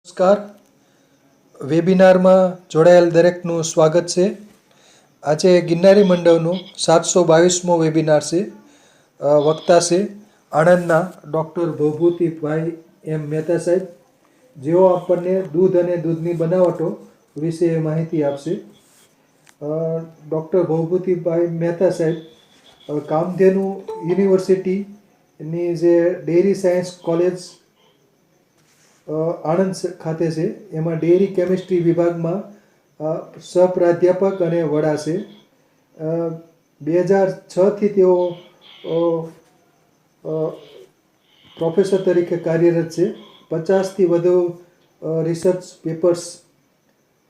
નમસ્કાર. વેબિનારમાં જોડાયેલ દરેકનું સ્વાગત છે. આજે ગિરનારી મંડળનો 722મો વેબિનાર છે. વક્તા છે આણંદના ડૉક્ટર ભવભૂતિભાઈ એમ મહેતા સાહેબ, જેઓ આપણને દૂધ અને દૂધની બનાવટો વિશે માહિતી આપશે. ડૉક્ટર ભવભૂતિભાઈ મહેતા સાહેબ કામધેનુ યુનિવર્સિટીની જે ડેરી સાયન્સ કોલેજ આણંદ ખાતે છે, એમાં ડેરી કેમિસ્ટ્રી વિભાગમાં સહપ્રાધ્યાપક અને વડા છે. 2006થી તેઓ પ્રોફેસર તરીકે કાર્યરત છે. 50થી વધુ રિસર્ચ પેપર્સ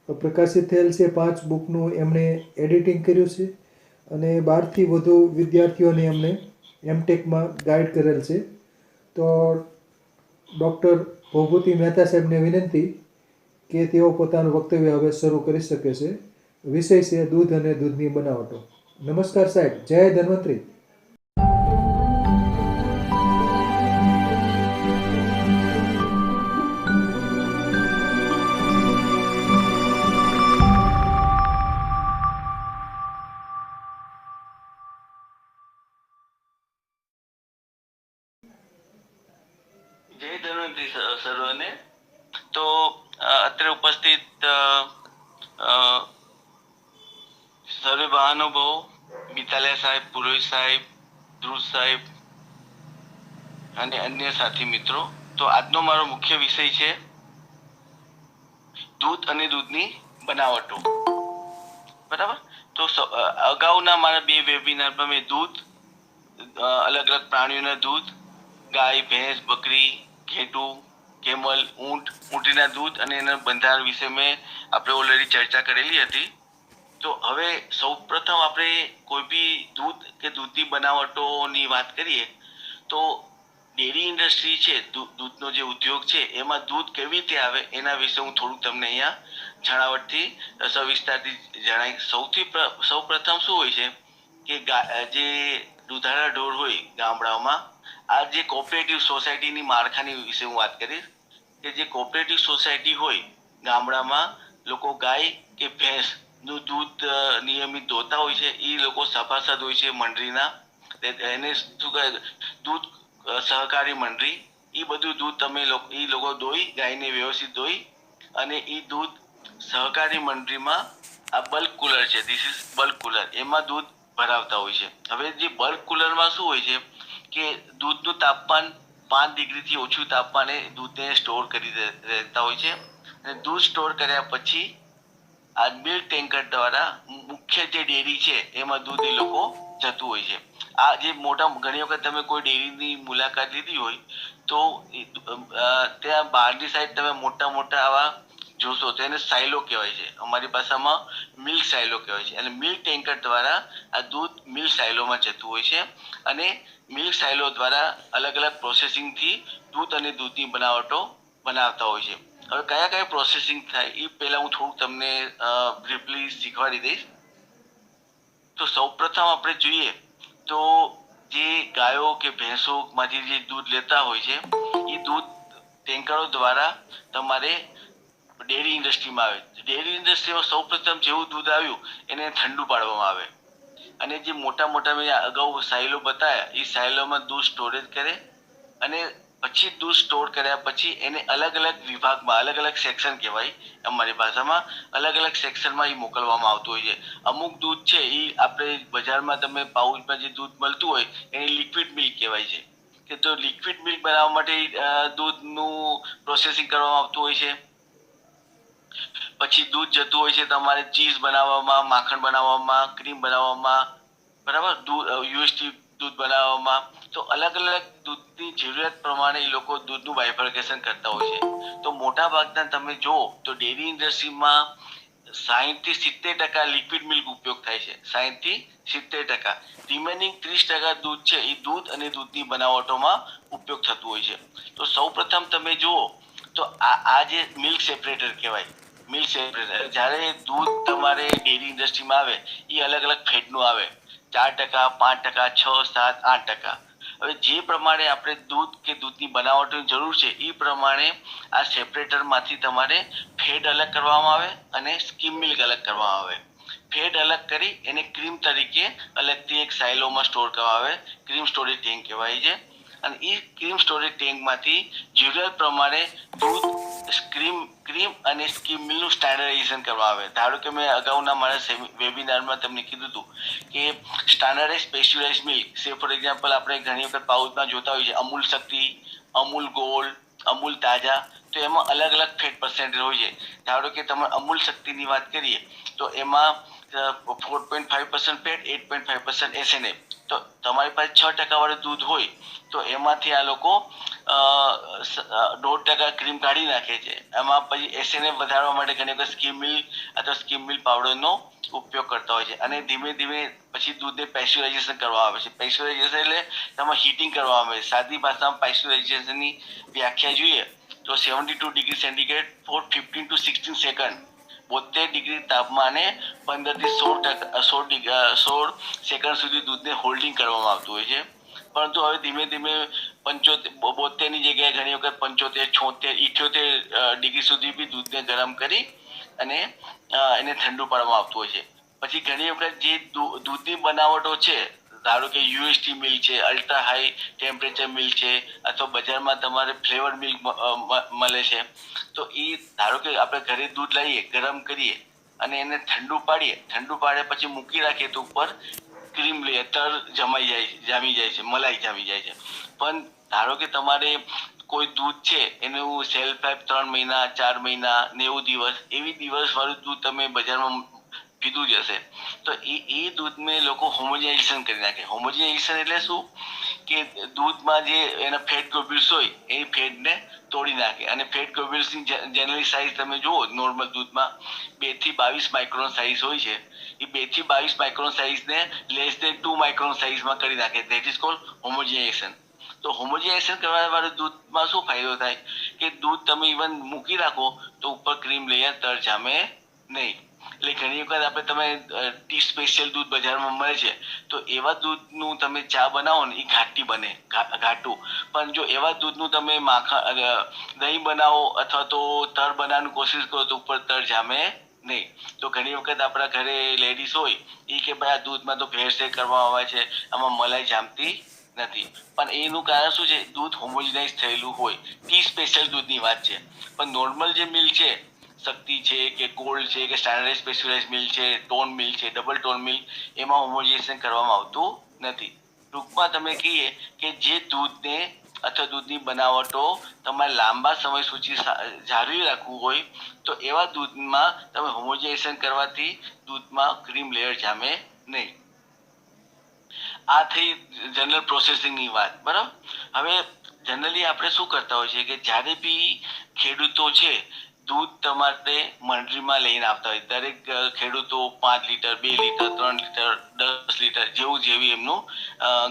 પ્રકાશિત થયેલ છે. 5 બુકનું એમણે એડિટિંગ કર્યું છે અને 12થી વધુ વિદ્યાર્થીઓને એમણે એમટેકમાં ગાઈડ કરેલ છે. તો ડૉક્ટર ભવભૂતિ મહેતા સાહેબને વિનંતી કે તેઓ પોતાનું વક્તવ્ય હવે શરૂ કરી શકે છે. વિષય છે દૂધ અને દૂધની બનાવટો. નમસ્કાર સાહેબ. જય ધન્વંતરી. જય ધન્વંતરી સર્વને. તો અત્રે ઉપસ્થિત સર્વે મહાનુભાવો, મિતાલિયા સાહેબ, પુરોહિત સાહેબ, ધ્રુવ સાહેબ અને અન્ય સાથી મિત્રો, તો આજનો મારો મુખ્ય વિષય છે દૂધ અને દૂધની બનાવટો. બરાબર. તો અગાઉના મારા 2 વેબિનારમાં મેં દૂધ, અલગ અલગ પ્રાણીઓના દૂધ, ગાય, ભેંસ, બકરી, ઘેટું, કેમલ, ઊંટના દૂધ અને એના બંધારણ વિશે આપણે ઓલરેડી ચર્ચા કરેલી હતી. તો હવે સૌપ્રથમ આપણે કોઈ બી દૂધ કે દૂધની બનાવટોની વાત કરીએ તો ડેરી ઇન્ડસ્ટ્રી છે, દૂધનો જે ઉદ્યોગ છે, એમાં દૂધ કેવી રીતે આવે એના વિશે હું થોડુંક તમને અહીંયા જણાવટથી સવિસ્તારથી જણાવી. સૌપ્રથમ શું હોય છે કે જે દૂધાળા ઢોર હોય ગામડાઓમાં, આ જે કોઓપરેટિવ સોસાયટીની માળખાની વિશે હું વાત કરીશ કે જે કોઓપરેટિવ સોસાયટી હોય ગામડામાં, લોકો ગાય કે ભેંસ નું દૂધ નિયમિત દોતા હોય છે. એ લોકો સભાસદ હોય છે મંડળીના. એને શું કહે, દૂધ સહકારી મંડળી. એ બધું દૂધ એ લોકો દોઈ, ગાયને વ્યવસ્થિત દોઈ અને એ દૂધ સહકારી મંડળીમાં, આ બલ્ક કુલર છે, ધીસ ઇઝ બલ્ક કુલર, એમાં દૂધ ભરાવતા હોય છે. હવે જે બલ્ક કુલરમાં શું હોય છે કે દૂધનું તાપમાન 5 ડિગ્રીથી ઓછું તાપમાને દૂધને સ્ટોર કરી રહેતા હોય છે. અને દૂધ સ્ટોર કર્યા પછી આ મિલ્ક ટેન્કર દ્વારા મુખ્ય જે ડેરી છે એમાં દૂધ એ લોકો જતું હોય છે. આ જે ઘણી વખત તમે કોઈ ડેરીની મુલાકાત લીધી હોય તો ત્યાં બહારની સાઈડ તમે મોટા મોટા આવા જોશો તો એને સાયલો કહેવાય છે. અમારી ભાષામાં મિલ્ક સાયલો કહેવાય છે. અને મિલ્ક ટેન્કર દ્વારા આ દૂધ મિલ્ક સાયલોમાં જતું હોય છે અને મિલ્ક સાયલો દ્વારા અલગ અલગ પ્રોસેસિંગથી દૂધ અને દૂધની બનાવટો બનાવતા હોય છે. હવે કયા કયા પ્રોસેસિંગ થાય એ પહેલા હું થોડુંક તમને બ્રીફલી શીખવાડી દઈશ. તો સૌપ્રથમ આપણે જોઈએ તો જે ગાયો કે ભેંસો માંથી જે દૂધ લેતા હોય છે, એ દૂધ ટેન્કરો દ્વારા તમારે ડેરી ઇન્ડસ્ટ્રીમાં આવે. ડેરી ઇન્ડસ્ટ્રીમાં સૌપ્રથમ જેવું દૂધ આવ્યું એને ઠંડુ પાડવામાં આવે અને જે મોટા મોટા મેં અગાઉ સાયલો બતાવ્યા, એ સાયલોમાં દૂધ સ્ટોરેજ કરે અને પછી દૂધ સ્ટોર કર્યા પછી એને અલગ અલગ વિભાગમાં, અલગ અલગ સેક્શન કહેવાય અમારી ભાષામાં, અલગ અલગ સેક્શનમાં એ મોકલવામાં આવતું હોય છે. અમુક દૂધ છે એ આપણે બજારમાં તમે પાઉચમાં જે દૂધ મળતું હોય એને લિક્વિડ મિલ્ક કહેવાય છે. કે તો લિક્વિડ મિલ્ક બનાવવા માટે દૂધનું પ્રોસેસિંગ કરવામાં આવતું હોય છે. પછી દૂધ જતું હોય છે તમારે ચીઝ બનાવવામાં, માખણ બનાવવામાં, ક્રીમ બનાવવામાં, બરાબર, યુએસટી દૂધ બનાવવામાં. તો અલગ અલગ દૂધની જરૂરિયાત પ્રમાણે એ લોકો દૂધનું બાયફર્ગેશન કરતા હોય છે. તો મોટા ભાગના તમે જો તો ડેરી ઇન્ડસ્ટ્રીમાં 60 થી 70% લિક્વિડ મિલ્ક ઉપયોગ થાય છે. 60 થી 70%. રિમેનિંગ 30% દૂધ છે એ દૂધ અને દૂધની બનાવટોમાં ઉપયોગ થતું હોય છે. તો સૌપ્રથમ તમે જુઓ તો આ જે મિલ્ક સેપરેટર કહેવાય, મિલ્ક સેપરેટર. જ્યારે દૂધ તમારે ડેરી ઇન્ડસ્ટ્રીમાં આવે એ અલગ અલગ ફેટનું આવે, 4%, 5%, 6%, 7%, 8%. હવે જે પ્રમાણે આપણે દૂધ કે દૂધની બનાવટની જરૂર છે એ પ્રમાણે આ સેપરેટરમાંથી તમારે ફેટ અલગ કરવામાં આવે અને સ્કીમ મિલ્ક અલગ કરવામાં આવે. ફેટ અલગ કરી એને ક્રીમ તરીકે અલગથી એક સાયલોમાં સ્ટોર કરવામાં આવે. ક્રીમ સ્ટોરેજ ટેન્ક કહેવાય છે. અને એ ક્રીમ સ્ટોરેજ ટેન્કમાંથી જરૂરિયાત પ્રમાણે દૂધ ક્રીમ અને સ્કીમ મિલ્કનું સ્ટાન્ડર્ડાઇઝેશન કરવામાં આવે. ધારો કે મેં અગાઉના મારા વેબિનારમાં તમને કીધું હતું કે સ્ટાન્ડર્ડાઇઝ સ્પેશિયલાઇઝ મિલ્ક સે ફોર એક્ઝામ્પલ આપણે ઘણી વખત પાઉચમાં જોતા હોઈએ છીએ અમૂલ શક્તિ, અમૂલ ગોલ્ડ, અમૂલ તાજા, તો એમાં અલગ અલગ ફેટ પર્સેન્ટેજ હોય છે. ધારો કે તમે અમૂલ શક્તિની વાત કરીએ તો એમાં 4.5% ફેટ, 8.5% એસએનએફ. તો તમારી પાસે 6% વાળું દૂધ હોય તો એમાંથી આ લોકો 1.5% ક્રીમ કાઢી નાખે છે. એમાં પછી એસએનએફ વધારવા માટે ઘણી વખત સ્કીમ મિલ્ક અથવા સ્કીમ મિલ્ક પાવડરનો ઉપયોગ કરતા હોય છે. અને ધીમે ધીમે પછી દૂધને પેસ્ચ્યુરાઇઝેશન કરવામાં આવે છે. પેસ્ચ્યુરાઇઝેશન એટલે તેમાં હીટિંગ કરવામાં આવે છે. સાદી ભાષામાં પેસ્ચ્યુરાઇઝેશનની વ્યાખ્યા જોઈએ તો 72 degree centigrade for 15 to 16 second, 72 degree તાપમાને 15 થી 16 સેકન્ડ સુધી દૂધને હોલ્ડિંગ કરવામાં આવતું હોય છે. પરંતુ હવે ધીમે ધીમે 72 ની જગ્યાએ ઘણી વખત 75, 76, 78 ડિગ્રી સુધી બી દૂધને ગરમ કરી અને એને ઠંડુ પાડવામાં આવતું હોય છે. પછી ઘણી વખત જે દૂધની બનાવટો છે, ધારો કે યુએસટી મિલ્ક છે, અલ્ટ્રા હાઈ ટેમ્પરેચર મિલ્ક છે, અથવા બજારમાં તમારે ફ્લેવર મિલ્ક મળે છે. તો એ ધારો કે આપણે ઘરે દૂધ લઈએ, ગરમ કરીએ અને એને ઠંડુ પાડ્યા પછી મૂકી રાખીએ તો ઉપર ક્રીમ લેયર તર જામી જાય છે, મલાઈ જામી જાય છે. પણ ધારો કે તમારે કોઈ દૂધ છે એનું શેલ્ફ લાઈફ 3 મહિના, 4 મહિના, 90 દિવસ એવી દિવસ વાળું દૂધ તમે બજારમાં પીધું જ હશે તો એ દૂધમાં લોકો હોમોજનાઇઝેશન કરી નાખે. હોમોજનાઇઝેશન એટલે શું કે દૂધમાં જે એના ફેટ ગ્લોબ્યુલ્સ હોય એ ફેટને તોડી નાખે. અને ફેટ ગ્લોબ્યુલ્સની જનરલી સાઇઝ તમે જુઓ નોર્મલ દૂધમાં 2 થી 22 માઇક્રોન સાઇઝ હોય છે. એ 2 થી 22 માઇક્રોન સાઇઝને લેસ દેન 2 માઇક્રોન સાઇઝમાં કરી નાખે. That is called homogenization. તો હોમોજનાઇઝેશન કરવાવાળા દૂધમાં શું ફાયદો થાય કે દૂધ તમે ઇવન મૂકી રાખો તો ઉપર ક્રીમ લેયર તર જામે નહીં. એટલે ઘણી વખત આપણે તમે ટી સ્પેશિયલ દૂધ બજારમાં મળે છે તો એવા દૂધનું તમે ચા બનાવો ને એ ઘાટી બને, ઘાટું. પણ જો એવા દૂધનું તમે દહીં બનાવો અથવા તો તર બનાવવાની કોશિશ કરો તો ઉપર તર જામે નહીં. તો ઘણી વખત આપણા ઘરે લેડીઝ હોય એ કે ભાઈ આ દૂધમાં તો ભેળસેળ કરવામાં આવે છે, આમાં મલાઈ જામતી નથી. પણ એનું કારણ શું છે? દૂધ હોમોજનાઇઝ થયેલું હોય. ટી સ્પેશિયલ દૂધની વાત છે. પણ નોર્મલ જે મિલ્ક છે, શક્તિ છે કે ગોલ્ડ છે કે સ્ટાન્ડર્ડ સ્પેશિયલાઇઝ મિલ્ક છે, ટોન મિલ્ક છે, ડબલ ટોન મિલ્ક, એમાં હોમોજનાઇઝેશન કરવામાં આવતું નથી. ટૂંકમાં તમે કહીએ કે જે દૂધને અથવા દૂધની બનાવટો તમારે લાંબા સમય સુધી જાળવી રાખવું હોય તો એવા દૂધમાં તમે હોમોજનાઇઝેશન કરવાથી દૂધમાં ક્રીમ લેયર જામે નહીં. આ થઈ જનરલ પ્રોસેસિંગની વાત, બરાબર. હવે જનરલી આપણે શું કરતા હોય છે કે જ્યારે બી ખેડૂતો છે દૂધ તમારે મંડળીમાં લઈને આવતા હોય, દરેક ખેડૂતો 5 લીટર, 2 લીટર, 3 લીટર, 10 લીટર જેવી એમનું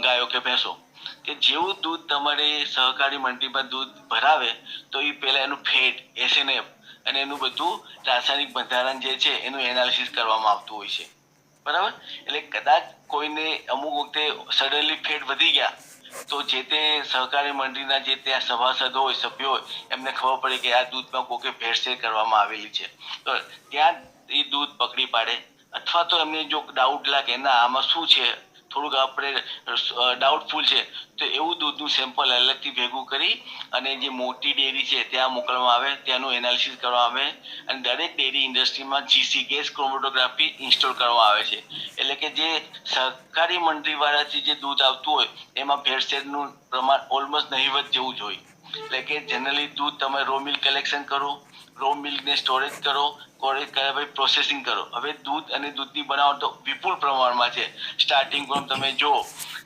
ગાયો કે ભેંસો, કે જેવું દૂધ તમારે સહકારી મંડળીમાં દૂધ ભરાવે તો એ પહેલા એનું ફેટ, એસએનએફ અને એનું બધું રાસાયણિક બંધારણ જે છે એનું એનાલિસિસ કરવામાં આવતું હોય છે, બરાબર. એટલે કદાચ કોઈને અમુક વખતે સડનલી ફેટ વધી ગયા તો જે તે સહકારી મંડળીના જે ત્યાં સભાસદો હોય, સભ્યો હોય, એમને ખબર પડે કે આ દૂધમાં કોકે ભેળસેળ કરવામાં આવેલી છે તો ત્યાં એ દૂધ પકડી પાડે. અથવા તો એમને જો ડાઉટ લાગે ના આમાં શું છે, થોડુંક આપણે ડાઉટફુલ છે તો એવું દૂધનું સેમ્પલ અલગથી ભેગું કરી અને જે મોટી ડેરી છે ત્યાં મોકલવામાં આવે, ત્યાંનું એનાલિસિસ કરવામાં આવે. અને દરેક ડેરી ઇન્ડસ્ટ્રીમાં જીસી ગેસ ક્રોમેટોગ્રાફી ઇન્સ્ટોલ કરવામાં આવે છે. એટલે કે જે સહકારી મંડળી વાળાથી જે દૂધ આવતું હોય એમાં ભેળસેળનું પ્રમાણ ઓલમોસ્ટ નહીવત જેવું જ હોય. એટલે કે જનરલી દૂધ તમે રો મિલ્ક કલેક્શન કરો, રો મિલ્કને સ્ટોરેજ કરો, સ્ટોરેજ કર્યા પછી પ્રોસેસિંગ કરો. હવે દૂધ અને દૂધની બનાવટ તો વિપુલ પ્રમાણમાં છે. સ્ટાર્ટિંગ ફ્રોમ તમે જો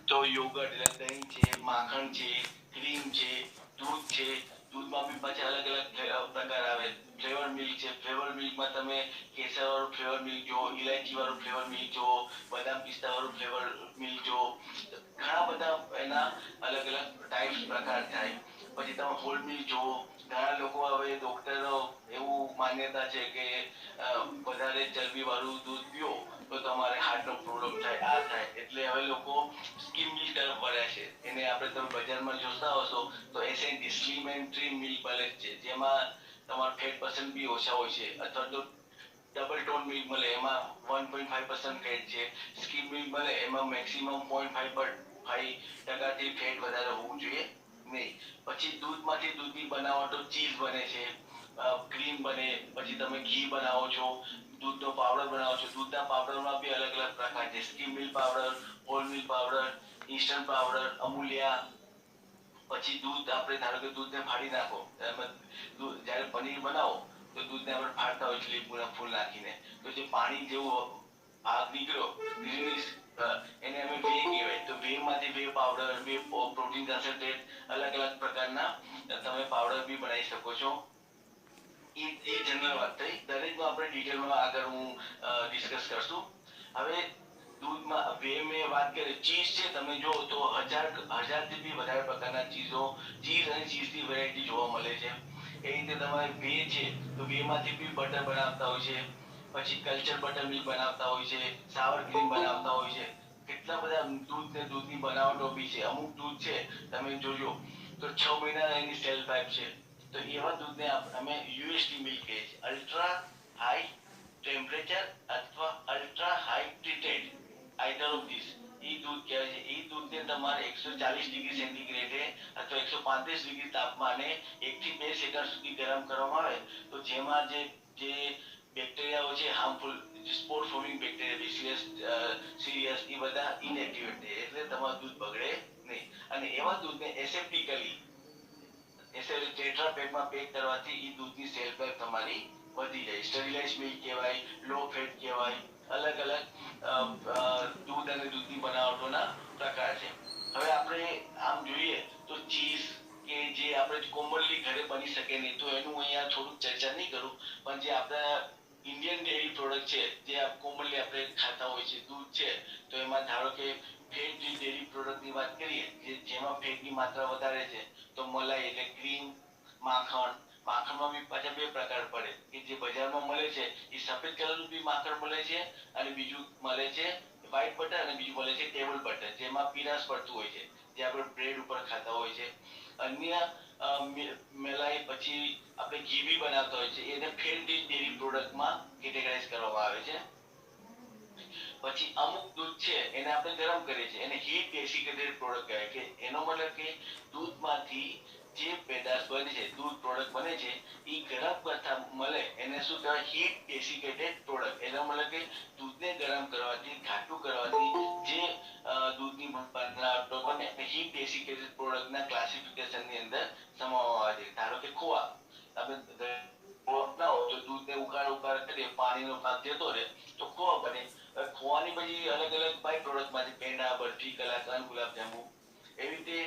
તો યોગર્ટ એટલે દહીં છે, માખણ છે, ક્રીમ છે, દૂધ છે. દૂધમાં બી પાછા અલગ અલગ પ્રકાર આવે. ફ્લેવર મિલ્ક છે, ફ્લેવર મિલ્કમાં તમે કેસર વાળું ફ્લેવર મિલ્ક જો, ઇલાયચી વાળું ફ્લેવર મિલ્ક જો, બદામ પિસ્તા વાળું ફ્લેવર મિલ્ક જો, ઘણા બધા એના અલગ અલગ ટાઈપ્સ પ્રકાર થાય. પછી તમે હોલ મિલ્ક જુઓ, ઘણા લોકો હવે ડોક્ટરો એવું અમુક માન્યતા છે કે વધારે ચરબીવાળું દૂધ પીઓ તો તમારે હાર્ટનો પ્રોબ્લેમ થાય, આ થાય, એટલે હવે લોકો સ્કીમ મિલ્ક તરફ વળ્યા છે. એને આપણે તમે બજારમાં જોતા હશો તો એસએનટી સ્લીમ એન્ડ ટ્રીમ મિલ્ક મળે છે, જેમાં તમારો ફેટ પર્સન્ટ બી ઓછા હોય છે, અથવા તો ડબલ ટોન મિલ્ક મળે એમાં 1.5% ફેટ છે, સ્કીમ મિલ્ક મળે એમાં મેક્સિમમ 0.5% ફેટ વધારે હોવું જોઈએ નહીં. પછી દૂધમાંથી દૂધની બનાવટો ચીઝ બને છે, ક્રીમ બને, પછી તમે ઘી બનાવો છો, દૂધનો પાવડર બનાવો છો. દૂધના પાવડરમાં બી અલગ અલગ પ્રકાર છે, skim milk powder, whole milk powder, instant powder, Amulya. પછી દૂધ આપણે ધારો કે દૂધને ફાડી નાખો, જ્યારે પનીર બનાવો તો દૂધને આપણે ફાડતા હોય છે લીંબુના ફૂલ નાખીને, તો જે પાણી જેવો ભાગ નીકળ્યો ગ્રીનિશ, એને અમે વે કહેવાય. તો વેમાંથી વે પાવડર, વે પ્રોટીન કન્સન્ટ્રેટ, અલગ અલગ પ્રકારના તમે પાવડર બી બનાવી શકો છો. એ જનરલ વાત થઈ. દરેકમાં આપણે ડિટેલમાં આગળ હું ડિસ્કસ કરશું. હવે દૂધમાં વે મેં વાત કરી, ચીઝ છે, તમે જો તો હજારથી બી વધારે પ્રકારના ચીઝ અને ચીઝની વેરાયટી જોવા મળે છે. એ રીતે તમારે વે છે તો વેમાંથી બી બટર બનાવતા હોય છે, પછી કલ્ચર બટર મિલ્ક બનાવતા હોય છે, સાવર ક્રીમ બનાવતા હોય છે. કેટલા બધા દૂધ ને દૂધની બનાવટો બી છે. અમુક દૂધ છે તમે જોજો તો 6 મહિના એની સેલ્ફ લાઈફ છે. તો એવા દૂધને અમે યુએસટી મિલ્ક કહીએ છીએ, અલ્ટ્રા હાઈ ટેમ્પરેચર અથવા ultra high treated, either of this. એ દૂધ કહેવાય છે. એ દૂધને તમારે 140 ડિગ્રી સેન્ટીગ્રેડે અથવા 135 ડિગ્રી તાપમાને 1 થી 2 સેકન્ડ સુધી ગરમ કરવામાં આવે તો જેમાં જે બેક્ટેરિયાઓ છે, હાર્મફુલ સ્પોર ફોર્મિંગ બેક્ટેરિયા, સિરિયસ, એ બધા ઇનએક્ટિવેટ થાય, એટલે તમારું દૂધ બગડે નહીં. અને એવા દૂધને એસેપ્ટિકલી ટેટ્રા પેકમાં પેક કરવાથી એ દૂધની સેલ્ફ લાઈફ તમારી વધી જાય. સ્ટરીલાઇઝ મિલ્ક કહેવાય, લો ફેટ કહેવાય. અલગ અલગ દૂધ અને દૂધની બનાવટોના પ્રકાર છે. હવે આપણે આમ જોઈએ તો ચીઝ કે જે આપણે કોમનલી ઘરે બની શકે નહીં, તો એનું અહીંયા થોડુંક ચર્ચા નહીં કરું, પણ જે આપણા ઇન્ડિયન ડેરી પ્રોડક્ટ છે, જે કોમનલી આપણે ખાતા હોય છે, દૂધ છે, તો એમાં ધારો કે ફેટ જે ડેરી પ્રોડક્ટની વાત કરીએ, જેમાં ફેટની માત્રા વધારે છે, તો મલાઈ એટલે ક્રીમ, માખણ. માખણમાં બી પાછા બે પ્રકાર પડે કે જે બજારમાં મળે છે એ સફેદ કલરનું બી માખણ મળે છે, અને બીજું મળે છે વ્હાઈટ બટર, અને બીજું મળે છે ટેબલ બટર, જેમાં પીનાશ પડતું હોય છે, જે આપણે બ્રેડ ઉપર ખાતા હોય છે. અન્ય મલાઈ, પછી આપણે ઘી બી બનાવતા હોય છે, એને ફેટ ડેરી પ્રોડક્ટમાં કેટેગરાઇઝ કરવામાં આવે છે. પછી અમુક દૂધ છે એને આપણે ગરમ કરીએ છીએ, એને હીટ ડેસિકેટેડ પ્રોડક્ટ કહેવાય, કે એનો મતલબ કે દૂધમાંથી જે પેદાશ બને છે, દૂધ પ્રોડક્ટ બને છે, એ ગરમ કરતા મળે એને શું કહેવાય, હીટ ડેસિકેટેડ પ્રોડક્ટ. એનો મતલબ કે દૂધને ગરમ કરવાથી, ઘાટું કરવાથી જે દૂધની બનાવટો બને એ હીટ ડેસિકેટેડ પ્રોડક્ટના ક્લાસિફિકેશનની અંદર સમાવવામાં આવે છે. ધારો કે ખોવા, આપણે બનાવો તો દૂધને ઉકાળ કરીએ, પાણીનો ભાગ જતો રહે તો ખોવા બને. ખોવાની પછી અલગ અલગ બાય પ્રોડક્ટમાંથી પેંડા, બરફી, કલાકંદ, ગુલાબજાંબુ, એવી રીતે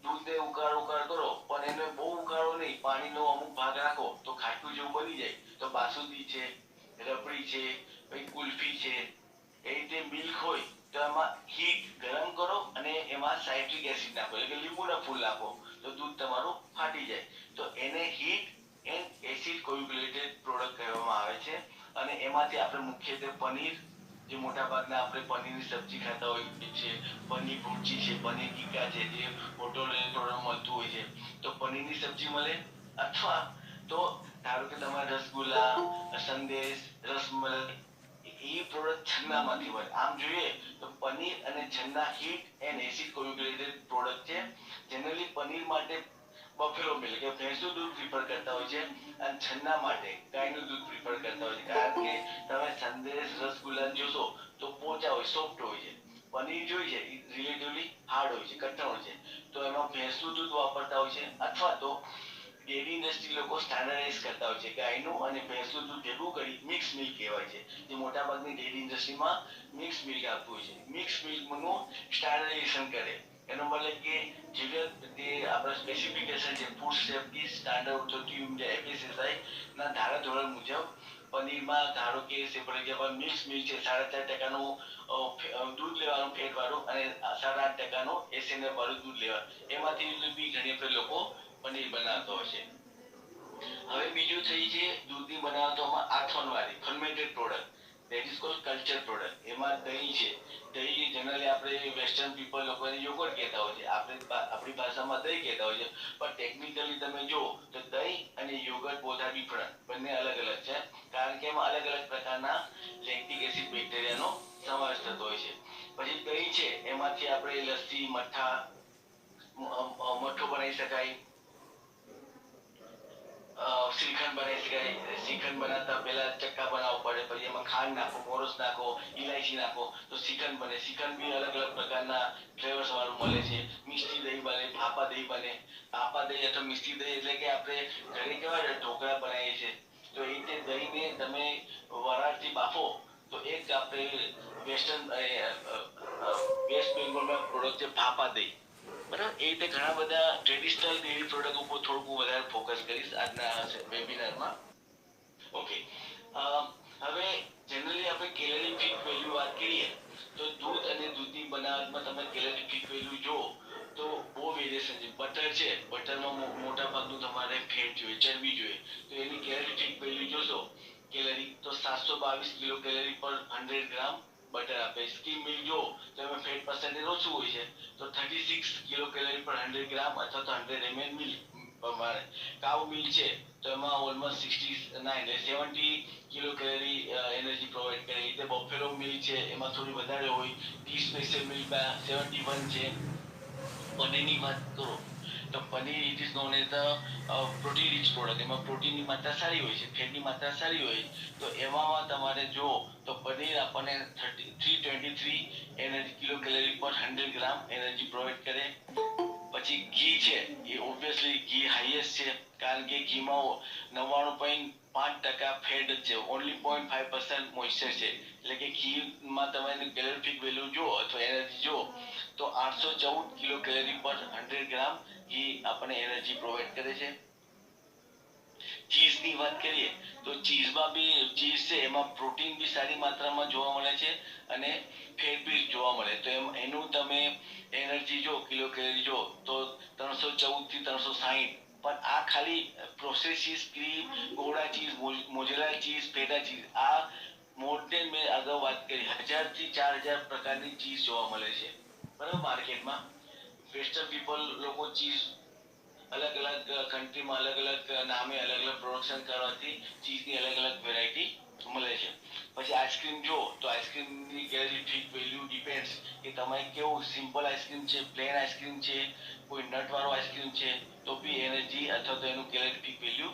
દૂધને ઉકાળ કરો, પણ એને બહુ ઉકાળો નહીં, પાણીનો અમુક ભાગ રાખો તો ખાટું જેવું બની જાય. તો બાસુંદી છે, રબડી છે, પછી કુલ્ફી છે, એ રીતે મિલ્ક હોય તો એમાં હીટ ગરમ કરો અને એમાં સાઇટ્રિક એસિડ નાખો, એટલે લીંબુના ફૂલ નાખો, તો દૂધ તમારું ફાટી જાય. તો એને હીટ એન્ડ એસિડ કોગ્યુલેટેડ પ્રોડક્ટ કહેવામાં આવે છે. અને એમાંથી આપણે મુખ્યત્વે પનીર, જે મોટા ભાગના આપણે પનીરની સબ્જી ખાતા હોઈએ છીએ, પનીર ભુરજી છે, પનીર ટીકા છે, જે હોટલ રેસ્ટોરન્ટ મળતું હોય છે, તો પનીરની સબ્જી મળે. અથવા તો ધારો કે તમારે રસગુલ્લા, સંદેશ, રસમલાઈ, એ પ્રોડક્ટ છન્નામાંથી મળે. આમ જોઈએ તો પનીર અને Channa heat and acid કોગ્યુલેટેડ product છે. જનરલી પનીર માટે બફેલો મિલ્ક કે ભેંસનું દૂધ પ્રિફર કરતા હોય છે, અને છન્ના માટે ગાયનું દૂધ પ્રિફર કરતા હોય છે. કારણ કે તમે સંદેશ, રસગુલ્લા જોશો તો પોચા હોય, સોફ્ટ હોય છે. પનીર જોઈ છે એ રિલેટિવલી હાર્ડ હોય છે, કઠણ હોય છે, તો એમાં ભેંસનું દૂધ વાપરતા હોય છે. અથવા તો ડેરી ઇન્ડસ્ટ્રી લોકો સ્ટાન્ડર્ડાઇઝ કરતા હોય છે, ગાયનું અને ભેંસનું દૂધ ભેગું કરી મિક્સ મિલ્ક કહેવાય છે, જે મોટાભાગની ડેરી ઇન્ડસ્ટ્રીમાં મિક્સ મિલ્ક આપતું હોય છે. મિક્સ મિલ્કનું સ્ટાન્ડર્ડાઇઝેશન કરે, એનો મતલબ કે જે આપણા સ્પેસિફિકેશન છે, food safety standard authority of India FSSAI ના ધારાધોરણ મુજબ પનીરમાં ધારો કે મિક્સ મિલ્ક છે, 4.5% દૂધ લેવાનું ફેટ વાળું, અને 8.5% SNF વાળું દૂધ લેવાનું, એમાંથી બી ઘણી વખત લોકો પનીર બનાવતો હોય છે. હવે બીજું થઈ છે દૂધની બનાવટોમાં આથોનવાળી fermented product, that is called culture product. એમાં દહીં છે. દહીં જનરલી આપણે વેસ્ટર્ન પીપલ લોકોને યોગર્ટ કહેતા હોય છે, આપણે આપણી ભાષામાં દહીં કહેતા હોય છે, પણ ટેકનિકલી તમે જો તો દહીં અને યોગર્ટ બોથ આર ડિફરન્ટ, બંને અલગ અલગ છે, કારણ કે એમાં અલગ અલગ પ્રકારના લેક્ટિક એસિડ બેક્ટેરિયાનો સમાવેશ થતો હોય છે. પછી દહીં છે એમાંથી આપણે લસ્સી, મઠ્ઠા, મઠ્ઠો બનાવી શકાય, શ્રીખંડ બનાવી શકાય. શ્રીખંડ બનાવતા પહેલા ચક્કા બનાવવો પડે, પછી એમાં ખાંડ નાખો, મોરસ નાખો, ઇલાયચી નાખો તો શ્રીખંડ બને. શ્રીખંડ બી અલગ અલગ પ્રકારના ફ્લેવર્સ વાળું મળે છે. મિષ્ટી દહીં બને, ભાપા દહીં બને. ભાપા દહીં અથવા મિષ્ટી દહીં એટલે કે આપણે ઘરે કેવા ઢોકળા બનાવીએ છીએ, તો એ રીતે દહીંને તમે વરાળથી બાફો તો એક આપણે વેસ્ટ બેંગોલમાં પ્રોડક્ટ છે ભાપા દહીં. બરાબર, એ રીતે ઘણા બધા ટ્રેડિશનલ ડેરી પ્રોડક્ટ ઉપર થોડું વધારે ફોકસ કરીશ આજના વેબિનારમાં. ઓકે, હવે જનરલી આપણે કેલરીફિક વેલ્યુ વાત કરીએ તો દૂધ અને દૂધની બનાવટમાં તમે કેલરીફિક વેલ્યુ જો તો બહુ વેરિએશન છે. બટર છે, બટરમાં મોટા ભાગનું તમારે ફેટ જોઈએ, ચરબી જોઈએ, તો એની કેલરીફિક વેલ્યુ જોશો કેલરી તો 722 કિલો કેલરી પર 100 ગ્રામ બટર આપે. સ્કીમ મિલ્ક જો તો એમાં ફેટ પર્સન્ટેજ ઓછું હોય છે, તો 36 કિલો કેલરી પર 100 ગ્રામ અથવા તો 100 ml મિલ્ક પ્રમાણે. કાઉ મિલ્ક છે તો એમાં almost 70 kilo calorie energy provide કરે. રીતે બફેલો મિલ્ક છે એમાં થોડી વધારે હોય. ટી સ્પેશિયલ મિલ્ક 71 છે. પનીરની વાત કરો તો paneer it is known as protein rich product. એમાં પ્રોટીનની માત્રા સારી હોય છે, ફેટની માત્રા સારી હોય, તો એમાં તમારે જો તો પનીર આપણને 323 એનર્જી કિલો કેલરી પર 100 ગ્રામ એનર્જી પ્રોવાઈડ કરે. પછી ઘી છે, એ ઓબ્વિયસલી ઘી હાઈએસ્ટ છે, કારણ કે ઘીમાં 99.5% ફેટ જ છે, ઓનલી 0.5% મોઇસ્ચર છે. એટલે કે ઘીમાં તમે કેલરીફિક વેલ્યુ જો અથવા એનર્જી જો તો 814 કિલો કેલરી પર 100 ગ્રામ ઘી આપણને એનર્જી પ્રોવાઈડ કરે છે. ચીઝની વાત કરીએ તો ચીઝમાં બી ચીઝ છે એમાં પ્રોટીન બી સારી માત્રામાં જોવા મળે છે અને ફેટ બી જોવા મળે. તો એનું તમે એનર્જી જો કિલો કેલરી જો તો 314 થી 360. પણ આ ખાલી પ્રોસેસ ચીઝ, ક્રીમ, ગોળા ચીઝ, મોઝેરેલા ચીઝ, ફેટા ચીઝ, આ મોર દેન મેં અગાઉ વાત કરી 1000 થી 4000 પ્રકારની ચીઝ જોવા મળે છે બરાબર માર્કેટમાં. વેસ્ટર્ન પીપલ લોકો ચીઝ અલગ અલગ કન્ટ્રીમાં અલગ અલગ નામે અલગ અલગ પ્રોડક્શન કરવાથી ચીઝની અલગ અલગ વેરાયટી મળે છે. પછી આઈસ્ક્રીમ જો તો આઈસ્ક્રીમની કેલરીફિક વેલ્યુ ડિપેન્ડ્સ કે તમે કેવું સિમ્પલ આઈસ્ક્રીમ છે, પ્લેન આઈસ્ક્રીમ છે, કોઈ નટ વાળો આઈસ્ક્રીમ છે, તો બી એનર્જી અથવા તો એનું કેલરીફિક વેલ્યુ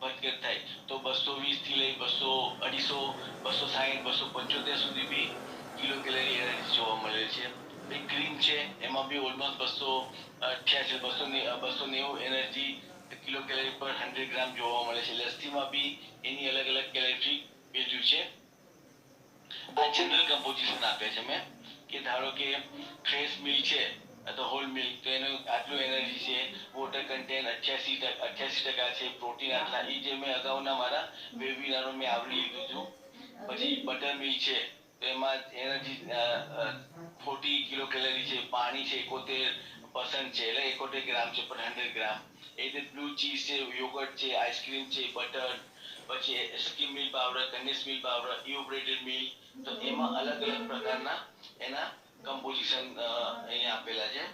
ભટકેટ થાય. તો 220 થી લઈ 200, 250, 260, 275 સુધી બી કિલો કેલરી એનર્જી જોવા મળે છે. ક્રીમ છે એમાં બી ઓલમોસ્ટ 288, 290 એનર્જી કિલો કેલરી પર 100 ગ્રામ જોવા મળે છે. લસ્સીમાં બી એની અલગ અલગ કેલરી વેલ્યુ છે. આ જનરલ કમ્પોઝિશન આપે છે મેં કે ધારો કે ફ્રેશ મિલ્ક છે અથવા હોલ મિલ્ક તો એનું આટલું એનર્જી છે, વોટર કન્ટેન્ટ 88% છે, પ્રોટીન આટલા, એ જે મેં અગાઉના મારા વેબિનારો મેં આવરી લીધું છું. પછી બટર મિલ્ક છે તો એમાં એનર્જી 40 કિલો કેલરી છે. પાણી છે 71% છે, એટલે 71 ગ્રામ છે પર 100 ગ્રામ. એ રીતે બ્લુ ચીઝ છે, યોગર્ટ છે, આઈસ્ક્રીમ છે, બટર, પછી skim milk powder, condense milk powder, evaporated milk, તો એમાં અલગ અલગ પ્રકારના એના કમ્પોઝિશન અહીંયા આપેલા છે.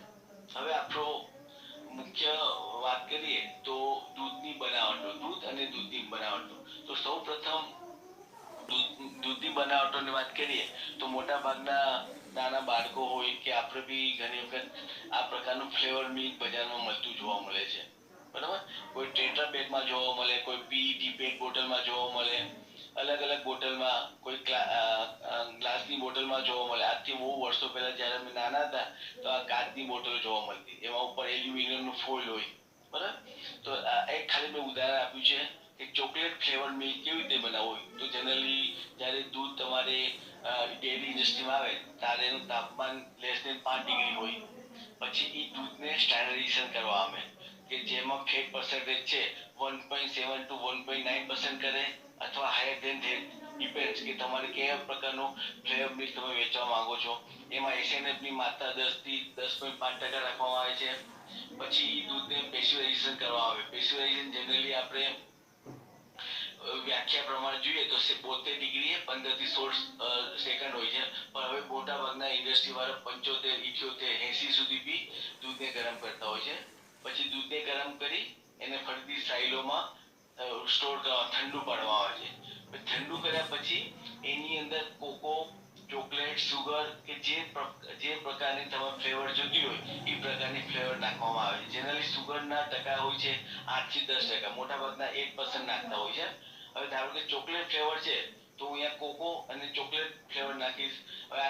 હવે આપણો મુખ્ય વાત કરીએ તો દૂધની બનાવટો, દૂધ અને દૂધની બનાવટો. તો સૌ પ્રથમ દૂધની બનાવટોની વાત કરીએ તો મોટા ભાગના નાના બાળકો હોય કે આપણે બી ઘણી વખત આ પ્રકારનું ફ્લેવર મિલ્ક બજારમાં મળતું જોવા મળે છે બરાબર. કોઈ ટેટ્રા પેકમાં જોવા મળે, કોઈ પીઈટી પેક બોટલમાં જોવા મળે, અલગ અલગ બોટલમાં, કોઈ ગ્લાસની બોટલમાં જોવા મળે. આજથી બહુ વર્ષો પહેલા જ્યારે અમે નાના હતા તો આ કાચની બોટલ જોવા મળતી, એમાં ઉપર એલ્યુમિનિયમનું ફોઇલ હોય બરાબર. તો એક ખાલી મેં ઉદાહરણ આપ્યું છે કે ચોકલેટ ફ્લેવર મિલ્ક કેવી રીતે બનાવવું હોય. તો જનરલી જ્યારે દૂધ તમારે ડેરી ઇન્ડસ્ટ્રીમાં આવે ત્યારે એનું તાપમાન લેસ દેન 5 ડિગ્રી હોય. પછી એ દૂધને સ્ટેન્ડર્ડાઇઝેશન કરવા આવે કે જેમાં ફેટ પર્સન્ટેજ છે 1.7 to 1.9% કરે અથવા હાયર ધેન ધેટ, ડિપેન્ડ્સ કે તમારે કયા પ્રકારનો ફ્લેવર મિલ્ક તમે વેચવા માંગો છો. એમાં એસએનએફ ની માત્રા 10 થી 10.5% રાખવામાં આવે છે. પછી દૂધને પેસ્ચ્યુરાઇઝેશન કરવામાં આવે. પેસ્ચ્યુરાઇઝેશન જનરલી આપણે વ્યાખ્યા પ્રમાણે જોઈએ તો 72 ડિગ્રીએ 15 થી 16 સેકન્ડ હોય છે, પણ હવે મોટા ભાગના ઇન્ડસ્ટ્રી વાળા 75, 78, 80 સુધી બી દૂધને ગરમ કરતા હોય છે. પછી દૂધને ગરમ કરી એને ફરીથી સ્ટાઇલોમાં સ્ટોર કરવા, ઠંડુ પાડવામાં આવે છે. પછી ઠંડુ કર્યા પછી એની અંદર કોકો, ચોકલેટ, સુગર કે જે પ્રકારની તમારે ફ્લેવર જોતી હોય એ પ્રકારની ફ્લેવર નાખવામાં આવે છે. જનરલી સુગરના ટકા હોય છે 8 થી 10%, મોટા ભાગના 1% નાખતા હોય છે. હવે ધારો કે ચોકલેટ ફ્લેવર છે તો હું અહીંયા કોકો અને ચોકલેટ ફ્લેવર નાખીશ. હવે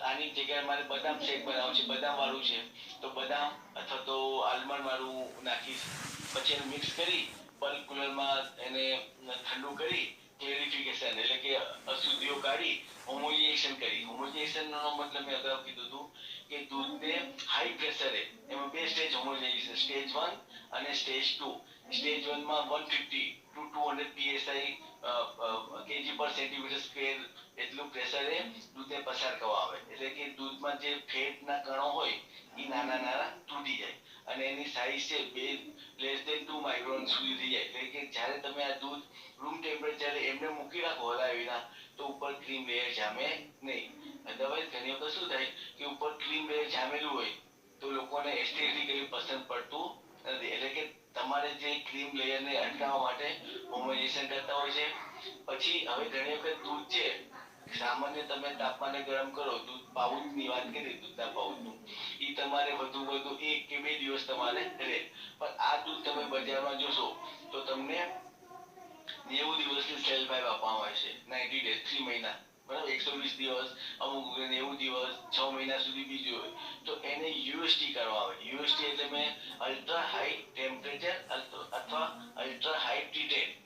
આની જગ્યાએ મારે બદામ શેક બનાવવું છે, બદામ વાળું છે તો બદામ અથવા તો આલમંડ વાળું નાખીશ. પછી એને મિક્સ કરી બલ્ક કુલરમાં એને ઠંડુ કરી ક્લેરિફિકેશન એટલે કે અશુદ્ધિઓ કાઢી હોમોજેનેશન કરી. હોમોજેનેશન નો મતલબ મેં અગાઉ કીધું હતું કે દૂધને હાઈ પ્રેશરે, એમાં બે સ્ટેજ હોમોજેનેશન, સ્ટેજ 1 અને સ્ટેજ 2. સ્ટેજ 1 માં 150 to 200 psi kg પર સેન્ટીમીટર સ્ક્વેર એટલું પ્રેશરે દૂધને પસાર કરવા આવે, એટલે કે દૂધમાં જે ફેટના કણો હોય એ નાના નાના તૂટી જાય અને એની સાઈઝ છે લેસ ધેન 2 માઇક્રોન સુધી થઈ જાય. એટલે કે જ્યારે તમે આ દૂધ રૂમ ટેમ્પરેચરે એમને મૂકી રાખો હલાવીના તો ઉપર ક્રીમ લેયર જામે નહીં. અદરવાઇઝ ઘણી વખત શું થાય કે ઉપર ક્રીમ લેયર જામેલું હોય તો લોકોને એસ્થેટિકલી પસંદ પડતું નથી. એટલે કે તમારે જે ક્રીમ લેયરને અટકાવવા માટે હોમોજેનેશન કરતા હોય છે. પછી હવે ઘણી વખત દૂધ છે સામાન્ય તમે તાપમાને ગરમ કરો, દૂધ પાઉચની વાત કરી, દૂધના પાઉચનું એ તમારે વધુ 1 કે 2 દિવસ તમારે રહે. પણ આ દૂધ તમે બજારમાં જોશો તો તમને 90 દિવસની સેલ્ફ લાઈફ આપવામાં આવે છે. 90 ડેઝ, 3 મહિના, બરાબર, 120 દિવસ, અમુક 90 દિવસ, 6 મહિના સુધી બીજું હોય તો એને યુએસટી કરવા આવે. યુએસટી એટલે મેં અલ્ટ્રા હાઈ ટેમ્પરેચર અથવા અલ્ટ્રા હાઈ ટ્રીટેડ.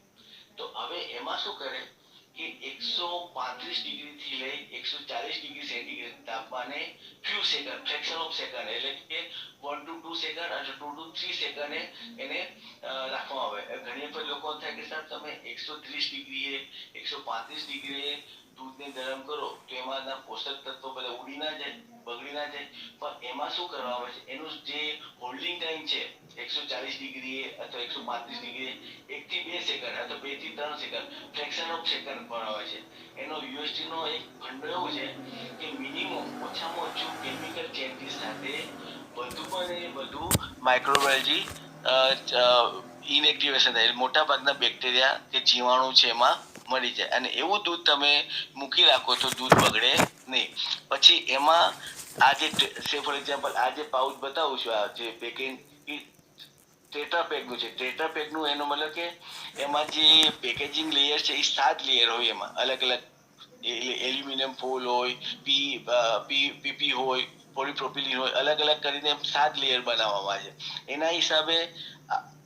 તો હવે એમાં શું કરે કે 135 ડિગ્રી થી લઈ 140 ડિગ્રી સેન્ટીગ્રેડ તાપમાને few second, fraction of second એટલે કે 1 to 2 સેકન્ડ અથવા 2 to 3 સેકન્ડ એને રાખવામાં આવે. ઘણી વખત લોકો થાય કે સાહેબ તમે 130 ડિગ્રીએ 135 ડિગ્રીએ દૂધને ગરમ કરો તો એમાંના પોષક તત્વો બધા ઉડી ના જાય, બગડી ના જાય. પણ એમાં શું કરવામાં આવે છે, એનું જે હોલ્ડિંગ ટાઈમ છે 140 ડિગ્રીએ અથવા 135 ડિગ્રીએ 1 થી 2 સેકન્ડ અથવા 2 થી 3 સેકન્ડ ફ્રેક્શન ઓફ સેકન્ડ પર આવે છે. એનો યુએસટી નો એક ખંડ એવો છે કે મિનિમમ ઓછામાં ઓછું કેમિકલ ચેન્જીસ સાથે વધુમાં ને વધુ માઇક્રોબાયોલોજી ઇનએક્ટિવેશન થાય, મોટા ભાગના બેક્ટેરિયા કે જીવાણુ છે એમાં મળી જાય અને એવું દૂધ તમે મૂકી રાખો તો દૂધ બગડે નહીં. પછી એમાં આ જે ફોર એક્ઝામ્પલ આ જે પાઉચ બતાવું છું, આ જે પેકિંગ ટેટ્રાપેક નું છે. ટેટ્રાપેક નું એનો મતલબ કે એમાં જે પેકેજિંગ લેયર છે એ 7 લેયર હોય, એમાં અલગ અલગ એલ્યુમિનિયમ ફોલ હોય, પીપી હોય, પોલીપ્રોપિલિન હોય, અલગ અલગ કરીને 7 લેયર બનાવવામાં આવે છે. એના હિસાબે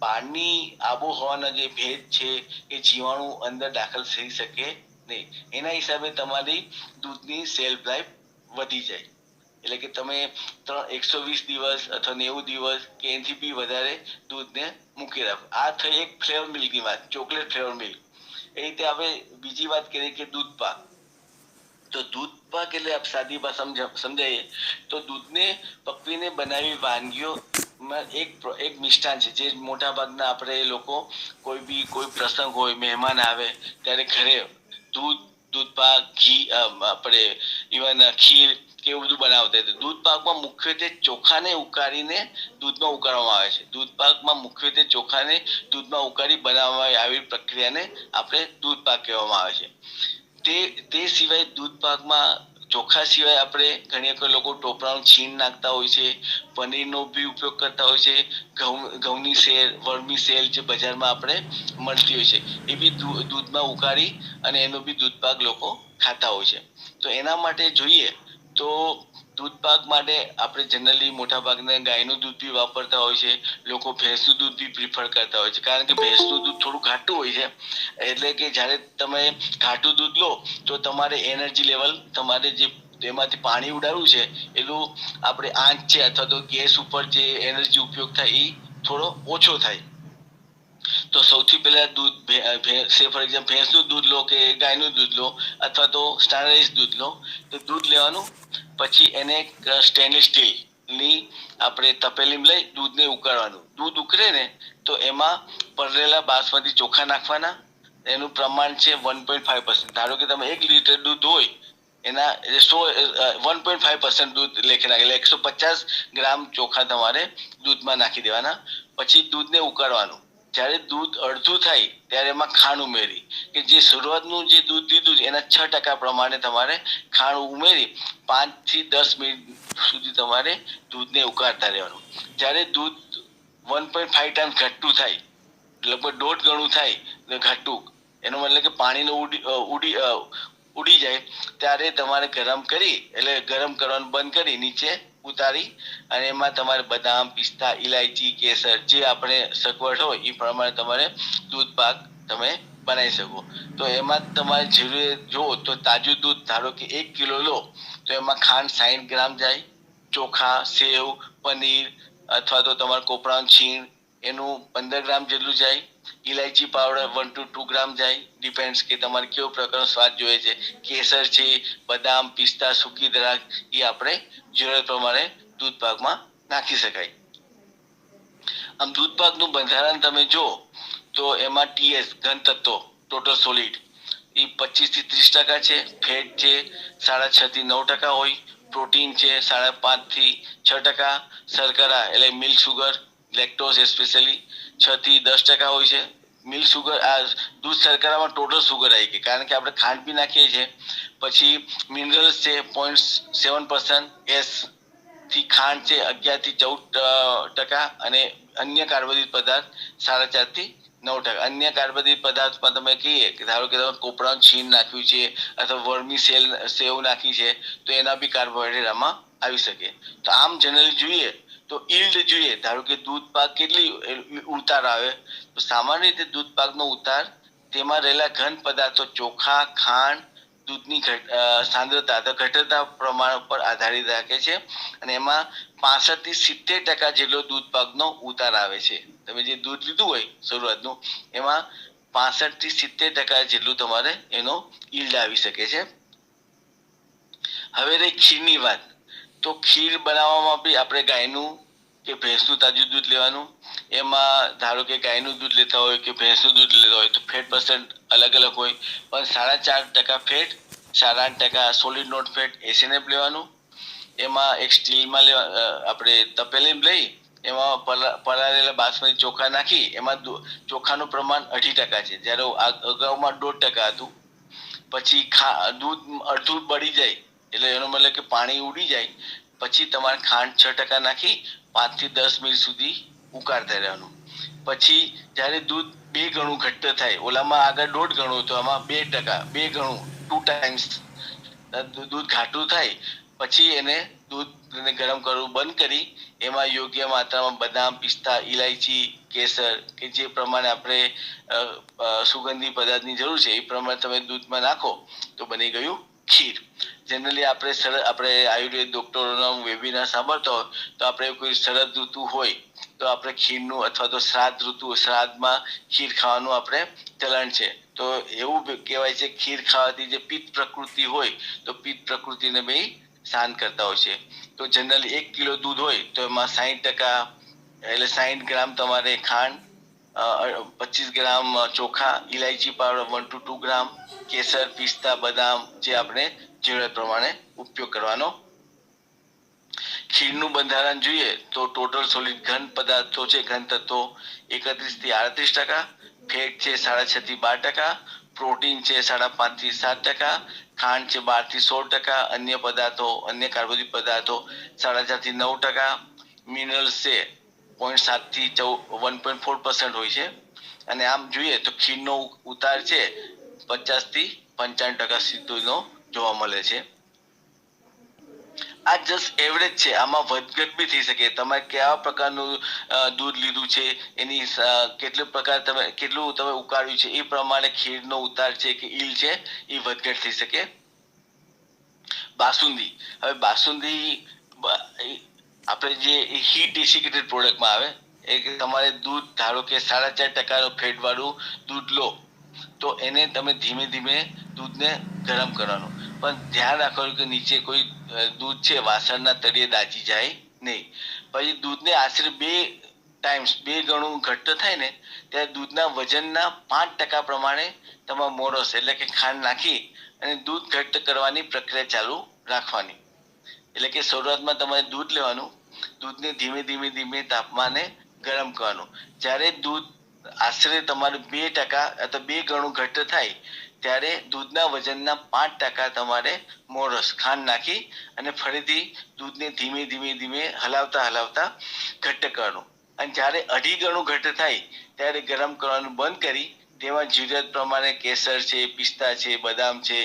બહારની આબોહવાના જે ભેજ છે એ જીવાણુ અંદર દાખલ થઈ શકે નહીં. એના હિસાબે તમારી દૂધની સેલ્ફ લાઈફ વધી જાય. એટલે કે તમે 120 દિવસ અથવા 90 દિવસ કે એનાથી બી વધારે દૂધને મૂકી રાખો. આ થઈ એક ફ્લેવર મિલ્કની વાત, ચોકલેટ ફ્લેવર મિલ્ક. એ રીતે આપણે બીજી વાત કરીએ કે દૂધ પાક. તો દૂધ પાક એટલે સાદી ભાષામાં સમજાવીએ તો દૂધને પકવીને બનાવી વાનગીઓ એક મિષ્ટાન છે જે મોટા ભાગના આપણે લોકો કોઈ પ્રસંગ હોય, મહેમાન આવે ત્યારે ઘરે દૂધ પાક, ઘી, આપણે ઇવન ખીર કે એવું બધું બનાવતા હતા. દૂધ પાકમાં મુખ્યત્વે ચોખાને ઉકાળીને દૂધમાં ઉકાળવામાં આવે છે. દૂધ પાકમાં મુખ્યત્વે ચોખાને દૂધમાં ઉકાળી બનાવવામાં આવી પ્રક્રિયાને આપણે દૂધ પાક કહેવામાં આવે છે. તે સિવાય દૂધ પાકમાં ચોખા સિવાય આપણે ઘણી વખત લોકો ટોપરાનું છીણ નાખતા હોય છે, પનીરનો બી ઉપયોગ કરતા હોય છે, ઘઉંની સેલ, વર્મી સેલ જે બજારમાં આપણે મળતી હોય છે એ બી દૂધમાં ઉકાળી અને એનો બી દૂધ પાક લોકો ખાતા હોય છે. તો એના માટે જોઈએ તો દૂધ પાક માટે આપણે જનરલી મોટા ભાગના ગાયનું દૂધ બી વાપરતા હોય છે. લોકો ભેંસનું દૂધ બી પ્રિફર કરતા હોય છે, કારણ કે ભેંસનું દૂધ થોડું ઘાટું હોય છે. એટલે કે જ્યારે તમે ઘાટું દૂધ લો તો તમારે એનર્જી લેવલ, તમારે જે તેમાંથી પાણી ઉડાડવું છે એનું આપણે આંચ છે અથવા તો ગેસ ઉપર જે એનર્જી ઉપયોગ થાય એ થોડો ઓછો થાય. તો સૌથી પહેલા દૂધ ફોર એક્ઝામ્પલ ભેંસનું દૂધ લો કે ગાયનું દૂધ લો અથવા તો સ્ટાન્ડર્ડાઇઝ દૂધ લો, તો દૂધ લેવાનું, પછી એને સ્ટેનલેસ સ્ટીલની આપણે તપેલીમાં લઈ દૂધને ઉકાળવાનું. દૂધ ઉકળે ને તો એમાં પલળેલા બાસમતી ચોખા નાખવાના, એનું પ્રમાણ છે 1.5%. ધારો કે તમે 1 લીટર દૂધ હોય એના 1.5% દૂધ લેખી નાખે, એટલે 150 ગ્રામ ચોખા તમારે દૂધમાં નાખી દેવાના. પછી દૂધને ઉકાળવાનું. જ્યારે દૂધ અડધું થાય ત્યારે એમાં ખાંડ ઉમેરી, કે જે શરૂઆતનું જે દૂધ લીધું છે એના 6% પ્રમાણે તમારે ખાંડ ઉમેરી 5 થી 10 મિનિટ સુધી તમારે દૂધને ઉકાળતા રહેવાનું. જ્યારે દૂધ 1.5 ટાઈમ ઘટતું થાય, લગભગ 1.5 ગણું થાય ઘટતું, એનો મતલબ કે પાણીનો ઉડી જાય, ત્યારે તમારે ગરમ કરી, એટલે ગરમ કરવાનું બંધ કરી નીચે ઉતારી અને એમાં તમારે બદામ, પિસ્તા, ઇલાયચી, કેસર, જે આપણે સગવડ હોય એ પ્રમાણે તમારે દૂધ પાક તમે બનાવી શકો. તો એમાં તમારે જરૂરિયાત જો તો તાજું દૂધ ધારો કે 1 કિલો લો તો એમાં ખાંડ 60 ગ્રામ જાય, ચોખા, સેવ, પનીર અથવા તો તમારા કોપરાનું છીણ એનું 15 ગ્રામ જેટલું જાય, ઇલાયચી પાવડર 1 to 2 ગ્રામ જાય, ડિપેન્ડ્સ કે તમારે કેવો પ્રકારનો સ્વાદ જોઈએ છે. કેસર છે, બદામ, પિસ્તા, સૂકી દ્રાક્ષ એ આપણે જરૂરત પ્રમાણે દૂધ પાકમાં નાખી શકાય. આમ દૂધ પાકનું બંધારણ તમે જો તો એમાં ટીએસ ઘન તત્વો ટોટલ સોલિડ એ 25 થી 30% છે, ફેટ છે 6.5 થી 9% હોય, પ્રોટીન છે 5.5 થી 6%, શર્કરા એટલે મિલ્ક સુગર, લેક્ટોઝ સ્પેશિયલી 6 થી 10% હોય છે. મિલ્ક સુગર, આ દૂધ શર્કરામાં ટોટલ સુગર આવી ગઈ, કારણ કે આપણે ખાંડ બી નાખીએ છીએ. પછી મિનરલ્સ છે 0.7%, એસ થી ખાંડ છે 11 થી 14%, અને અન્ય કાર્બોદિત પદાર્થ 4.5 થી 9%. અન્ય કાર્બોદિત પદાર્થમાં તમે કહીએ કે ધારો કે તમે કોપરાનું છીણ નાખ્યું છે અથવા વર્મી સેવ નાખી છે, તો એના બી કાર્બોહાઈડ્રેટ આમાં આવી શકે. તો આમ જનરલી જોઈએ તો ઈલ્ડ જોઈએ, ધારો કે દૂધ પાક કેટલી ઉતાર આવે, તો સામાન્ય રીતે દૂધ પાકનો ઉતાર તેમાં રહેલા ઘન પદાર્થો ચોખા, ખાંડ, દૂધની સાંદ્રતા અથવા ઘટતા પ્રમાણ પર આધારિત રાખે છે, અને એમાં 65 થી 70% જેટલો દૂધ પાકનો ઉતાર આવે છે. તમે જે દૂધ લીધું હોય શરૂઆતનું એમાં 65 થી 70% જેટલું તમારે એનો ઈલ્ડ આવી શકે છે. હવે રહી ખીરની વાત, તો ખીર બનાવવામાં બી આપણે ગાયનું કે ભેંસનું તાજું દૂધ લેવાનું. એમાં ધારો કે ગાયનું દૂધ લેતા હોય કે ભેંસનું દૂધ લેતા હોય તો ફેટ પર્સન્ટ અલગ અલગ હોય, પણ 4.5% fat, 8% solid not fat SNF લેવાનું. એમાં એક સ્ટીલમાં આપણે તપેલી લઈ એમાં પલાળેલા બાસમતી ચોખા નાખી, એમાં ચોખાનું પ્રમાણ 2.5% છે, જ્યારે અગાઉમાં 1.5% હતું. પછી દૂધ અડધું બળી જાય એટલે એનો મતલબ કે પાણી ઉડી જાય, પછી તમારે ખાંડ 6% નાખી 5 થી 10 મિનિટ સુધી ઉકાળતા રહેવાનું. પછી જ્યારે દૂધ 2 ગણું ઘટ્ટ થાય, ઓલામાં આગળ 1.5 ગણું તો આમાં 2%, 2 ગણું 2 ટાઈમ્સ દૂધ ઘાટું થાય, પછી એને દૂધને ગરમ કરવું બંધ કરી એમાં યોગ્ય માત્રામાં બદામ, પિસ્તા, ઇલાયચી, કેસર કે જે પ્રમાણે આપણે સુગંધી પદાર્થની જરૂર છે એ પ્રમાણે તમે દૂધમાં નાખો તો બની ગયું ખીર. જનરલી આપણે આયુર્વેદ ડોક્ટરોનો વેબિનાર સાંભળતો હોય તો આપણે કોઈ શરદ ઋતુ હોય તો આપણે ખીરનું, અથવા તો શ્રાદ્ધમાં ખીર ખાવાનું આપણે ચલણ છે. તો એવું કહેવાય છે ખીર ખાવાથી જે પિત્ત પ્રકૃતિ હોય તો પિત્ત પ્રકૃતિને બી શાંત કરતા હોય છે. તો જનરલી 1 કિલો દૂધ હોય તો એમાં 60% એટલે 60 ગ્રામ તમારે ખાંડ, 25 ગ્રામ ચોખા, ઇલાયચી પાવડર 1 to 2 ગ્રામ, કેસર, પિસ્તા, બદામ જે આપણે જરૂરત પ્રમાણે ઉપયોગ કરવાનો. ખીરનું બંધારણ જોઈએ તો ટોટલ સોલિડ ઘન પદાર્થો છે, ઘન તત્વો 31 થી 38%, ફેટ છે 6.5 થી 12%, પ્રોટીન છે 5.5 થી 7%, ખાંડ છે 12 થી 16%, અન્ય પદાર્થો, અન્ય કાર્બોદિત પદાર્થો 4.5 થી 9%, મિનરલ્સ છે 0.7 થી 1.4% હોય છે. અને આમ જોઈએ તો ખીરનો ઉતાર છે 50 થી 95% સુધીનો જોવા મળે છે. આ જસ્ટ એવરેજ છે, આમાં વધઘટ બી થઈ શકે. તમે કેવા પ્રકારનું દૂધ લીધું છે, એની કેટલું તમે ઉકાળ્યું છે એ પ્રમાણે ખીરનો ઉતાર છે કે ઈલ છે એ વધઘટ થઈ શકે. બાસુંદી, હવે બાસુંદી આપણે જે હીટ ડેસિકેટેડ પ્રોડક્ટમાં આવે, એ તમારે દૂધ ધારો કે 4.5% ફેટ વાળું દૂધ લો તો એને તમે ધીમે ધીમે દૂધને ગરમ કરવાનું, પણ ધ્યાન રાખવાનું કે નીચે કોઈ દૂધ છે વાસણના તળિયે દાજી જાય નહીં. પછી દૂધને આશરે 2 ટાઈમ્સ 2 ગણું ઘટ્ટ થાય ને ત્યારે દૂધના વજનના 5% પ્રમાણે તમારે મોરસ એટલે કે ખાંડ નાખી અને દૂધ ઘટ્ટ કરવાની પ્રક્રિયા ચાલુ રાખવાની. એટલે કે શરૂઆતમાં તમારે દૂધ લેવાનું, દૂધને ધીમે ધીમે ધીમે તાપમાને ગરમ કરવાનું. જ્યારે દૂધ આશરે તમારે 2% અથવા 2 ગણું ઘટ્ટ થાય ત્યારે દૂધના વજનના 5% તમારે મોરસ ખાંડ નાખી અને ફરીથી દૂધને ધીમે ધીમે ધીમે હલાવતા ઘટ્ટ કરવાનું. અને જ્યારે 2.5 ગણું ઘટ્ટ થાય ત્યારે ગરમ કરવાનું બંધ કરી તેમાં જરૂરિયાત પ્રમાણે કેસર છે, પિસ્તા છે, બદામ છે,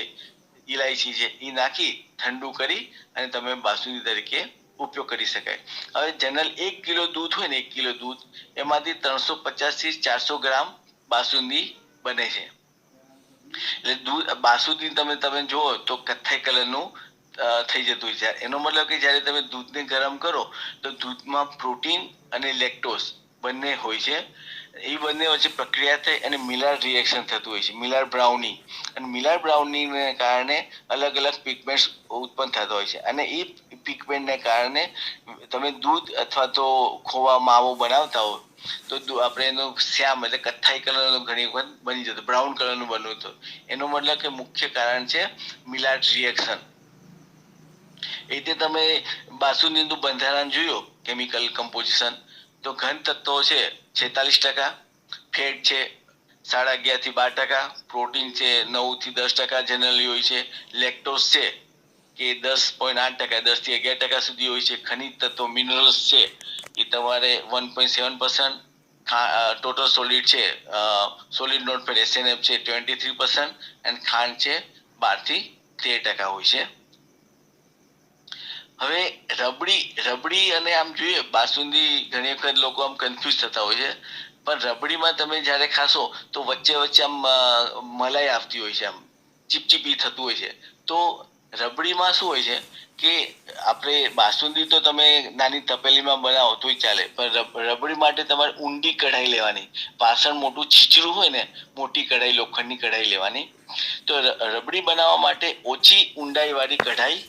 ઇલાયચી છે એ નાખી ઠંડુ કરી અને તમે બાસુંદી તરીકે ઉપયોગ કરી શકાય. હવે જનરલ 1 કિલો દૂધ હોય ને 1 કિલો દૂધ એમાંથી 350 થી 400 ગ્રામ બાસુંદી બને છે. એટલે દૂધ બાસુંદી તમે જુઓ તો કથ્થાઈ કલરનું થઈ જતું હોય છે. એનો મતલબ કે જ્યારે તમે દૂધને ગરમ કરો તો દૂધમાં પ્રોટીન અને લેક્ટોઝ બંને હોય છે. એ બંને વચ્ચે પ્રક્રિયા થઈ અને મિલાર રિએક્શન થતું હોય છે, મિલાર બ્રાઉનિંગ. અને મિલાર બ્રાઉનિંગને કારણે અલગ અલગ પિગમેન્ટ્સ ઉત્પન્ન થતા હોય છે અને એ પિગમેન્ટને કારણે તમે દૂધ અથવા તો ખોવા માવો બનાવતા હો તો આપણે એનો શ્યામ એટલે કથ્થાઈ કલરનો ઘણી વખત બની જતો, બ્રાઉન કલરનું બનવું હતું. એનો મતલબ કે મુખ્ય કારણ છે મિલાર રિએક્શન. એ રીતે તમે બાસુંદીનું બંધારણ જોયું કેમિકલ કમ્પોઝિશન તો ઘન તત્વો છે 46%, ફેટ છે 11.5 થી 12%, પ્રોટીન છે 9 થી 10% જનરલી હોય છે, લેક્ટોઝ છે કે 10.8%, 10 થી 11% સુધી હોય છે, ખનિજ તત્વો મિનરલ્સ છે એ તમારે 1.7%, ટોટલ સોલિડ છે સોલિડ નોટ ફેટ SNF છે 23% અને ખાંડ છે 12 થી 13% હોય છે. હવે રબડી અને આમ જોઈએ બાસુંદી ઘણી વખત લોકો આમ કન્ફ્યુઝ થતા હોય છે, પણ રબડીમાં તમે જ્યારે ખાશો તો વચ્ચે આમ મલાઈ આવતી હોય છે, આમ ચીપચીપી થતું હોય છે. તો રબડીમાં શું હોય છે કે આપણે બાસુંદી તો તમે નાની તપેલીમાં બનાવો તોય ચાલે, પણ રબડી માટે તમારે ઊંડી કઢાઈ લેવાની. પાછળ મોટું છીછરું હોય ને, મોટી કઢાઈ, લોખંડની કઢાઈ લેવાની. તો રબડી બનાવવા માટે ઓછી ઊંડાઈ વાળી કઢાઈ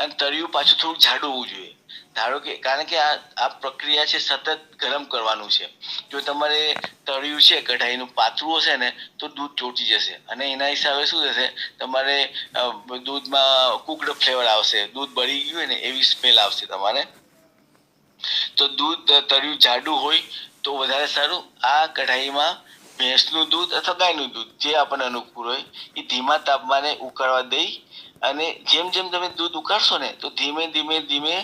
અને તળિયું પાછું થોડું જાડું હોવું જોઈએ. ધારો કે કારણ કે આ પ્રક્રિયા છે સતત ગરમ કરવાનું છે. જો તમારે તળિયું છે કઢાઈનું પાતળું હશે ને તો દૂધ ચોટી જશે અને એના હિસાબે શું થશે તમારે દૂધમાં કુકડ ફ્લેવર આવશે, દૂધ બળી ગયું હોય ને એવી સ્મેલ આવશે તમારે. તો દૂધ તળિયું જાડું હોય તો વધારે સારું. આ કઢાઈમાં ભેંસનું દૂધ અથવા ગાયનું દૂધ જે આપણને અનુકૂળ હોય એ ધીમા તાપમાને ઉકળવા દઈ અને જેમ જેમ તમે દૂધ ઉકાળશો ને તો ધીમે ધીમે ધીમે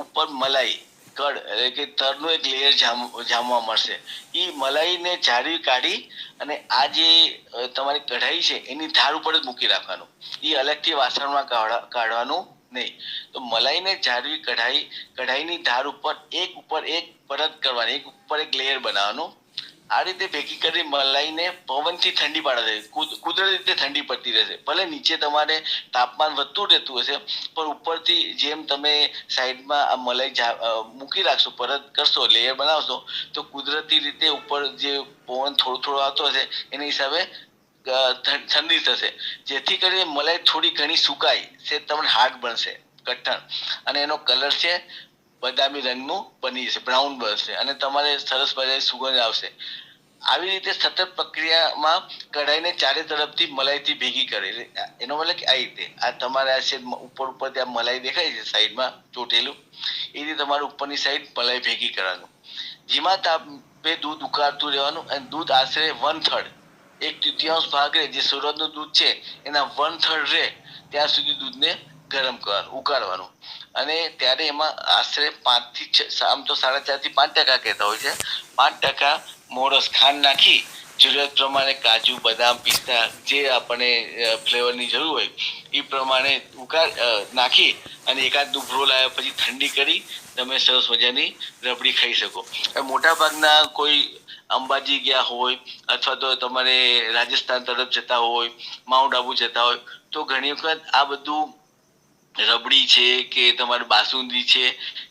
ઉપર મલાઈ કડ એટલે કે તરનું એક લેયર જામવા મળશે. એ મલાઈને જાળવી કાઢી અને આ જે તમારી કઢાઈ છે એની ધાર ઉપર જ મૂકી રાખવાનું. એ અલગથી વાસણમાં કાઢવાનું નહીં. તો મલાઈને જાળવી કઢાઈની ધાર ઉપર એક પરત કરવાની, એક ઉપર એક લેયર બનાવવાનું. આ રીતે ભેગી કરી મલાઈને પવનથી ઠંડી પાડે છે, કુદરતી રીતે ઠંડી પડતી રહેશે. ભલે નીચે તમારે તાપમાન વધતું રહેતું હશે પણ ઉપરથી જેમ તમે સાઈડમાં આ મલાઈ મૂકી રાખશો, પરત કરશો, લેયર બનાવશો તો કુદરતી રીતે ઉપર જે પવન થોડો આવતો હશે એના હિસાબે ઠંડી થશે, જેથી કરીને મલાઈ થોડી ઘણી સુકાય છે, તમને હાર્ડ બનશે, કઠણ, અને એનો કલર છે બદામી રંગનું બની જશે, બ્રાઉન બનશે અને તમારે સરસ મજાની સુગંધ આવશે. આવી રીતે સતત પ્રક્રિયામાં કઢાઈને ચારે તરફથી મલાઈથી ભેગી કરે. એનો મતલબ કે આ રીતે આ તમારે આ છે ઉપર ત્યાં મલાઈ દેખાય છે સાઈડમાં ચોટેલું, એ રીતે તમારે ઉપરની સાઈડ મલાઈ ભેગી કરવાનું. ધીમા તાપે દૂધ ઉકાળતું રહેવાનું અને દૂધ આશરે 1/3 1/3 ભાગ રહે, જે શરૂઆતનું દૂધ છે એના 1/3 રહે ત્યાં સુધી દૂધને ગરમ કરવાનું, ઉકાળવાનું. અને ત્યારે એમાં આશરે 5 થી આમ તો 4.5 થી 5% કહેતા હોય છે, 5% મોરસ ખાંડ નાખી જરૂરિયાત પ્રમાણે કાજુ, બદામ, પિસ્તા જે આપણને ફ્લેવરની જરૂર હોય એ પ્રમાણે નાખી અને એકાદ દુભરો લાવ્યા પછી ઠંડી કરી તમે સરસ મજાની રબડી ખાઈ શકો. મોટા ભાગના કોઈ અંબાજી ગયા હોય અથવા તો તમારે રાજસ્થાન તરફ જતા હોય, માઉન્ટ આબુ જતા હોય તો ઘણી વખત આ બધું રબડી છે કે તમારી બાસુંદી છે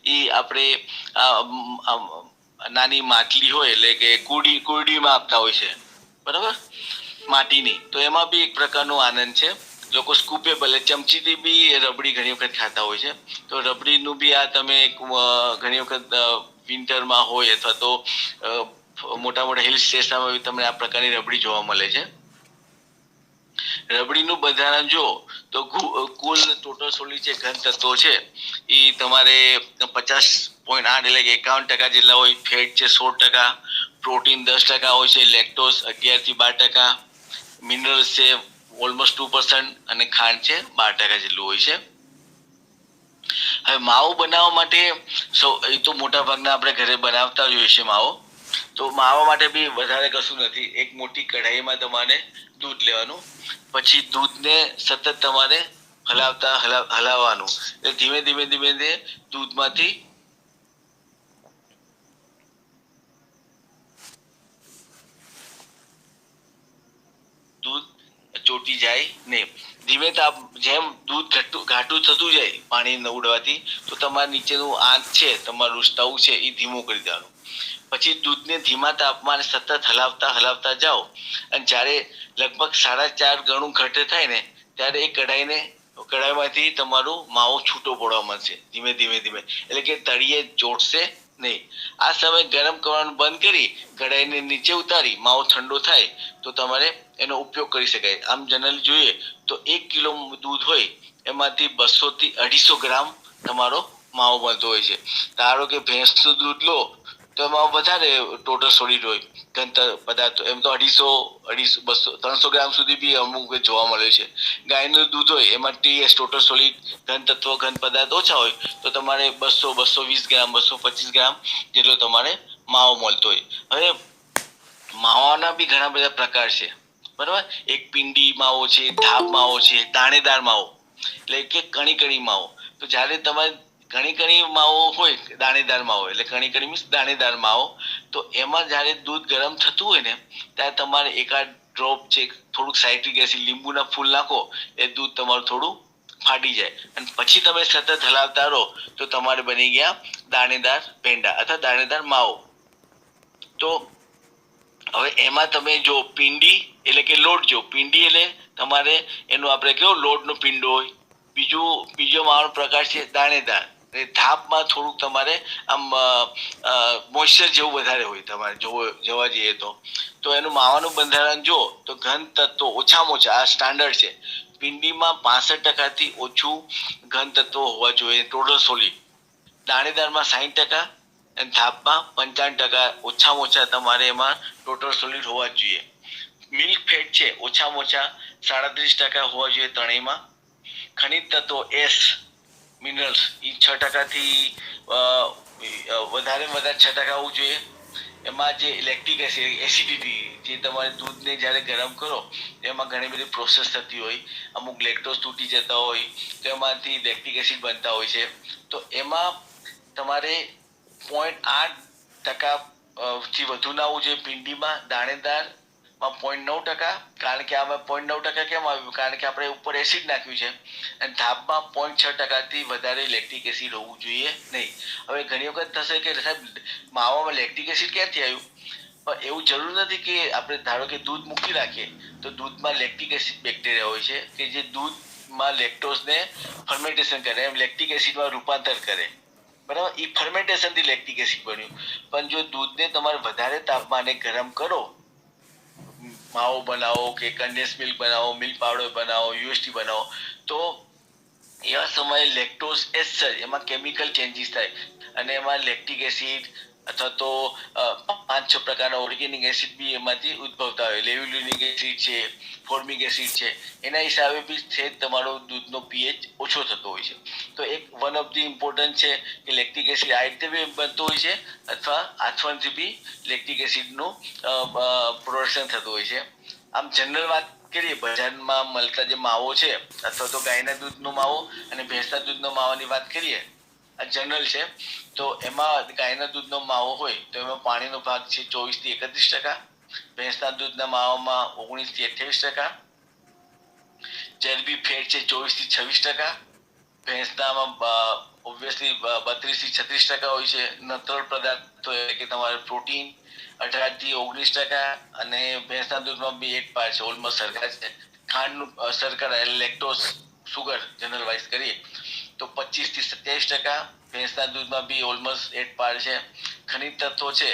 એ આપણે નાની માટલી હોય એટલે કે કુરડીમાં આપતા હોય છે, બરાબર, માટીની. તો એમાં બી એક પ્રકારનો આનંદ છે. લોકો સ્કૂપેબલ ચમચીથી બી રબડી ઘણી વખત ખાતા હોય છે. તો રબડીનું બી આ તમે ઘણી વખત વિન્ટરમાં હોય અથવા તો મોટા મોટા હિલ સ્ટેશનમાં તમને આ પ્રકારની રબડી જોવા મળે છે. રબડીનું બંધારણ જો તો કુલ ટોટલ સોલિડ જે ઘન તત્વો છે એ તમારે 50.8 એટલે કે 51% જેટલા હોય. ફેટ છે 16%, પ્રોટીન 10% હોય છે, લેક્ટોઝ 11 થી 12%, મિનરલ્સ છે ઓલમોસ્ટ 2% અને ખાંડ છે 12% જેટલું હોય છે. હવે માવો બનાવવા માટે એ તો મોટા ભાગના આપણે ઘરે બનાવતા જ હોઈએ છીએ માવો. તો માવા માટે બી વધારે કશું નથી. એક મોટી કઢાઈમાં તમારે દૂધ લેવાનું, પછી દૂધને સતત તમારે હલાવવાનું. એટલે ધીમે ધીમે ધીમે દૂધમાંથી દૂધ ચોટી જાય નહીં. ધીમે જેમ દૂધ ઘાટું થતું જાય પાણી ઉડવાથી, તો તમારા નીચેનું આંચ છે, તમારું સ્ટવ છે એ ધીમું કરી દેવાનું. પછી દૂધને ધીમા તાપમાને સતત હલાવતા જાઓ અને જ્યારે લગભગ 4.5 ગણું ઘટ થાય ને ત્યારે એ કઢાઈમાંથી તમારું માવો છૂટો પડવા માંડશે ધીમે ધીમે ધીમે. એટલે કે તળિયે ચોટશે નહીં. આ સમય ગરમ કરવાનું બંધ કરી કઢાઈને નીચે ઉતારી માવો ઠંડો થાય તો તમારે એનો ઉપયોગ કરી શકાય. આમ જનરલી જોઈએ તો 1 કિલો દૂધ હોય એમાંથી 200 થી 250 ગ્રામ તમારો માવો બનતો હોય છે. ધારો કે ભેંસનું દૂધ લો તો એમાં વધારે ટોટલ સોલિડ હોય ઘન પદાર્થો, એમ તો 250, 200, 300 ગ્રામ સુધી બી અમુક જોવા મળે છે. ગાયનું દૂધ હોય એમાં TS ટોટલ સોલિડ ઘન તત્વો ઘન પદાર્થ ઓછા હોય તો તમારે 200, 220 ગ્રામ, 225 ગ્રામ જેટલો તમારે માવો મળતો હોય. હવે માવાના બી ઘણા બધા પ્રકાર છે, બરાબર. એક પિંડી માવો છે, ધાપ માવો છે, દાણેદાર માવો એટલે કે કણી માવો. તો જ્યારે તમારે કણી માવો હોય, દાણેદાર માવો એટલે કણી મીન્સ દાણેદાર માવો, તો એમાં જ્યારે દૂધ ગરમ થતું હોય ને ત્યારે તમારે એકાદ ડ્રોપ છે થોડુંક સાઇટ્રિક એસિડ લીંબુના ફૂલ નાખો, એ દૂધ તમારું થોડું ફાટી જાય અને પછી તમે સતત હલાવતા રહો તો તમારે બની ગયા દાણેદાર પેંડા અથવા દાણેદાર માવો. તો હવે એમાં તમે જો પિંડી એટલે કે લોટ, જો પિંડી એટલે તમારે એનો આપણે કેવો લોટનો પિંડો હોય. બીજો માવાનો પ્રકાર છે દાણેદાર. ધાપમાં થોડુંક તમારે આમ મોઇશ્ચર જેવું વધારે હોય. તમારે જોવા જઈએ તો એનું માવાનું બંધારણ જો તો ઘન તત્વો ઓછામાં ઓછા, આ સ્ટાન્ડર્ડ છે, પિંડીમાં 65% થી ઓછું ઘન તત્વો હોવા જોઈએ ટોટલ સોલિડ. દાણેદારમાં 60% અને ધાપમાં 55% ઓછામાં ઓછા તમારે એમાં ટોટલ સોલિડ હોવા જોઈએ. મિલ્ક ફેટ છે ઓછામાં ઓછા 37% હોવા જોઈએ ત્રણેયમાં. ખનિજ તત્વો એસ મિનરલ્સ એ 6% થી વધારે 6% હોવું જોઈએ. એમાં જે લેક્ટિક એસિડિટી, જે તમારે દૂધને જ્યારે ગરમ કરો એમાં ઘણી બધી પ્રોસેસ થતી હોય, અમુક લેક્ટોઝ તૂટી જતા હોય તો એમાંથી લેક્ટિક એસિડ બનતા હોય છે. તો એમાં તમારે 0.8% થી વધુ ના હોવું જોઈએ પિંડીમાં. દાણેદારમાં 0.9%, કારણ કે આમાં 0.9% કેમ આવ્યું, કારણ કે આપણે ઉપર એસિડ નાખ્યું છે. અને ધાપમાં 0.6% થી વધારે લેક્ટિક એસિડ હોવું જોઈએ નહીં. હવે ઘણી વખત થશે કે સાહેબ માવામાં લેક્ટિક એસિડ ક્યાંથી આવ્યું, પણ એવું જરૂર નથી કે આપણે ધારો કે દૂધ મૂકી રાખીએ તો દૂધમાં લેક્ટિક એસિડ બેક્ટેરિયા હોય છે કે જે દૂધમાં લેક્ટોઝને ફર્મેન્ટેશન કરે, એમ લેક્ટિક એસિડમાં રૂપાંતર કરે, બરાબર. એ ફર્મેન્ટેશન થી લેક્ટિક એસિડ બન્યું. પણ જો દૂધને તમારે વધારે તાપમાને ગરમ કરો, માવો બનાવો કે કન્ડેન્સ મિલ્ક બનાવો, મિલ્ક પાવડર બનાવો, યુએસટી બનાવો, તો એવા સમયે લેક્ટોઝ એમાં કેમિકલ ચેન્જીસ થાય અને એમાં લેક્ટિક એસિડ અથવા તો 5-6 પ્રકારના ઓર્ગેનિક એસિડ બી એમાંથી ઉદ્ભવતા હોય. લેવ્યુલિનિક એસિડ છે, ફોર્મિક એસિડ છે, એના હિસાબે બી છે તમારો દૂધનો પીએચ ઓછો થતો હોય છે. તો એક વન ઓફ ધી ઇમ્પોર્ટન્ટ છે કે લેક્ટિક એસિડ આ રીતે બી બનતો હોય છે અથવા આથવણથી બી લેક્ટિક એસિડનું પ્રોડક્શન થતું હોય છે. આમ જનરલ વાત કરીએ, બજારમાં મળતા જે માવો છે અથવા તો ગાયના દૂધનો માવો અને ભેંસના દૂધનો માવાની વાત કરીએ, આ જનરલ છે. તો એમાં ગાયના દૂધનો માવો હોય તો એમાં પાણીનો ભાગ છે 24 થી 31%, ભેંસના દૂધના માવામાં 19 થી 28%, ચરબી ફેટ છે 24 થી 26%, ભેંસનામાં ઓબ્વિયસલી 32 થી 36% હોય છે. નત્ર પદાર્થો એટલે કે તમારે પ્રોટીન 18 થી 19% અને ભેંસના દૂધમાં બી 8% છે, ઓલમોસ્ટ સરખા છે. ખાંડનું શર્કરા એટલે લેક્ટોઝ સુગર જનરલ વાઇઝ કરીએ તો 25 થી 27%, ભેંસના દૂધમાં બી ઓલમોસ્ટ 8% છે. ખનિજ તત્વો છે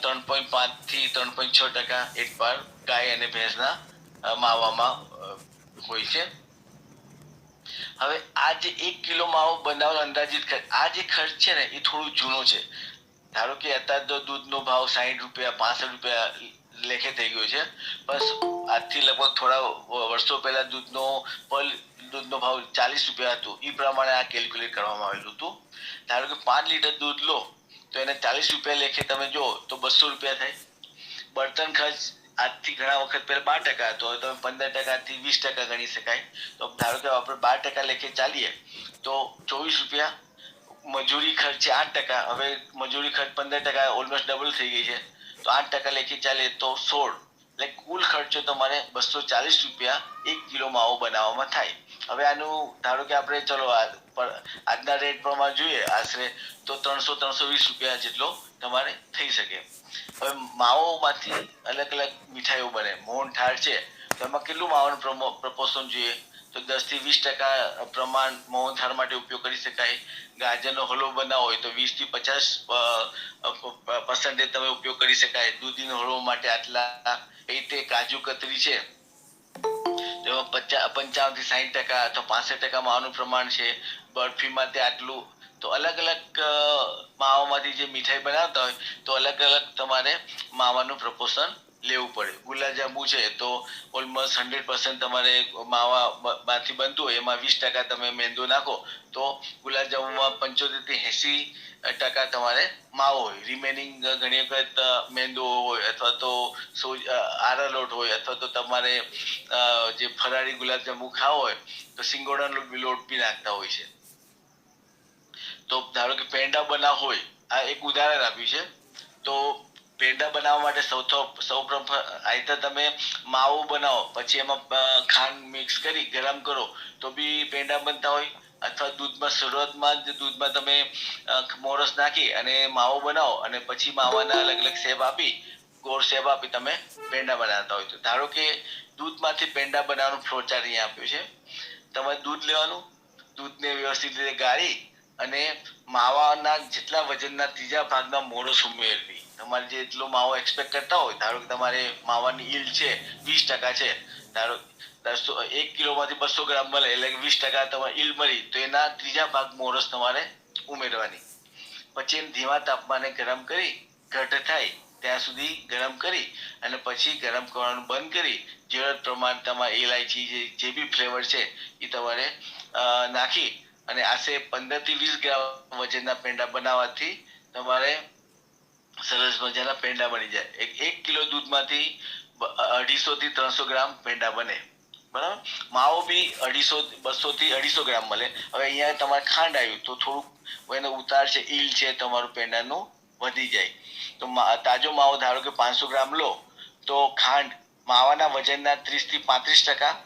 3.5 થી 3.6% એક પર ગાય અને ભેંસના માવામાં હોય છે. હવે આ જે 1 કિલો માવો બનાવવાનો અંદાજિત ખર્ચ, આ જે ખર્ચ છે ને એ થોડું જૂનો છે. ધારો કે અત્યારે તો દૂધનો ભાવ 60 રૂપિયા 65 રૂપિયા લેખે થઈ ગયો છે. બસ આજથી લગભગ થોડા વર્ષો પહેલા દૂધનો ભાવ 40 રૂપિયા હતો. એ પ્રમાણે આ કેલ્ક્યુલેટ કરવામાં આવેલું હતું. ધારો કે 5 લીટર દૂધ લો તો એને 40 રૂપિયા લેખે તમે જો તો 200 રૂપિયા થાય. બળતણ ખર્ચ આજથી ઘણા વખત પહેલા 12% હતો, હવે તમે 15% થી 20% ગણી શકાય. તો ધારો કે આપણે 12% લેખે ચાલીએ તો 24 રૂપિયા. મજૂરી ખર્ચ 8%, હવે મજૂરી ખર્ચ 15%, ઓલમોસ્ટ ડબલ થઈ ગઈ છે. તો 8% લેખે ચાલે તો 16, એટલે કુલ ખર્ચો તમારે 240 રૂપિયા 1 કિલો માવો બનાવવામાં થાય. હવે આનું ધારો કે આપણે ચલો આજના રેટ પ્રમાણે જોઈએ આશરે તો 300-320 રૂપિયા જેટલો તમારે થઈ શકે. હવે માવોમાંથી અલગ અલગ મીઠાઈઓ બને. મોહનથાળ છે તો એમાં કેટલું માવાનું પ્રપોર્શન જોઈએ તો 10 થી 20% પ્રમાણ મોહનથાળ માટે ઉપયોગ કરી શકાય. ગાજરનો હલવો બનાવો હોય તો 20 થી 50% તમે ઉપયોગ કરી શકાય. દૂધીનો હળવો માટે આટલા. એ રીતે કાજુ કતરી છે તેમાં 55 થી 60% અથવા 65% માવાનું પ્રમાણ છે. બરફી માટે આટલું. તો અલગ અલગ માવામાંથી જે મીઠાઈ બનાવતા હોય તો અલગ અલગ તમારે માવાનું પ્રપોર્શન લેવું પડે. ગુલાબજાંબુ છે તો ઓલમોસ્ટ 100% તમારે માવા માંથી બનતું હોય, એમાં 20% તમે મેંદો નાખો તો ગુલાબજાંબુમાં 75 થી 80% તમારે માવો હોય. રિમેનિંગ ઘણી વખત મેંદો હોય અથવા તો આરાલોટ હોય અથવા તો તમારે જે ફરાળી ગુલાબજાંબુ ખાવો હોય તો સિંગોડાનો લોટ બી નાખતા હોય છે. તો ધારો કે પેંડા બનાવ હોય, આ એક ઉદાહરણ આપ્યું છે. તો પેંડા બનાવવા માટે સૌપ્રથમ આઈતર તમે માવો બનાવો પછી એમાં ખાંડ મિક્સ કરી ગરમ કરો તો બી પેંડા બનતા હોય. અથવા દૂધમાં શરૂઆતમાં જ દૂધમાં તમે મોરસ નાખી અને માવો બનાવો અને પછી માવાના અલગ અલગ શેપ આપી ગોળ શેપ આપી તમે પેંડા બનાવતા હોય. તો ધારો કે દૂધમાંથી પેંડા બનાવવાનું ફ્લોચાર્ટ અહીંયા આપ્યું છે. તમારે દૂધ લેવાનું, દૂધને વ્યવસ્થિત રીતે ગાળી અને માવાના જેટલા વજનના ત્રીજા ભાગના મોરસ ઉમેરવી. તમારે જેટલો માવો એક્સપેક્ટ કરતા હોય, ધારો કે તમારે માવાની ઈલ્ડ છે 20% છે, ધારો 1 કિલોમાંથી 200 ગ્રામ મળે એટલે 20% તમારે ઈલ્ડ મળી તો એના ત્રીજા ભાગ મોરસ તમારે ઉમેરવાની. પછી એને ધીમા તાપમાને ગરમ કરી ઘટ થાય ત્યાં સુધી ગરમ કરી અને પછી ગરમ કરવાનું બંધ કરી જરૂરત પ્રમાણે તમારે ઇલાયચી જે બી ફ્લેવર છે એ તમારે નાખી અને આશરે 15 થી 20 ગ્રામ વજનના પેંડા બનાવવાથી તમારે સરસ મજાના પેંડા બની જાય. 1 કિલો દૂધમાંથી 250 થી 300 ગ્રામ પેંડા બને. બરાબર. માવો બી 200 થી 250 ગ્રામ મળે. હવે અહીંયા તમારે ખાંડ આવ્યું તો થોડુંક એનો ઉતાર છે, ઈલ છે તમારું પેંડાનું વધી જાય. તો તાજો માવો ધારો કે 500 ગ્રામ લો તો ખાંડ માવાના વજનના 30 થી 35%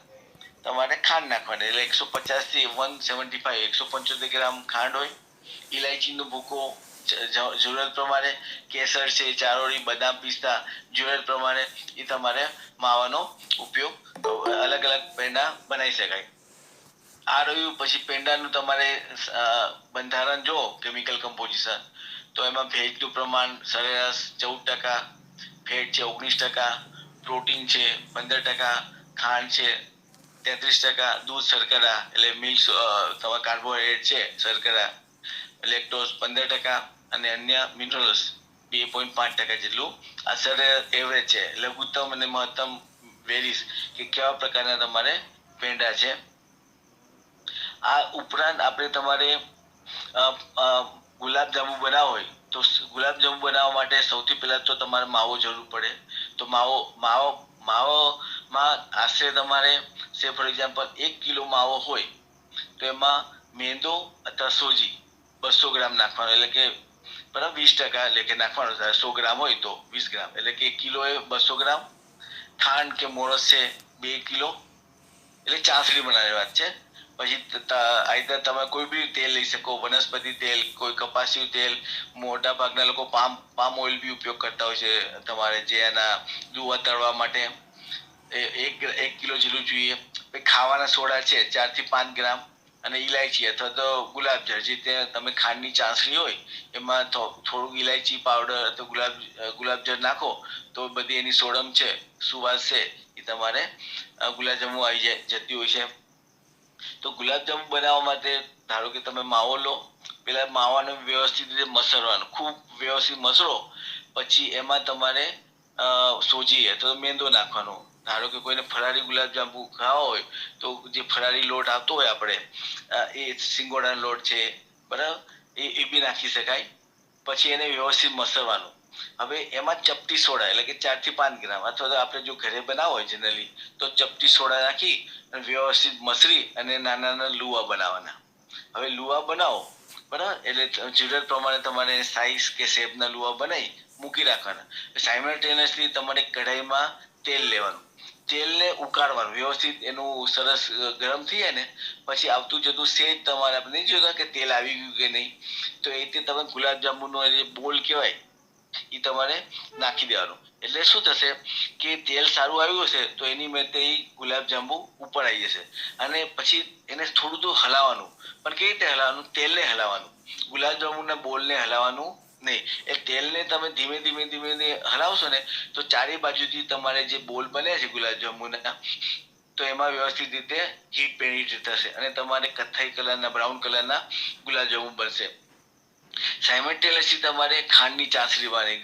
તમારે ખાંડ નાખવાની, એટલે 150 થી 175 175 ગ્રામ ખાંડ હોય. ઇલાયચીનો ભૂકો જરૂરત પ્રમાણે, કેસર છે, ચારોળી, બદામ, પિસ્તા જરૂરત પ્રમાણે એ તમારે માવાનો ઉપયોગ અલગ અલગ પેંડા બનાવી શકાય. આ રહ્યું. પછી પેંડાનું તમારે બંધારણ જો કેમિકલ કમ્પોઝિશન તો એમાં ભેજનું પ્રમાણ સરેરાશ 14%, ફેટ છે 19%, પ્રોટીન છે 15%, ખાંડ છે 33%, દૂધ શર્કરા એટલે મિલ્ક તમારા કાર્બોહાઈડ્રેટ છે શર્કરા, લેક્ટોઝ 15% અને અન્ય મિનરલ્સ 2.5% જેટલું. આ સરેરાશ એવરેજ છે. લઘુત્તમ અને મહત્તમ વેરીસ કે કેવા પ્રકારના તમારે પેંડા છે. આ ઉપરાંત આપણે તમારે ગુલાબજાંબુ બનાવવો હોય તો ગુલાબજાંબુ બનાવવા માટે સૌથી પહેલા તો તમારે માવો જરૂર પડે. તો માવોમાં આશરે તમારે સે ફોર એક્ઝામ્પલ 1 કિલો માવો હોય તો એમાં મેંદો અથવા સોજી 200 ગ્રામ નાખવાનો, એટલે કે બરાબર 20% લેખે નાખવાનું. 100 ગ્રામ હોય તો 20 ગ્રામ, એટલે કે 1 કિલો એ 200 ગ્રામ. ખાંડ કે મોરસ છે 2 કિલો, એટલે ચાસણી બનાવવાની વાત છે. પછી આઈધર તમે કોઈ બી તેલ લઈ શકો, વનસ્પતિ તેલ, કોઈ કપાસિયું તેલ. મોટા ભાગના લોકો પામ ઓઇલ બી ઉપયોગ કરતા હોય છે તમારે જે એના દુવા તળવા માટે. 1 કિલો જેટલું જોઈએ. ખાવાના સોડા છે 4 થી 5 ગ્રામ, અને ઇલાયચી અથવા તો ગુલાબજળ, જે તમે ખાંડની ચાસણી હોય એમાં થોડુંક ઇલાયચી પાવડર અથવા ગુલાબજળ નાખો તો બધી એની સોડમ છે, સુવાસ છે, એ તમારે ગુલાબજાંબુ આવી જતી હોય છે. તો ગુલાબજાંબુ બનાવવા માટે ધારો કે તમે માવો લો, પેલા માવાને વ્યવસ્થિત રીતે મસળવાનો, ખૂબ વ્યવસ્થિત મસળો, પછી એમાં તમારે સોજી અથવા મેંદો નાખવાનો. ધારો કે કોઈને ફરાળી ગુલાબજાંબુ ખાવા હોય તો જે ફરાળી લોટ આવતો હોય આપણે એ સિંગોડાનો લોટ છે, બરાબર, એ બી નાખી શકાય. પછી એને વ્યવસ્થિત મસળવાનું. હવે એમાં ચપટી સોડા એટલે કે 4 થી 5 ગ્રામ, અથવા તો આપણે જો ઘરે બનાવો હોય જનરલી તો ચપટી સોડા નાખી અને વ્યવસ્થિત મસળી અને નાના નાના લુવા બનાવવાના. હવે લુવા બનાવો, બરાબર, એટલે જરૂરત પ્રમાણે તમારે સાઈઝ કે શેપના લુવા બનાવી મૂકી રાખવાના. સાયમલ્ટેનિયસલી તમારે કઢાઈમાં તેલ લેવાનું, તેલને ઉકાળવાનું વ્યવસ્થિત, એનું સરસ ગરમ થઈ જાય ને પછી આવતું જતું સેજ તમારે આપણે નહીં જોતા કે તેલ આવી ગયું કે નહીં, તો એ રીતે તમે ગુલાબજાંબુનો જે બોલ કહેવાય એ તમારે નાખી દેવાનું. એટલે શું થશે કે તેલ સારું આવ્યું હશે તો એની મેતે ગુલાબજાંબુ ઉપર આવી જશે. અને પછી એને થોડું તો હલાવવાનું, પણ કેવી રીતે હલાવવાનું? તેલને હલાવવાનું, ગુલાબજાંબુના બોલને હલાવવાનું નહીં. એ તેલને તમે ધીમે ધીમે ધીમે હલાવશો ને તો ચારે બાજુથી તમારે જે બોલ બન્યા છે ગુલાબજાંબુના, તો એમાં વ્યવસ્થિત રીતે હીટ પેનિટ્રેટ થશે અને તમારે કથ્થાઈ કલરના, બ્રાઉન કલરના ગુલાબજાંબુ બનશે. સાયમલ્ટેનિયસલી તમારે ખાંડની ચાસણી બનાવી.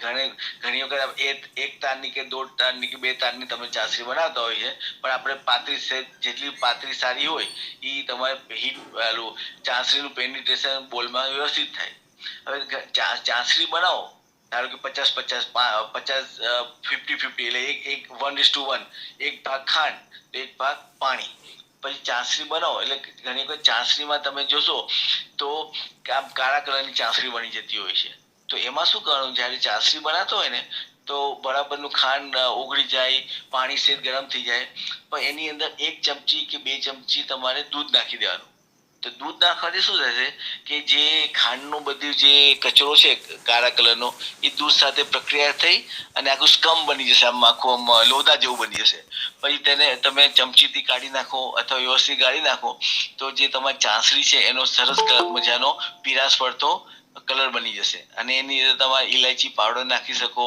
ઘણી વખત એક તારની કે 1.5 તારની કે 2 તારની તમે ચાસણી બનાવતા હોય છે, પણ આપણે પાતળી, જેટલી પાતળી સારી હોય એ તમારે હીટ ચાસણીનું પેનિટ્રેશન બોલમાં વ્યવસ્થિત થાય. હવે ચાસણી બનાવો, ધારો કે 50-50, 50-50, એટલે એક 1:1, એક ભાગ ખાંડ તો એક ભાગ પાણી. પછી ચાસણી બનાવો એટલે ઘણી વખત ચાસણીમાં તમે જોશો તો આમ કાળા કલરની ચાસણી બની જતી હોય છે. તો એમાં શું કરવાનું, જયારે ચાસણી બનાવતો હોય ને તો બરાબરનું ખાંડ ઓગળી જાય, પાણી સેજ ગરમ થઈ જાય, પણ એની અંદર 1 ચમચી કે 2 ચમચી તમારે દૂધ નાખી દેવાનું. તો દૂધ નાખવાથી શું થશે કે જે ખાંડનો બધું જે કચરો છે કાળા કલરનો, એ દૂધ સાથે પ્રક્રિયા થઈ અને આખું સ્કમ બની જશે, આમ આખું લોદા જેવું બની જશે. પછી તેને તમે ચમચીથી કાઢી નાખો અથવા વ્યવસ્થિત કાઢી નાખો તો જે તમારી ચાસણી છે એનો સરસ મજાનો પીરાશ પડતો કલર બની જશે. અને એની અંદર તમારે ઇલાયચી પાવડર નાખી શકો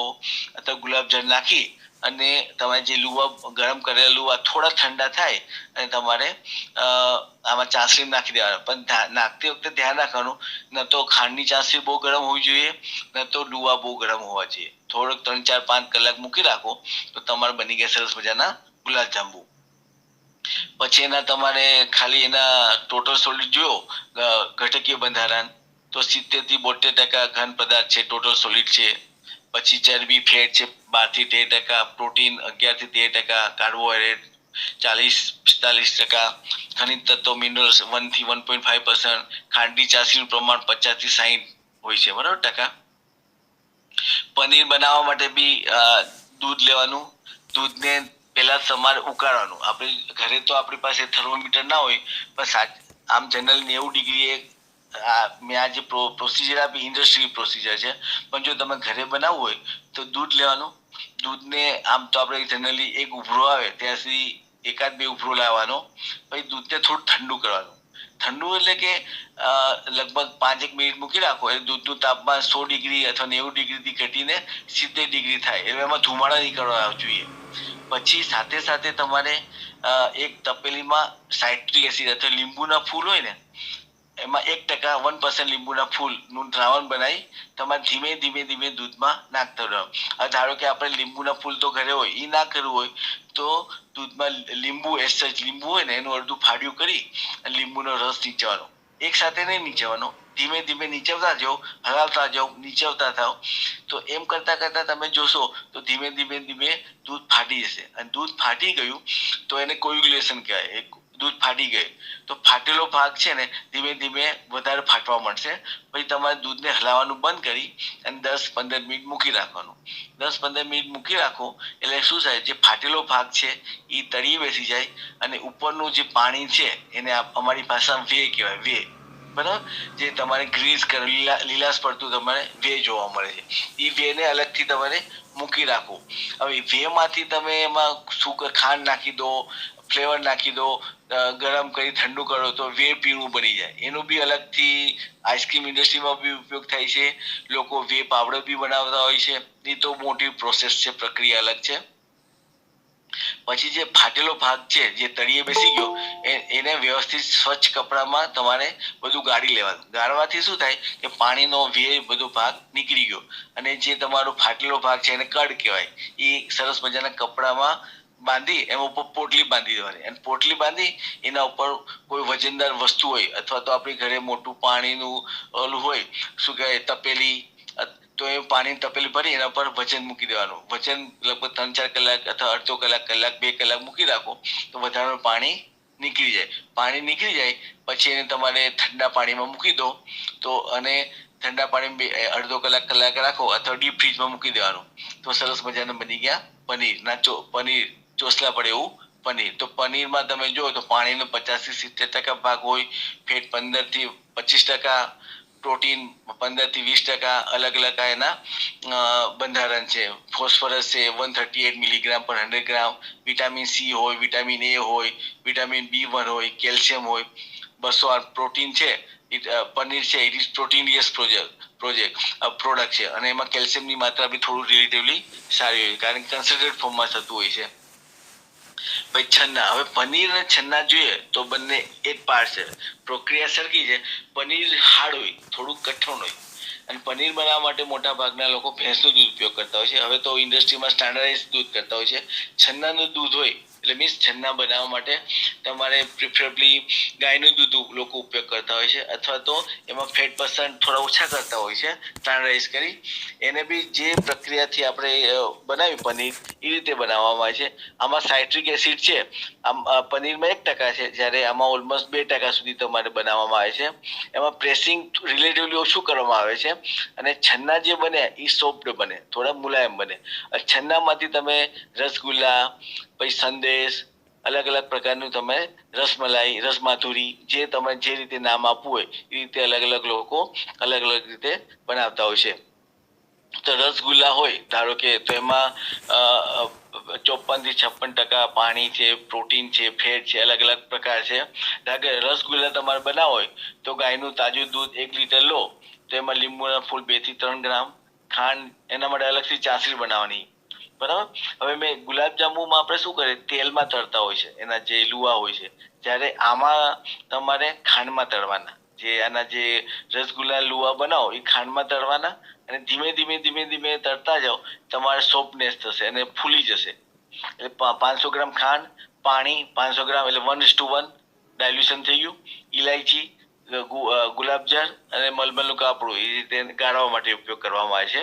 અથવા ગુલાબજળ નાખી અને તમારે જે લુવા ગરમ કરેલા લુવા થોડા ઠંડા થાય અને તમારે આમાં ચાસણી નાખી દેવાના. પણ નાખતી વખતે ધ્યાન રાખવાનું, ન તો ખાંડની ચાસણી બહુ ગરમ હોવી જોઈએ, ન તો લુવા બહુ ગરમ હોવા જોઈએ. થોડોક 3-4-5 કલાક મૂકી રાખો તો તમારે બની ગયા સરસ મજાના ગુલાબજાંબુ. પછી એના તમારે ખાલી એના ટોટલ સોલિડ જોયો ઘટકીય બંધારણ તો 70 થી 72% ઘન પદાર્થ છે, ટોટલ સોલિડ છે. પછી ચરબી, ફેટ છે 12 થી 13%, પ્રોટીન 11 થી 13%, કાર્બોહાઈડ્રેટ 40-45%, ખનિજ તત્વો મિનરલ્સ 1 થી 1.5%, ખાંડની ચાસણીનું પ્રમાણ 50 થી 60 હોય છે, બરાબર ટકા. પનીર બનાવવા માટે બી દૂધ લેવાનું. દૂધને પહેલા તમારે ઉકાળવાનું. આપણે ઘરે તો આપણી પાસે થર્મોમીટર ના હોય, પણ આમ જનરલ 90 ડિગ્રીએ મેં આ જે પ્રોસિજર આપી ઇન્ડસ્ટ્રી પ્રોસિજર છે, પણ જો તમે ઘરે બનાવવું હોય તો દૂધ લેવાનું. દૂધને આમ તો આપણે જનરલી એક ઉભરો આવે ત્યાં સુધી 1-2 ઉભરો લાવવાનો. પછી દૂધને થોડું ઠંડુ કરવાનું. ઠંડુ એટલે કે લગભગ 5-1 મિનિટ મૂકી રાખો એટલે દૂધનું તાપમાન 100 ડિગ્રી અથવા 90 ડિગ્રીથી ઘટીને 70 ડિગ્રી થાય, એટલે એમાં ધુમાડા નીકળવા જોઈએ. પછી સાથે સાથે તમારે એક તપેલીમાં સાઇટ્રિક એસિડ અથવા લીંબુના ફૂલ હોય ને એમાં 1% લીંબુના ફૂલનું દ્રાવણ બનાવી તમારે ધીમે ધીમે ધીમે દૂધમાં નાખતા રહેવાનું. ધારો કે આપણે લીંબુના ફૂલ તો ઘરે હોય, એ ના કરવું હોય તો દૂધમાં લીંબુ લીંબુ હોય ને એનું અડધું ફાડ્યું કરી અને લીંબુનો રસ નીચવાનો. એક સાથે નહીં નીચવાનો, ધીમે ધીમે નીચવતા જાઓ, હલાવતા જાઓ, નીચવતા થાવ. તો એમ કરતા કરતા તમે જોશો તો ધીમે ધીમે ધીમે દૂધ ફાટી જશે. અને દૂધ ફાટી ગયું તો એને કોગ્યુલેશન કહેવાય. દૂધ ફાટી ગયું તો ફાટેલો ભાગ છે ને ધીમે ધીમે વધારે ફાટવા માંડશે. પછી તમારે દૂધને હલાવવાનું બંધ કરી અને 10-15 મિનિટ મૂકી રાખવાનું. 10-15 મિનિટ મૂકી રાખો એટલે શું થાય, જે ફાટેલો ભાગ છે એ તળિયે બેસી જાય અને ઉપરનું જે પાણી છે એને અમારી ભાષામાં વે કહેવાય, વે, બરાબર, જે તમારે ગ્રીસ લીલાશ પડતું તમારે વે જોવા મળે છે. એ વેને અલગથી તમારે મૂકી રાખો. હવે વે માંથી તમે એમાં ખાંડ નાખી દો, ફ્લેવર નાખી દો, ગરમ કરી ઠંડુ કરો તો વે પીણું બની જાય. એનું બી અલગથી આઈસ્ક્રીમ ઇન્ડસ્ટ્રીમાં બી ઉપયોગ થાય છે. લોકો વે પાવડર બી બનાવતા હોય છે. એ તો મોટી પ્રોસેસ છે, પ્રક્રિયા અલગ છે. પછી જે ફાટેલો ભાગ છે, જે તળિયે બેસી ગયો, એને વ્યવસ્થિત સ્વચ્છ કપડામાં તમારે બધું ગાળી લેવાનું. ગાળવાથી શું થાય કે પાણીનો બધો ભાગ નીકળી ગયો, અને જે તમારો ફાટેલો ભાગ છે એને કડ કહેવાય. એ સરસ મજાના કપડામાં બાંધી એમાં ઉપર પોટલી બાંધી દેવાની, અને પોટલી બાંધી એના ઉપર કોઈ વજનદાર વસ્તુ હોય, અથવા તો આપણી ઘરે મોટું પાણીનું ઓલું હોય, શું કહેવાય, તપેલી, તો એ પાણી તપેલી ભરી એના પર વજન મૂકી દેવાનું. વજન લગભગ 3-4 કલાક અથવા અડધો કલાક, 2 કલાક મૂકી રાખો તો વધારાનું પાણી નીકળી જાય. પાણી નીકળી જાય પછી એને તમારે ઠંડા પાણીમાં મૂકી દો, તો અને ઠંડા પાણી અડધો કલાક રાખો, અથવા ડીપ ફ્રીજમાં મૂકી દેવાનું. તો સરસ મજાના બની ગયા પનીર ચોસલા પડે એવું પનીર. તો પનીરમાં તમે જો તો પાણીનો 50-70% ભાગ હોય, ફેટ 15-25%, પ્રોટીન 15-20%, અલગ અલગ એના બંધારણ છે. ફોસ્ફરસ છે 138 મિલીગ્રામ પર 100 ગ્રામ, વિટામિન સી હોય, વિટામિન એ હોય, વિટામિન B1 હોય, કેલ્શિયમ હોય, 208 પ્રોટીન છે. પનીર છે ઇટ ઇઝ પ્રોટીનિયસ પ્રોડક્ટ છે, અને એમાં કેલ્શિયમની માત્રા બી થોડું રિલેટિવલી સારી હોય, કારણ કે કન્સન્ટ્રેટ ફોર્મમાં થતું હોય છે. ભાઈ છન્ના, હવે પનીર અને છન્ના જોઈએ તો બંને એક પાર્ટ છે, પ્રક્રિયા સરખી છે. પનીર હાર્ડ હોય, થોડું કઠણ હોય, અને પનીર બનાવવા માટે મોટા ભાગના લોકો ભેંસનું દૂધ ઉપયોગ કરતા હોય છે. હવે તો ઇન્ડસ્ટ્રીમાં સ્ટાન્ડર્ડાઇઝ દૂધ કરતા હોય છે. છન્નાનું દૂધ હોય એટલે મીન્સ છન્ના બનાવવા માટે તમારે પ્રિફરેબલી ગાયનું દૂધ લોકો ઉપયોગ કરતા હોય છે, અથવા તો એમાં ફેટ પર્સન્ટ થોડા ઓછા કરતા હોય છે, સ્ટાન્ડર્ડાઇઝ કરી. એને બી જે પ્રક્રિયાથી આપણે બનાવ્યું પનીર, એ રીતે બનાવવામાં આવે છે. આમાં સાઇટ્રિક એસિડ છે, પનીરમાં 1% છે, જ્યારે આમાં ઓલમોસ્ટ 2% સુધી તમારે બનાવવામાં આવે છે. એમાં પ્રેસિંગ રિલેટિવલી ઓછું કરવામાં આવે છે, અને છન્ના જે બને એ સોફ્ટ બને, થોડા મુલાયમ બને. છન્નામાંથી તમે રસગુલ્લા, પછી સંદેશ, અલગ અલગ પ્રકારનું તમે રસમલાઈ, રસમાધુરી, જે તમે જે રીતે નામ આપવું હોય એ રીતે અલગ અલગ લોકો અલગ અલગ રીતે બનાવતા હોય છે. તો રસગુલ્લા હોય ધારો કે, તો એમાં 54-56% પાણી છે, પ્રોટીન છે, ફેટ છે, અલગ અલગ પ્રકાર છે. રસગુલ્લા તમારે બનાવો હોય તો ગાયનું તાજું દૂધ 1 લીટર લો, તો એમાં લીંબુના ફૂલ 2-3 ગ્રામ, ખાંડ, એના માટે અલગથી ચાસણી બનાવવાની, બરાબર. હવે મેં ગુલાબજાંબુમાં આપણે શું કરીએ, તેલમાં તળતા હોય છે એના જે લુવા હોય છે, જ્યારે આમાં તમારે ખાંડમાં તળવાના. જે આના જે રસગુલ્લા લુવા બનાવો એ ખાંડમાં તળવાના, અને ધીમે ધીમે ધીમે ધીમે તળતા જાઓ, તમારે સોફ્ટનેસ થશે અને ફૂલી જશે. એટલે 500 ગ્રામ ખાંડ, પાણી 500 ગ્રામ, એટલે 1:1 ડાયલ્યુશન થઈ ગયું. ઇલાયચી, ગુલાબજળ અને મલમલનું કાપડું, એ રીતે ગાળવા માટે ઉપયોગ કરવામાં આવે છે.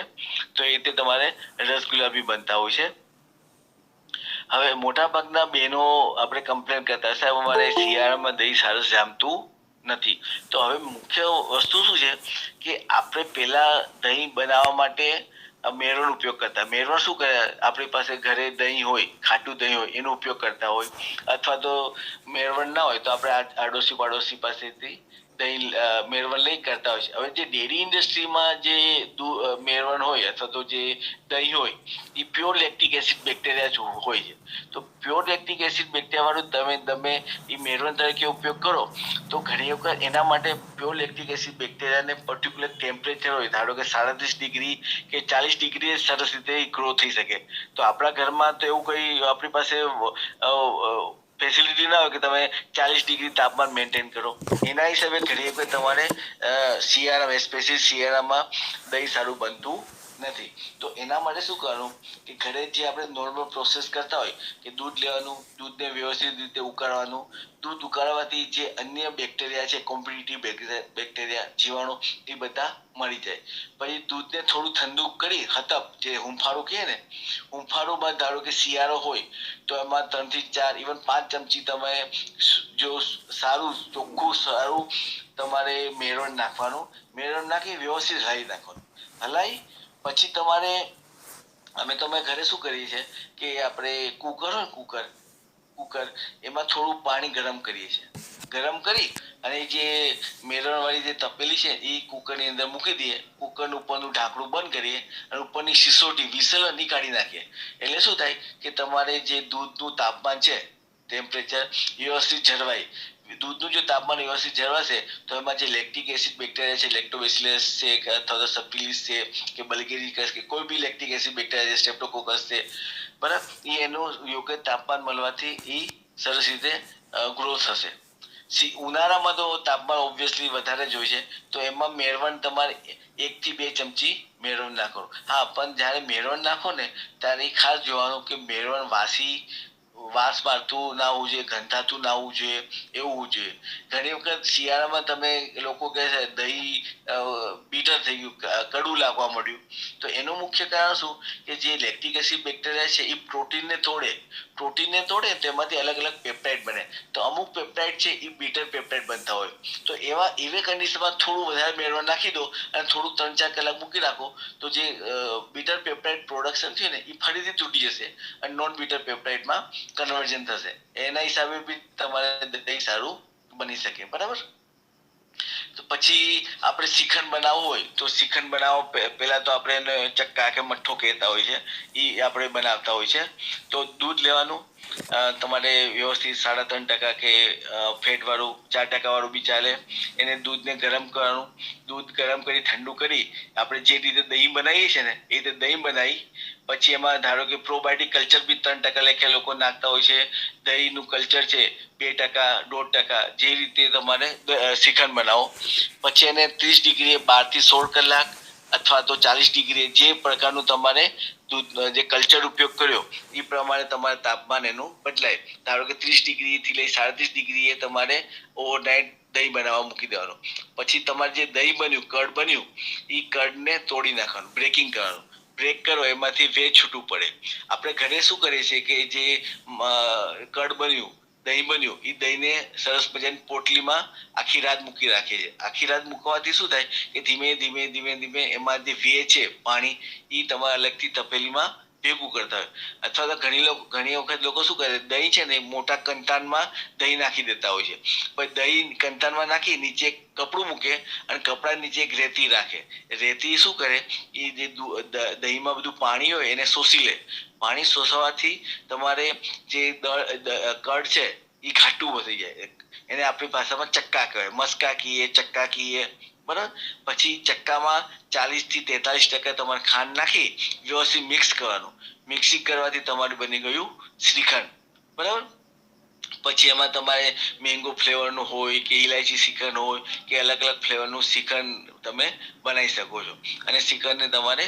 તો એ રીતે તમારે રસગુલ્લા બી બનતા હોય છે. હવે મોટા ભાગના બહેનો આપણે કમ્પ્લેન કરતા, સાહેબ અમારે શિયાળામાં દહીં સરસ જામતું નથી. તો હવે મુખ્ય વસ્તુ શું છે કે આપણે પેલા દહીં બનાવવા માટે મેળવણ ઉપયોગ કરતા. મેળવણ શું કરે, આપણી પાસે ઘરે દહીં હોય, ખાટું દહીં હોય, એનો ઉપયોગ કરતા હોય, અથવા તો મેળવણ ના હોય તો આપણે આડોશી પાડોશી પાસેથી દહીં મેળવણ લઈ કરતા હોય છે. હવે જે ડેરી ઇન્ડસ્ટ્રીમાં જે મેળવણ હોય અથવા તો જે દહીં હોય, એ પ્યોર લેક્ટિક એસિડ બેક્ટેરિયા હોય છે. તો પ્યોર લેક્ટિક એસિડ બેક્ટેરિયા વાળું તમે એ મેળવણ તરીકે ઉપયોગ કરો તો ઘણી વખત એના માટે પ્યોર લેક્ટિક એસિડ બેક્ટેરિયાને પર્ટિક્યુલર ટેમ્પરેચર હોય, ધારો કે 37 ડિગ્રી કે 40 ડિગ્રી સરસ રીતે ગ્રો થઈ શકે. તો આપણા ઘરમાં તો એવું કઈ આપણી પાસે ફેસિલિટી ના હોય કે તમે 40 ડિગ્રી તાપમાન મેન્ટેન કરો. એના હિસાબે ઘણી વખત તમારે શિયાળામાં, સ્પેશિયલ શિયાળામાં દહીં સારું બનતું નથી. તો એના માટે શું કરવાનું કે ઘરે જે આપણે નોર્મલ પ્રોસેસ કરતા હોય કે દૂધ લેવાનું, દૂધને વ્યવસ્થિત રીતે ઉકાળવાનું. દૂધ ઉકાળવાથી જે અન્ય બેક્ટેરિયા છે, કોમ્પિટિટિવ બેક્ટેરિયા, જીવાણુ, એ બધા મરી જાય. પછી દૂધને થોડું ઠંડુ કરી હતપ, જે હુંફાળું કહે ને, હુંફાળુંમાં ધારો કે શિયાળો હોય તો એમાં 3 થી 4, ઇવન 5 ચમચી તમે જો સારું ચોખ્ખું સારું તમારે મેળવણ નાખવાનું. મેળવણ નાખી વ્યવસ્થિત હલાવી નાખવાનું. હલાવી પછી તમારે, અમે ઘરે શું કરીએ છીએ કે આપણે કુકર હોય, કુકર એમાં થોડું પાણી ગરમ કરીએ છીએ. ગરમ કરી અને જે મેળવણ વાળી જે તપેલી છે એ કુકરની અંદર મૂકી દઈએ. કુકરનું ઉપરનું ઢાંકણું બંધ કરીએ અને ઉપરની સિસોટી વિસલ નીકાળી નાખીએ. એટલે શું થાય કે તમારે જે દૂધનું તાપમાન છે ટેમ્પરેચર વ્યવસ્થિત જળવાય, દૂધનું જો તાપમાન વ્યવસ્થિત જળવાશે તો એમાં જે લેક્ટિક એસિડ બેક્ટેરિયા છે, લેક્ટોબેસિલસ છે અથવા તો સપ્ટિલિસ છે કે બલ્ગેરિકસ કે કોઈ બી લેક્ટિક એસિડ બેક્ટેરિયા છે, સ્ટ્રેપ્ટોકોકસ છે, બરાબર, એ એનું યોગ્ય તાપમાન મળવાથી એ સરસ રીતે ગ્રોથ થશે. ઉનાળામાં તો તાપમાન ઓબ્વિયસલી વધારે જ હોય છે, તો એમાં મેળવણ તમારે 1 થી 2 ચમચી મેળવણ નાખો. હા, પણ જ્યારે મેળવણ નાખો ને ત્યારે ખાસ જોવાનું કે મેળવણ વાસ મારતું ના હોવું જોઈએ, ગંધાતું ના હોવું જોઈએ, એવું હોવું જોઈએ. ઘણી વખત શિયાળામાં તમે લોકો કહે છે દહીં બીટર થઈ ગયું, કડવું લાગવા મળ્યું, તો એનું મુખ્ય કારણ શું કે જે લેક્ટિક એસિડ બેક્ટેરિયા છે એ પ્રોટીનને તોડે તેમાંથી અલગ અલગ પેપ્ટાઇડ બને, તો અમુક પેપ્ટાઇડ છે એ બીટર પેપ્ટાઇડ બનતા હોય, તો એવી કન્ડિશનમાં થોડું વધારે મેળવણ નાખી દો અને થોડું 3-4 કલાક મૂકી રાખો, તો જે બીટર પેપ્ટાઇડ પ્રોડક્શન છે ને એ ફરીથી તૂટી જશે અને નોન બીટર પેપ્ટાઇડમાં કન્વર્ઝન થશે. એના હિસાબે બી તમારે દહીં સારું બની શકે. બરાબર. તો પછી આપણે શ્રીખંડ બનાવવું હોય તો શ્રીખંડ બનાવવા પહેલા તો આપણે એને ચક્કા કે મઠ્ઠો કહેતા હોય છે, એ આપણે બનાવતા હોય છે. તો દૂધ લેવાનું, તમારે વ્યવસ્થિત 3.5% કે ફેટ વાળું, 4% વાળું બી ચાલે. એને દૂધને ગરમ કરવાનું, દૂધ ગરમ કરી ઠંડુ કરી આપણે જે રીતે દહીં બનાવીએ છીએ ને એ રીતે દહીં બનાવી પછી એમાં ધારો કે પ્રોબાયોટિક કલ્ચર બી 3% લેખે લોકો નાખતા હોય છે. દહીંનું કલ્ચર છે 2%, 1.5%, જે રીતે તમારે શ્રીખંડ બનાવો. પછી એને 30 ડિગ્રીએ 12 થી 16 કલાક અથવા તો 40 ડિગ્રીએ જે પ્રકારનું તમારે દૂધ જે કલ્ચર ઉપયોગ કર્યો એ પ્રમાણે તમારે તાપમાન એનું બદલાય. ધારો કે 30 ડિગ્રી થી લઈ 37 ડિગ્રીએ તમારે ઓવરનાઇટ દહીં બનાવવા મૂકી દેવાનું. પછી તમારે જે દહીં બન્યું, કર્ડ બન્યું, એ કર્ડને તોડી નાખવાનું, બ્રેકિંગ કરવાનું. બ્રેક કરો એમાંથી વેજ છૂટું પડે. આપણે ઘરે શું કરીએ છીએ કે જે કર્ડ બન્યું, દહીં બન્યું, એ દહીંને સરસ મજાની પોટલીમાં આખી રાત મૂકી રાખીએ છીએ. આખી રાત મૂકવાથી શું થાય કે ધીમે ધીમે એમાં જે વે છે પાણી એ તમારે અલગથી તપેલીમાં ભેગું કરતા હોય. અથવા તો ઘણી વખત લોકો શું કરે, દહીં છે ને મોટા કંતાનમાં દહીં નાખી દેતા હોય છે. પછી દહીં કંતાનમાં નાખી નીચે કપડું મૂકે અને કપડા નીચે એક રેતી રાખે. રેતી શું કરે, એ જે દહીંમાં બધું પાણી હોય એને શોષી લે. પાણી શોષવાથી તમારે જે કર્ડ છે એ ઘાટું વધી જાય. એને આપણી ભાષામાં ચક્કા કહેવાય, મસ્કા કહીએ, ચક્કા કહીએ. બરાબર. પછી ચક્કામાં 40 થી 43% તમારે ખાંડ નાખી વ્યવસ્થિત મિક્સ કરવાનું. મિક્સિંગ કરવાથી તમારું બની ગયું શ્રીખંડ. બરાબર. પછી એમાં તમારે મેંગો ફ્લેવરનું હોય કે ઇલાયચી શ્રીખંડ હોય કે અલગ અલગ ફ્લેવરનું શ્રીખંડ તમે બનાવી શકો છો. અને શ્રીખંડને તમારે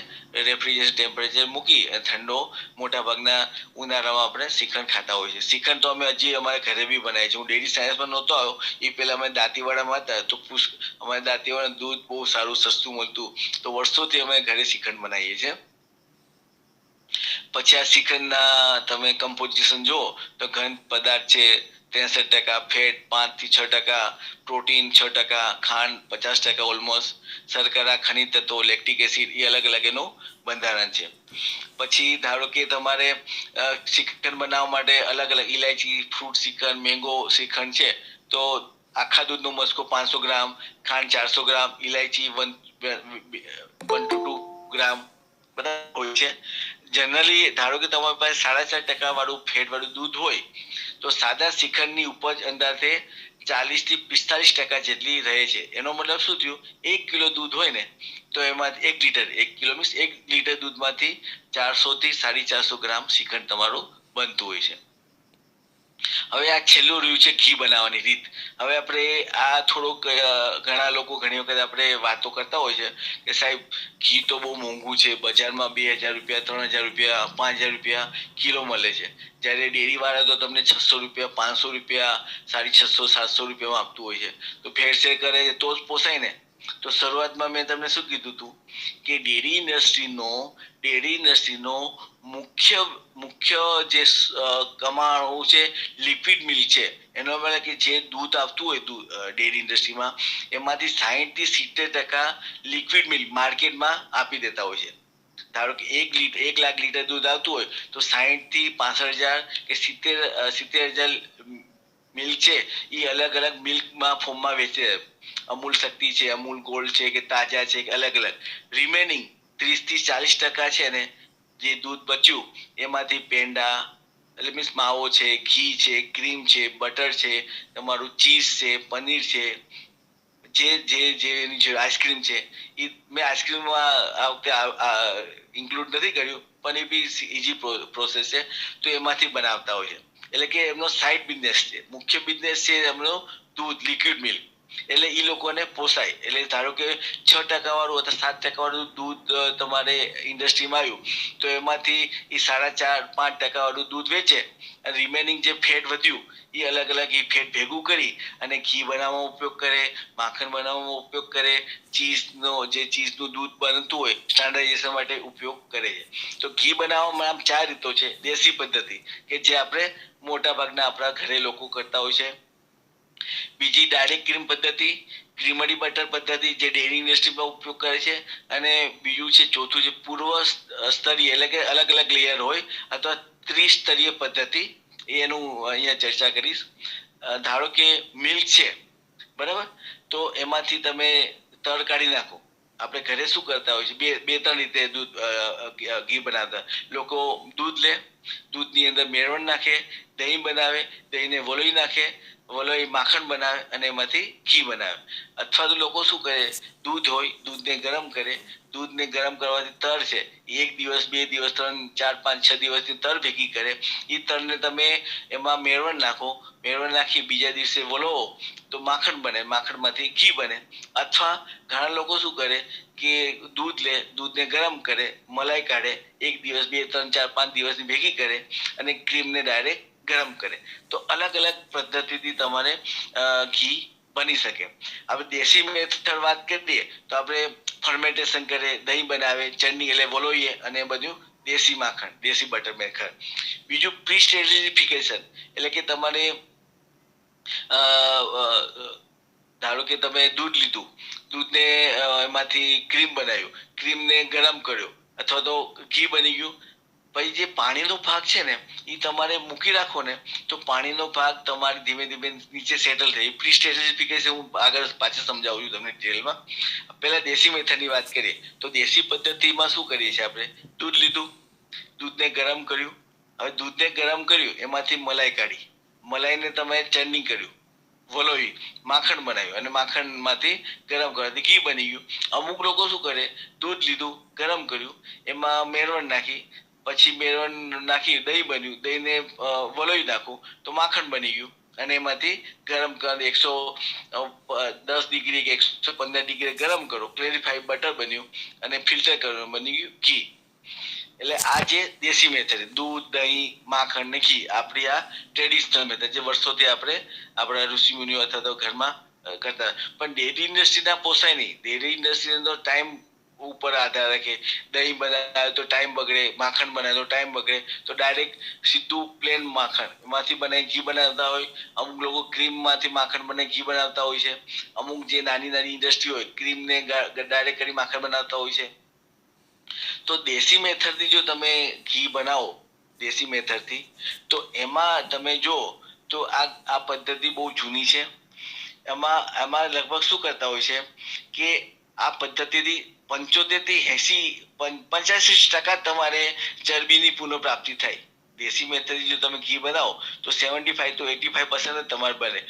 રેફ્રિજરેટર ટેમ્પરેચર મૂકી અને ઠંડો, મોટા ભાગના ઉનાળામાં આપણે શ્રીખંડ ખાતા હોય છે. શ્રીખંડ તો અમે હજી અમારે ઘરે બી બનાવીએ છીએ. હું ડેરી સાયન્સમાં નહોતો આવ્યો એ પહેલા અમે દાંતીવાડામાં હતા, તો અમારે દાંતીવાડા દૂધ બહુ સારું સસ્તું મળતું, તો વર્ષોથી અમે ઘરે શ્રીખંડ બનાવીએ છીએ. પછી આ શ્રીખંડના તમે કમ્પોઝિશન જુઓ તો ઘન પદાર્થ છે 63% ફેટ, 5 થી 6% પ્રોટીન, 6% ખાંડ, 50% ઓલમોસ્ટ, શર્કરા, ખનિજ તત્વો, લેક્ટિક એસિડ, એ અલગ અલગ એનું બંધારણ છે. પછી ધારો કે તમારે શ્રીખંડ બનાવવા માટે અલગ અલગ ઇલાયચી, ફ્રૂટ શ્રીખંડ, મેંગો શ્રીખંડ છે, તો આખા દૂધનો મસ્કો 500 ગ્રામ, ખાંડ 400 ગ્રામ, ઇલાયચી 1 to 2 ગ્રામ બધા હોય છે. જનરલી ધારો કે તમારી પાસે 4.5% વાળું ફેટ વાળું દૂધ હોય તો સાદા શ્રીખંડની ઉપજ અંદાજે 40 થી 45% જેટલી રહે છે. એનો મતલબ શું થયું, 1 કિલો દૂધ હોય ને તો એમાં 1 લીટર દૂધમાંથી 400 થી 450 ગ્રામ શ્રીખંડ તમારું બનતું હોય છે. હવે આ છેલ્લું રહ્યું છે ઘી બનાવવાની રીત. હવે આપણે આ થોડોક ઘણા લોકો ઘણી વખત આપણે વાતો કરતા હોય છે કે સાહેબ ઘી તો બહુ મોંઘું છે, બજારમાં 2000 રૂપિયા, 3000 રૂપિયા, 5000 રૂપિયા કિલો મળે છે, જ્યારે ડેરી વાળા તો તમને 600 રૂપિયા, 500 રૂપિયા, 650, 700 રૂપિયામાં આપતું હોય છે. તો ભેળસેળ કરે તો જ પોસાય ને. તો શરૂઆતમાં મેં તમને શું કીધું હતું કે ડેરી ઇન્ડસ્ટ્રીનો મુખ્ય જે કમાણું છે લિક્વિડ મિલ્ક છે. એનો મતલબ કે જે દૂધ આવતું હોય ડેરી ઇન્ડસ્ટ્રીમાં એમાંથી 60 થી 70% લિક્વિડ મિલ્ક માર્કેટમાં આપી દેતા હોય છે. ધારો કે 1 લાખ લીટર દૂધ આવતું હોય તો 60 થી 65,000 કે 70,000 મિલ્ક છે એ અલગ અલગ મિલ્કમાં ફોર્મમાં વેચે. અમૂલ શક્તિ છે, અમૂલ ગોલ્ડ છે કે તાજા છે કે અલગ અલગ. રિમેનિંગ 30 થી 40% છે ને જે દૂધ બચ્યું એમાંથી પેંડા, એટલે મીન્સ માવો છે, ઘી છે, ક્રીમ છે, બટર છે, તમારું ચીઝ છે, પનીર છે, જે એની જે આઈસ્ક્રીમ છે, એ મેં આઈસ્ક્રીમમાં આ વખતે ઇન્ક્લુડ નથી કર્યું, પણ એ બી ઇઝી પ્રોસેસ છે. તો એમાંથી બનાવતા હોય છે. એટલે કે એમનો સાઈડ બિઝનેસ છે. મુખ્ય બિઝનેસ છે એમનો દૂધ, લિક્વિડ મિલ્ક. એટલે એ લોકોને પોસાય. એટલે ધારો કે 6% વાળું અથવા 7% વાળું દૂધ તમારે ઇન્ડસ્ટ્રીમાં આવ્યું, તો એમાંથી એ 4.5-5% વાળું દૂધ વેચે, અને રિમેનિંગ જે ફેટ વધ્યું એ અલગ અલગ એ ફેટ ભેગું કરી અને ઘી બનાવવામાં ઉપયોગ કરે, માખણ બનાવવામાં ઉપયોગ કરે, ચીઝનું દૂધ બનતું હોય સ્ટાન્ડર્ડાઇઝેશન માટે ઉપયોગ કરે છે. તો ઘી બનાવવામાં આમ 4 રીતો છે. દેશી પદ્ધતિ કે જે આપણે મોટા ભાગના આપણા ઘરે લોકો કરતા હોય છે. બીજી ડાયરેક્ટ ક્રીમ પદ્ધતિ, ક્રીમરી બટર પદ્ધતિ જે ડેરી ઇન્ડસ્ટ્રીમાં ઉપયોગ કરે છે. અને બીજું છે ચોથું છે પૂર્વ સ્તરીય, એટલે કે અલગ અલગ લેયર હોય અથવા ત્રિસ્તરીય પદ્ધતિ. એનું અહીંયા ચર્ચા કરીશ. ધારો કે મિલ્ક છે, બરાબર, તો એમાંથી તમે તળ કાઢી નાખો. આપણે ઘરે શું કરતા હોય છે, બે ત્રણ રીતે દૂધ ઘી બનાવતા લોકો. દૂધ લે, દૂધની અંદર મેળવણ નાખે, દહીં બનાવે, દહીંને વલોઈ નાખે, વલોઈ માખણ બનાવે અને એમાંથી ઘી બનાવે. અથવા તો લોકો શું કરે, દૂધ હોય, દૂધને ગરમ કરે, દૂધને ગરમ કરવાથી તર છે, 1 દિવસ 2 દિવસ 3 4 5 6 દિવસની તર ભેગી કરે. એ તરને તમે એમાં મેળવણ નાખો, મેળવણ નાખી બીજા દિવસે વલોવો તો માખણ બને, માખણમાંથી ઘી બને. અથવા ઘણા લોકો શું કરે કે દૂધ લે, દૂધને ગરમ કરે, મલાઈ કાઢે, 1 દિવસ 2 3 4 5 દિવસની ભેગી કરે અને ક્રીમને ડાયરેક્ટ ગરમ કરે. તો અલગ અલગ પદ્ધતિથી તમારે ઘી બની શકે. આપણે દેશી મેથડ વાત કરીએ તો આપણે ફર્મેન્ટેશન કરે, દહીં બનાવે, ચટણી એટલે વલોઈએ, અને બધું દેશી માખણ, દેશી બટર મેખર. બીજું પ્રી-સ્ટેરિફિકેશન, એટલે કે તમારે ધારો કે તમે દૂધ લીધું, દૂધને એમાંથી ક્રીમ બનાવ્યું, ક્રીમને ગરમ કર્યો અથવા તો ઘી બની ગયું. પછી જે પાણીનો ભાગ છે ને એ તમારે મૂકી રાખો ને, તો પાણીનો ભાગ તમારે ધીમે ધીમે નીચે સેટલ થઈ. પ્રી-સ્ટેરિફિકેશન હું આગળ પાછળ સમજાવું છું તમને ડિટેલમાં. પહેલા દેશી મેથડની વાત કરીએ તો દેશી પદ્ધતિમાં શું કરીએ છીએ આપણે, દૂધ લીધું, દૂધને ગરમ કર્યું. હવે દૂધને ગરમ કર્યું, એમાંથી મલાઈ કાઢી, મલાઈને તમે ચર્નિંગ કર્યું, વલોવી, માખણ બનાવ્યું, અને માખણમાંથી ગરમ કરવાથી ઘી બની ગયું. અમુક લોકો શું કરે, દૂધ લીધું, ગરમ કર્યું, એમાં મેળવણ નાખી, પછી મેળવણ નાખી દહીં બન્યું, દહીંને વલોવી નાખું તો માખણ બની ગયું. અને એમાંથી ગરમ કર 110 ડિગ્રી કે 115 ડિગ્રી ગરમ કરો, ક્લેરિફાઈડ બટર બન્યું, અને ફિલ્ટર કરવાનું બની ગયું ઘી. એટલે આ જે દેશી મેથડ, દૂધ, દહીં, માખણ ને ઘી, આપણી આ ટ્રેડિશનલ મેથડ જે વર્ષોથી આપણે આપણા ઋષિ મુનિઓ અથવા તો ઘરમાં કરતા. પણ ડેરી ઇન્ડસ્ટ્રી ના પોસાય નહીં. ડેરી ઇન્ડસ્ટ્રી નો ટાઈમ ઉપર આધાર રાખે. દહીં બનાવે તો ટાઈમ બગડે, માખણ બનાવે તો ટાઈમ બગડે, તો ડાયરેક્ટ સીધું પ્લેન માખણ એમાંથી બનાવી ઘી બનાવતા હોય. અમુક લોકો ક્રીમ માંથી માખણ બનાવી ઘી બનાવતા હોય છે. અમુક જે નાની નાની ઇન્ડસ્ટ્રી હોય, ક્રીમને ડાયરેક્ટ કરી માખણ બનાવતા હોય છે. તો દેશી મેથડ થી જો તમે ઘી બનાવો, દેશી મેથડ થી, તો એમાં તમે જો તો આ પદ્ધતિ બહુ જૂની છે. એમાં લગભગ શું કરતા હોય છે કે આ પદ્ધતિથી 75 થી 85% તમારે ચરબીની પુનઃપ્રાપ્તિ થાય. દેશી મેથડથી જો તમે ઘી બનાવો તો 75 to 85% જ તમારે બને.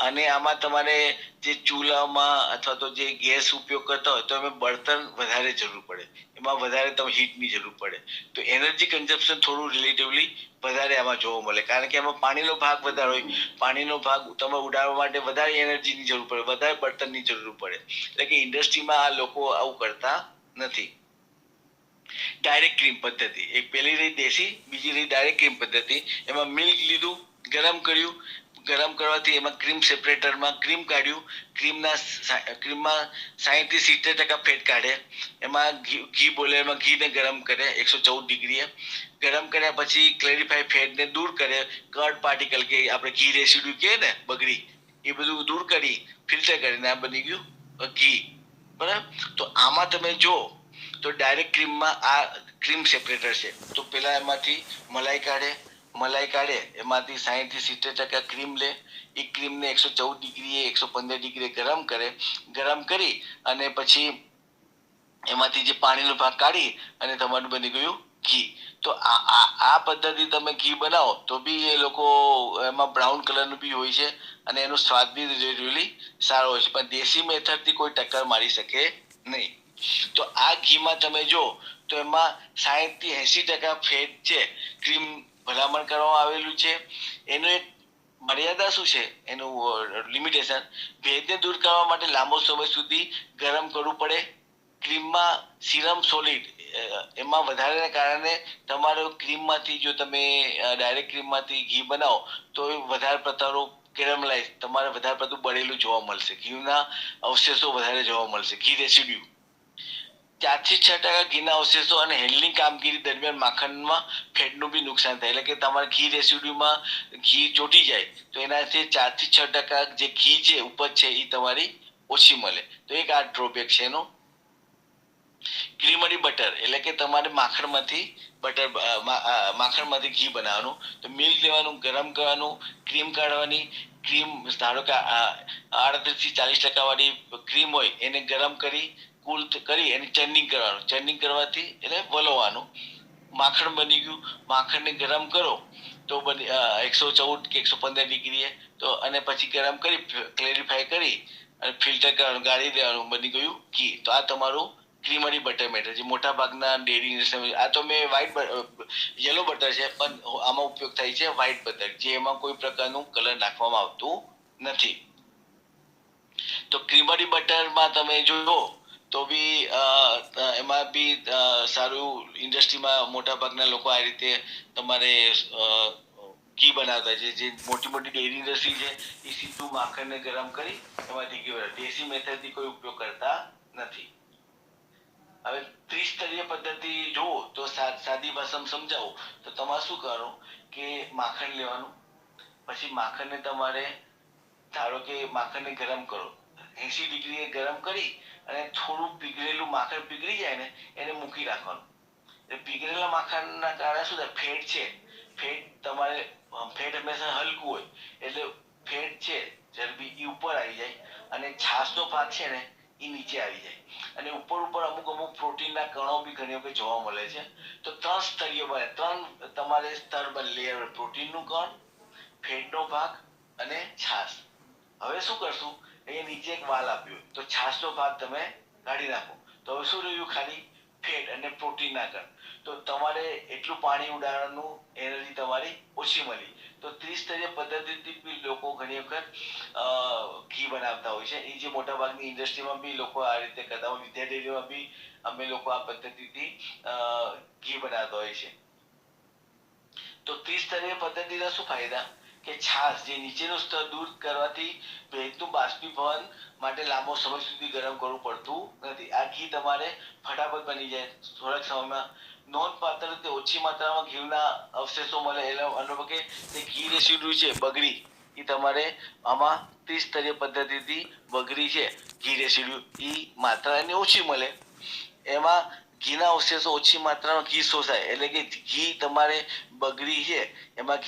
અને આમાં તમારે જે ચૂલામાં અથવા તો જે ગેસ ઉપયોગ કરતા હોય તો એમાં બળતણ વધારે જરૂર પડે, એમાં વધારે તમે હીટની જરૂર પડે. તો એનર્જી કન્ઝપ્શન થોડું રિલેટિવલી વધારે આમાં જોવા મળે, કારણ કે એમાં પાણીનો ભાગ વધારે હોય. પાણીનો ભાગ તમે ઉડાડવા માટે વધારે એનર્જીની જરૂર પડે, વધારે બળતણની જરૂર પડે. એટલે કે ઇન્ડસ્ટ્રીમાં આ લોકો આવું કરતા નથી. ડાયરેક્ટ ક્રીમ પદ્ધતિ, એક પહેલી રહી દેશી, બીજી રહી ડાયરેક્ટ ક્રીમ પદ્ધતિ. એમાં મિલ્ક લીધું, ગરમ કર્યું, ગરમ કરવાથી એમાં ક્રીમ સેપરેટરમાં ક્રીમ કાઢ્યું, ક્રીમમાં 60 થી 70% ફેટ કાઢે. એમાં ઘી બોલે, એમાં ઘીને ગરમ કરે 114 ડિગ્રીએ. ગરમ કર્યા પછી ક્લેરિફાઈ ફેટને દૂર કરે, કર્ડ પાર્ટિકલ કે આપણે ઘી રેસિડ્યુ કહે ને બગડી, એ બધું દૂર કરી ફિલ્ટર કરીને આ બની ગયું ઘી. બરાબર. તો આમાં તમે જો તો ડાયરેક્ટ ક્રીમમાં આ ક્રીમ સેપરેટર છે. તો પેલા એમાંથી મલાઈ કાઢે, એમાંથી 60 થી 70% ક્રીમ લે. એ ક્રીમને 114 ડિગ્રીએ 115 ડિગ્રી ગરમ કરે, ગરમ કરી અને પછી એમાંથી જે પાણીનો ભાગ કાઢી અને તમારું બની ગયું ઘી. તો આ પદ્ધતિ તમે ઘી બનાવો તો બી એ લોકો એમાં બ્રાઉન કલરનું બી હોય છે અને એનો સ્વાદ બી રિયલી સારો હોય છે, પણ દેશી મેથડ થી કોઈ ટક્કર મારી શકે નહીં. તો આ ઘીમાં તમે જો તો એમાં 60 થી 80% ફેટ છે, ક્રીમ ભલામણ કરવામાં આવેલું છે. એનું એક મર્યાદા શું છે, એનું લિમિટેશન, ભેજને દૂર કરવા માટે લાંબો સમય સુધી ગરમ કરવું પડે. ક્રીમમાં સિરમ સોલિડ એમાં વધારાને કારણે તમારો ક્રીમમાંથી જો તમે ડાયરેક્ટ ક્રીમમાંથી ઘી બનાવો તો એ વધારે પ્રકારનું કેરેમલાઇઝ તમારે વધારે પડતું બળેલું જોવા મળશે, ઘીના અવશેષો વધારે જોવા મળશે, ઘી રેસિડ્યુ. 4 થી 6% ઘીના અવશેષો અને હેન્ડલિંગ કામગીરી દરમિયાન માખણમાં ફેટનું બી નુકસાન થાય, એટલે કે તમારા ઘી રેસિડ્યુમાં ઘી ચોટી જાય તો એનાથી 4 થી 6% જે ઘી છે ઉપજ છે એ તમારી ઓછી મળે. તો એક આ ડ્રોબેક છે એનો. ક્રીમરી બટર એટલે કે તમારે માખણમાંથી ઘી બનાવવાનું. તો મિલ્ક લેવાનું, ગરમ કરવાનું, ક્રીમ કાઢવાની. ક્રીમ ધારો કે 38 થી 40% વાળી ક્રીમ હોય એને ગરમ કરી કુલ કરી અને ચર્નિંગ કરવાનું. ચર્નિંગ કરવાથી એને વલોવાનું. માખણ બની ગયું. માખણને ગરમ કરો તો 114 કે 115 ડિગ્રીએ તો, અને પછી ગરમ કરી ક્લેરિફાય કરી અને ફિલ્ટર કરવાનું, ગાળી દેવાનું, બની ગયું ઘી. તો આ તમારું ક્રીમરી બટર મેટર જે મોટા ભાગના ડેરી ઇન્ડસ્ટ્રી, આ તો મેં યલો બટર છે પણ આમાં ઉપયોગ થાય છે વ્હાઈટ બટર, જે એમાં કોઈ પ્રકારનું કલર નાખવામાં આવતું નથી. તો ક્રીમરી બટરમાં તમે જોયો તો બી એમાં બી સારું ઇન્ડસ્ટ્રીમાં મોટા ભાગના લોકો આ રીતે તમારે ઘી બનાવતા છે. જે મોટી મોટી ડેરી ઇન્ડસ્ટ્રી છે એ સીધું માખણને ગરમ કરી એમાંથી ઘી બનાવે, દેશી મેથડથી કોઈ ઉપયોગ કરતા નથી. હવે ત્રિસ્તરીય પદ્ધતિ જુઓ તો સાદી ભાષામાં સમજાવું તો તમારે શું કરવાનું કે માખણ લેવાનું. પછી માખણને તમારે ધારો કે માખણને ગરમ કરો, 80 ડિગ્રીએ ગરમ કરી અને થોડું પીગળેલું માખણ પીગળી જાય ને એને મૂકી રાખવાનું. એ પીગળેલા માખણના કારણે શું થાય, ફેટ છે, ફેટ હંમેશા હલકું હોય એટલે ફેટ છે ચરબી એ ઉપર આવી જાય અને છાશનો ભાગ છે ને એ નીચે આવી જાય, અને ઉપર ઉપર અમુક અમુક પ્રોટીનના કણો બી ઘણી વખત જોવા મળે છે. તો 3 સ્તરીય બને, 3 તમારે સ્તર બને, લેયર, પ્રોટીનનું કણ, ફેટનો ભાગ અને છાશ. હવે શું કરશું, અહીંયા નીચે એક વાલ આપ્યો તો છાશનો ભાગ તમે કાઢી નાખો તો હવે શું રહ્યું, ખાલી ફેટ અને પ્રોટીનના કણ. તો તમારે એટલું પાણી ઉડાડવાનું એનર્જી તમારી ઓછી મળી. તો ત્રિસ્તરીય પદ્ધતિથી લોકો ઘણી વખત ઘી બનાવતા હોય છે. એ જે મોટા ભાગની ઇન્ડસ્ટ્રીમાં બી લોકો આ રીતે કરતા હોય, વિદ્યા ડેરીમાં બી અમે લોકો આ પદ્ધતિથી ઘી બનાવતા હોય છે. તો ત્રિસ્તરીય પદ્ધતિના શું ફાયદા કે છાશ જે નીચેનું સ્તર દૂર કરવાથી ભેજનું બાષ્પીભવન માટે લાંબો સમય સુધી ગરમ કરવું પડતું નથી. આ ઘી તમારે ફટાફટ બની જાય થોડાક સમયમાં. નોંધપાત્ર રીતે ઓછી માત્રામાં ઘીના અવશેષો મળે એટલે કે જે ઘી રેસિડ્યુ છે બગડી એ તમારે આમાં ત્રિસ્તરીય પદ્ધતિથી બગડી છે ઘી રેસિડ્યુ એ માત્રા એની ઓછી મળે. એમાં ઘીના અવશેષો ઓછી માત્રામાં ઘી શોષાય એટલે કે ઘી તમારે બગડી છે એમાં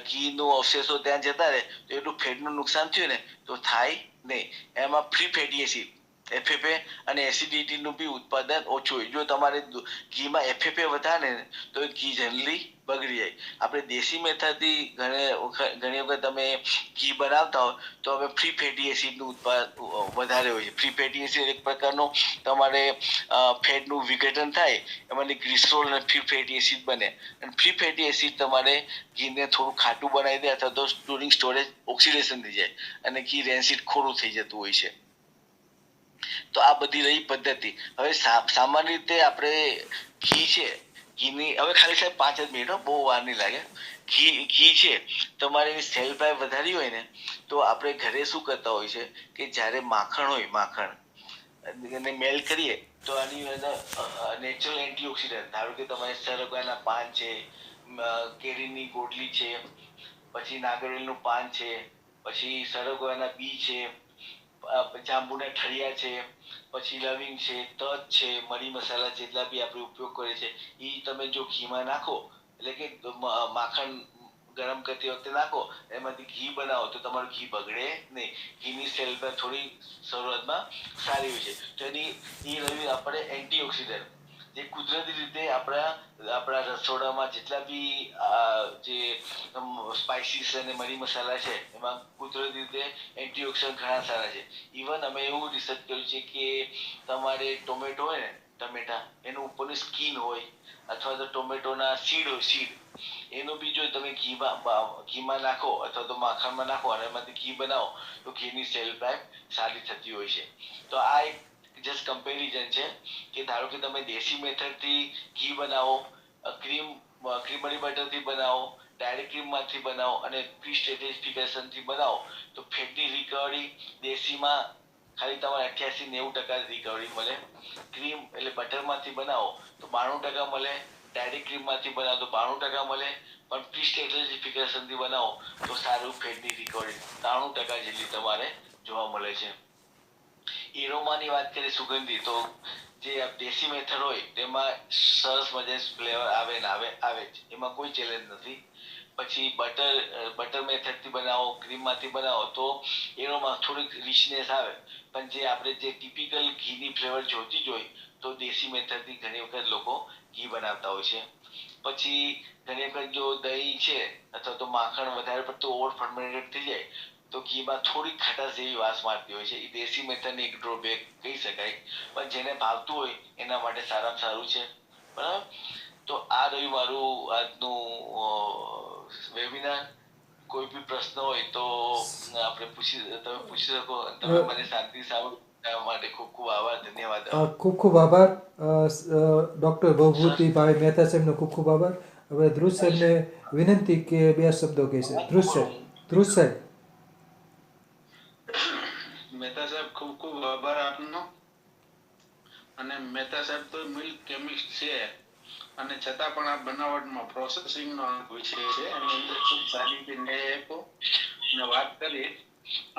ઘીનો અવશેષો ત્યાં જતા રહે તો એટલું ફેટનું નુકસાન થયું ને તો થાય નહીં. એમાં ફ્રી ફેટી એસિડ FFA અને એસિડિટી નું બી ઉત્પાદન ઓછું હોય. જો તમારે ઘીમાં FFA વધારે ને તો ઘી જલ્દી બગડી જાય. આપણે દેશી મેથડથી ઘણી વખત તમે ઘી બનાવતા હોય તો હવે ફ્રી ફેટી એસિડ નું ઉત્પાદન વધારે હોય છે. ફ્રી ફેટી એસિડ એક પ્રકારનો તમારે ફેટનું વિઘટન થાય એમાંથી ગ્લિસરોલ અને ફ્રી ફેટી એસિડ બને, અને ફ્રી ફેટી એસિડ તમારે ઘીને થોડું ખાટું બનાવી દે અથવા તો ડ્યુરિંગ સ્ટોરેજ ઓક્સિડેશન થઈ જાય અને ઘી રેન્સિડ ખોરું થઈ જતું હોય છે. તો આ બધી રહી પદ્ધતિ. હવે સામાન્ય રીતે આપણે ઘી છે, ઘીની હવે ખાલી સાહેબ 5 જ મિનિટ, બહુ વાર નહીં લાગે. ઘી છે તમારે સેલ્ફ લાઈફ વધારી હોય ને તો આપણે ઘરે શું કરતા હોય છે કે જ્યારે માખણ હોય, માખણ એને મેલ્ટ કરીએ તો આની અંદર નેચરલ એન્ટીઓક્સિડન્ટ, ધારો કે તમારે સરગવાના પાન છે, કેરીની ગોટલી છે, પછી નાગરવેલનું પાન છે, પછી સરગવાના બી છે, જાંબુના ઠળિયા છે, પછી લવિંગ છે, તજ છે, મરી મસાલા જેટલા બી આપણે ઉપયોગ કરીએ છીએ એ તમે જો ઘીમાં નાખો એટલે કે માખણ ગરમ કરતી વખતે નાખો, એમાંથી ઘી બનાવો તો તમારું ઘી બગડે નહીં. ઘીની સેલ્ફ થોડી શરૂઆતમાં સારી હોય છે. તો એની એ રહ્યું આપણે એન્ટીઓક્સિડન્ટ. જે કુદરતી રીતે આપણા રસોડામાં જેટલા બી જે સ્પાઇસીસ અને મરી મસાલા છે એમાં કુદરતી રીતે એન્ટીઓક્સિડન્ટ ઘણા સારા છે. ઇવન અમે એવું રિસર્ચ કર્યું છે કે તમારે ટોમેટો હોય ને ટમેટા એનું ઉપરની સ્કીન હોય અથવા તો ટોમેટોના સીડ હોય સીડ એનું બી જો તમે ઘીમાં નાખો અથવા તો માખણમાં નાખો અને એમાંથી ઘી બનાવો તો ઘીની સેલ્ફ લાઈફ સારી થતી હોય છે. તો આ એક જસ્ટ કમ્પેરિઝન છે કે ધારો કે તમે દેશી મેથડથી ઘી બનાવો, ક્રીમરી બટરથી બનાવો, ડાયરેક્ટ ક્રીમમાંથી બનાવો અને પ્રી સ્ટેરિફિકેશનથી બનાવો તો ફેટની રિકવરી દેશીમાં ખાલી તમારે 88-90% રિકવરી મળે. ક્રીમ એટલે બટરમાંથી બનાવો તો 92% મળે, ડાયરેક્ટ ક્રીમમાંથી બનાવો તો 92% મળે, પણ પ્રી સ્ટેરિફિકેશનથી બનાવો તો સારું ફેટની રિકવરી 93% જેટલી તમારે જોવા મળે છે. એરોમાની વાત કરીએ સુગંધી તો જે દેશી મેથડ હોય તેમાં સરસ મજાની ફ્લેવર આવે જ, એમાં કોઈ ચેલેન્જ નથી. પછી બટર મેથડથી બનાવો, ક્રીમમાંથી બનાવો તો એરોમાં થોડીક રિચનેસ આવે, પણ જે આપણે જે ટિપિકલ ઘીની ફ્લેવર જોતી જ હોય તો દેશી મેથડથી ઘણી વખત લોકો ઘી બનાવતા હોય છે. પછી ઘણી વખત જો દહીં છે અથવા તો માખણ વધારે પડતું ઓવર ફર્મેન્ટેડ થઈ જાય તો ઘીમાં થોડીક ખટાશ જેવી વાસ મારતી હોય છે. એ દેશી મેથડની એક ડ્રોબેક કહી શકાય, પણ જેને ભાવતું હોય એના માટે સારામાં સારું છે. બરાબર, તો આ રહ્યું મારું આજનું વેબિનાર. કોઈ બી પ્રશ્ન હોય તો તમે પૂછી શકો. તમે મને શાંતિ સાંભળવા માટે ખૂબ ખૂબ આભાર, ધન્યવાદ. ખૂબ ખૂબ આભાર ડૉક્ટર ભવભૂતિભાઈ મહેતા સાહેબનો ખૂબ ખૂબ આભાર. હવે ધ્રુવ સાહેબને વિનંતી કે 2 શબ્દો કહેશે. ધ્રુવ સાહેબ. મહેતા સાહેબ, ખૂબ ખૂબ આભાર આપનો. અને મહેતા સાહેબ તો મિલ્ક કેમિસ્ટ છે અને છતાં પણ આ બનાવટમાં પ્રોસેસિંગ નો વિષય છે એની અંદર ખૂબ સારી રીતે ન્યાય આપ્યો અને વાત કરી.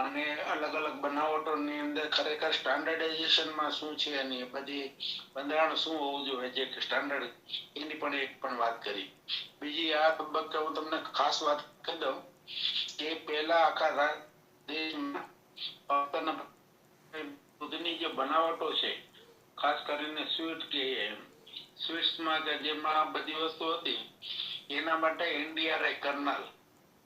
અને અલગ અલગ બનાવટોની અંદર ખરેખર સ્ટાન્ડર્ડાઇઝેશનમાં શું છે એની બધી બંધારણ શું હોવું જોઈએ જે સ્ટાન્ડર્ડ એની પણ એક પણ વાત કરી. બીજી આ તબક્કે હું તમને ખાસ વાત કરી દઉં કે પહેલા આખા દેશમાં દૂધની જે બનાવટો છે, ખાસ કરીને સ્વીટ્સમાં કે જેમાં બધી વસ્તુ હતી એના માટે એનડીઆરઆઈ કરનાલ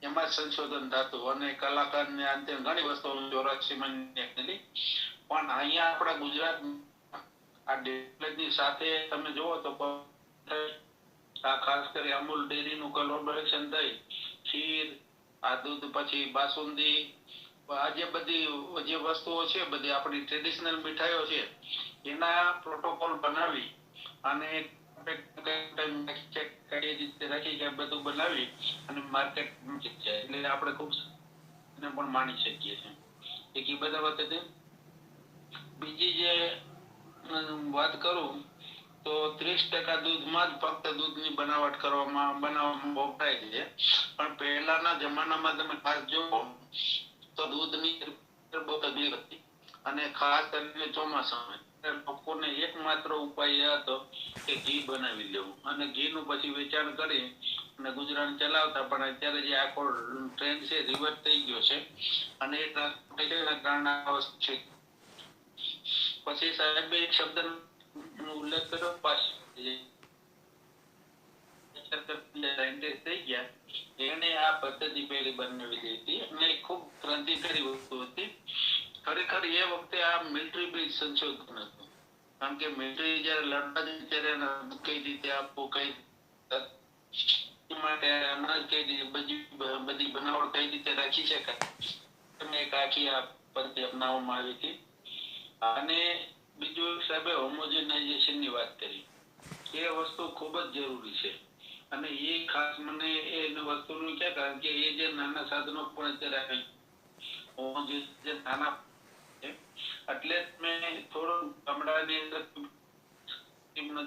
એમાં સંશોધન થતું અને કલાકારને અંતે ઘણી વસ્તુઓ 84 હતી. પણ અહીંયા આપણા ગુજરાત આ ડેવલપની સાથે તમે જુઓ તો આ ખાસ કરી અમૂલ ડેરીનું કોલેબોરેશન થઈ, ખીર, આ દૂધ પછી બાસુંદી, આ જે બધી જે વસ્તુઓ છે બધી આપણી ટ્રેડિશનલ મીઠાઈઓ છે એના પ્રોટોકોલ બનાવી અને રાખી કે બધું બનાવી અને માર્કેટ એટલે આપણે ખૂબ પણ માણી શકીએ છીએ. એક એ બધા વખતે બીજી જે વાત કરું તો 30% દૂધમાં જ ફક્ત દૂધની બનાવટ બનાવવામાં વપરાય છે. પણ પહેલાના જમાનામાં તમે ખાસ જુઓ તો દૂધની બહુ તકલીફ હતી અને ખાસ કરીને ચોમાસામાં લોકોને એકમાત્ર ઉપાય એ હતો કે ઘી બનાવી લેવું અને ઘીનું પછી વેચાણ કરી અને ગુજરાન ચલાવતા. પણ અત્યારે જે આખો ટ્રેન્ડ છે રિવર્સ થઈ ગયો છે અને એ ટ્રાન્સપોર્ટેશનના કારણે છે. પછી સાહેબે એક શબ્દનો ઉલ્લેખ કર્યો થઈ ગયા એને આ પદ્ધતિ પેલી બનાવી હતી અને ખૂબ ક્રાંતિકારી વસ્તુ હતી. ખરેખર એ વખતે આ મિલિટરી બેઝ સંશોધન હતું, કારણ કે મિલિટરી જયારે લડતા ત્યારે કઈ રીતે આપવું, કઈ માટે અનાજ કઈ રીતે બધી બનાવટ કઈ રીતે રાખી શકાય એક આખી આ પદ્ધતિ અપનાવવામાં આવી હતી. અને બીજું સાહેબે હોમોજેનાઇઝેશન ની વાત કરી. એ વસ્તુ ખૂબ જ જરૂરી છે અને એ ખાસ મને એ વસ્તુનું ક્યાં, કારણ કે એ જે નાના સાધનો પણ અત્યારે નાના એટલે મેં થોડો ગામડાની અંદર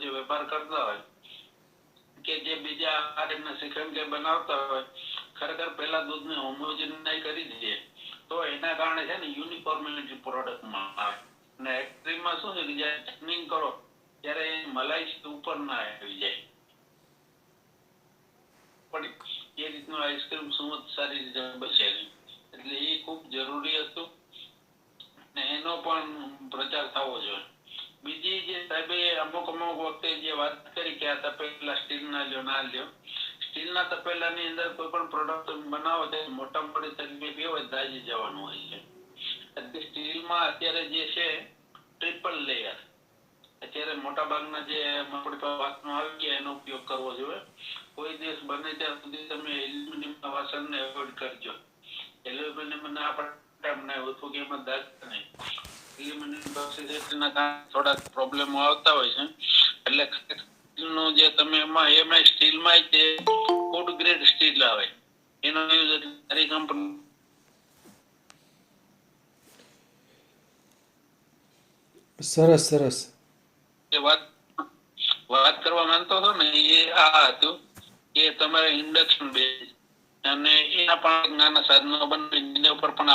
જે વેપાર કરતા હોય કે જે બીજા આ રીતના શ્રીખંડ કે બનાવતા હોય, ખરેખર પહેલા દૂધને હોમોજેનાઇઝ કરી દઈએ તો એના કારણે છે ને યુનિફોર્મિટી પ્રોડક્ટમાં આવે અને એક્સ્ટ્રીમમાં શું છે કે જ્યારે ટર્નિંગ કરો ત્યારે મલાઈ ઉપર ના આવી જાય. પણ એ રીતનું આઈસ્ક્રીમ સ્મૂથ સારી રીતે બસે એટલે એ ખૂબ જરૂરી હતું ને એનો પણ પ્રચાર થવો જોઈએ. બીજી જે સાહેબે અમુક વખતે જે વાત કરી કે આ તપેલા સ્ટીલના લ્યો ના લ્યો, સ્ટીલના તપેલાની અંદર કોઈ પણ પ્રોડક્ટ બનાવો તો મોટા મોટી તકલીફ એ હોય દાજી જવાનું હોય છે. એટલે સ્ટીલમાં અત્યારે જે છે ટ્રિપલ લેયર, અત્યારે મોટા ભાગના જે આપણી પાસે વાસણો આવી ગયા એનો ઉપયોગ કરવો જોઈએ. કોઈ દિવસ બને ત્યાં સુધી તમે એલ્યુમિનિયમના વાસણને એવોઇડ કરજો. એલ્યુમિનિયમ ના આપણે ઓછું કે એમાં દાગ નહીં. એલ્યુમિનિયમ ટોક્સિસિટીના કારણે થોડાક પ્રોબ્લેમો આવતા હોય છે. એટલે સ્ટીલનું જે તમે એમાં સ્ટીલમાં જે ફૂડ ગ્રેડ સ્ટીલ આવે એનો યુઝ સારી કંપની સરસ સરસ. વાત કરવા માંગતો હતો ને એ આ હતું કે તમારે ઇન્ડક્શન બેઝ અને એના પણ નાના સાધનો બનાવીને એના ઉપર પણ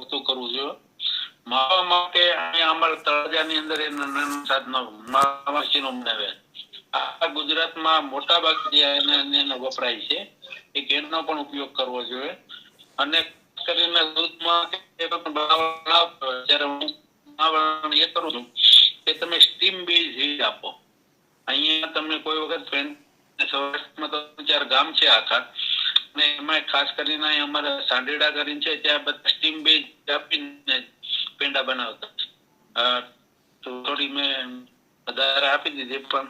વસ્તુ કરવું જોઈએ. માવા માટે અહીંયા અમારા તળાજાની અંદર એના નાના સાધનો મશીનો બનાવ્યા. આ ગુજરાતમાં મોટા ભાગે એનો વપરાય છે. એક એનો પણ ઉપયોગ કરવો જોઈએ. અને ખાસ કરીને દૂધમાં જ્યારે હું એ કરું છું કે તમે સ્ટીમ બેઝ હીટ આપો. અહીંયા તમે કોઈ વખત સૌરાષ્ટ્રમાં તો 4 ગામ છે આખા, અને એમાં ખાસ કરીને અમારા સાંઢેડા કરીને છે ત્યાં બધા સ્ટીમ બેઝ આપીને પેંડા બનાવતા. તો થોડી મેં વધારે આપી દીધી પણ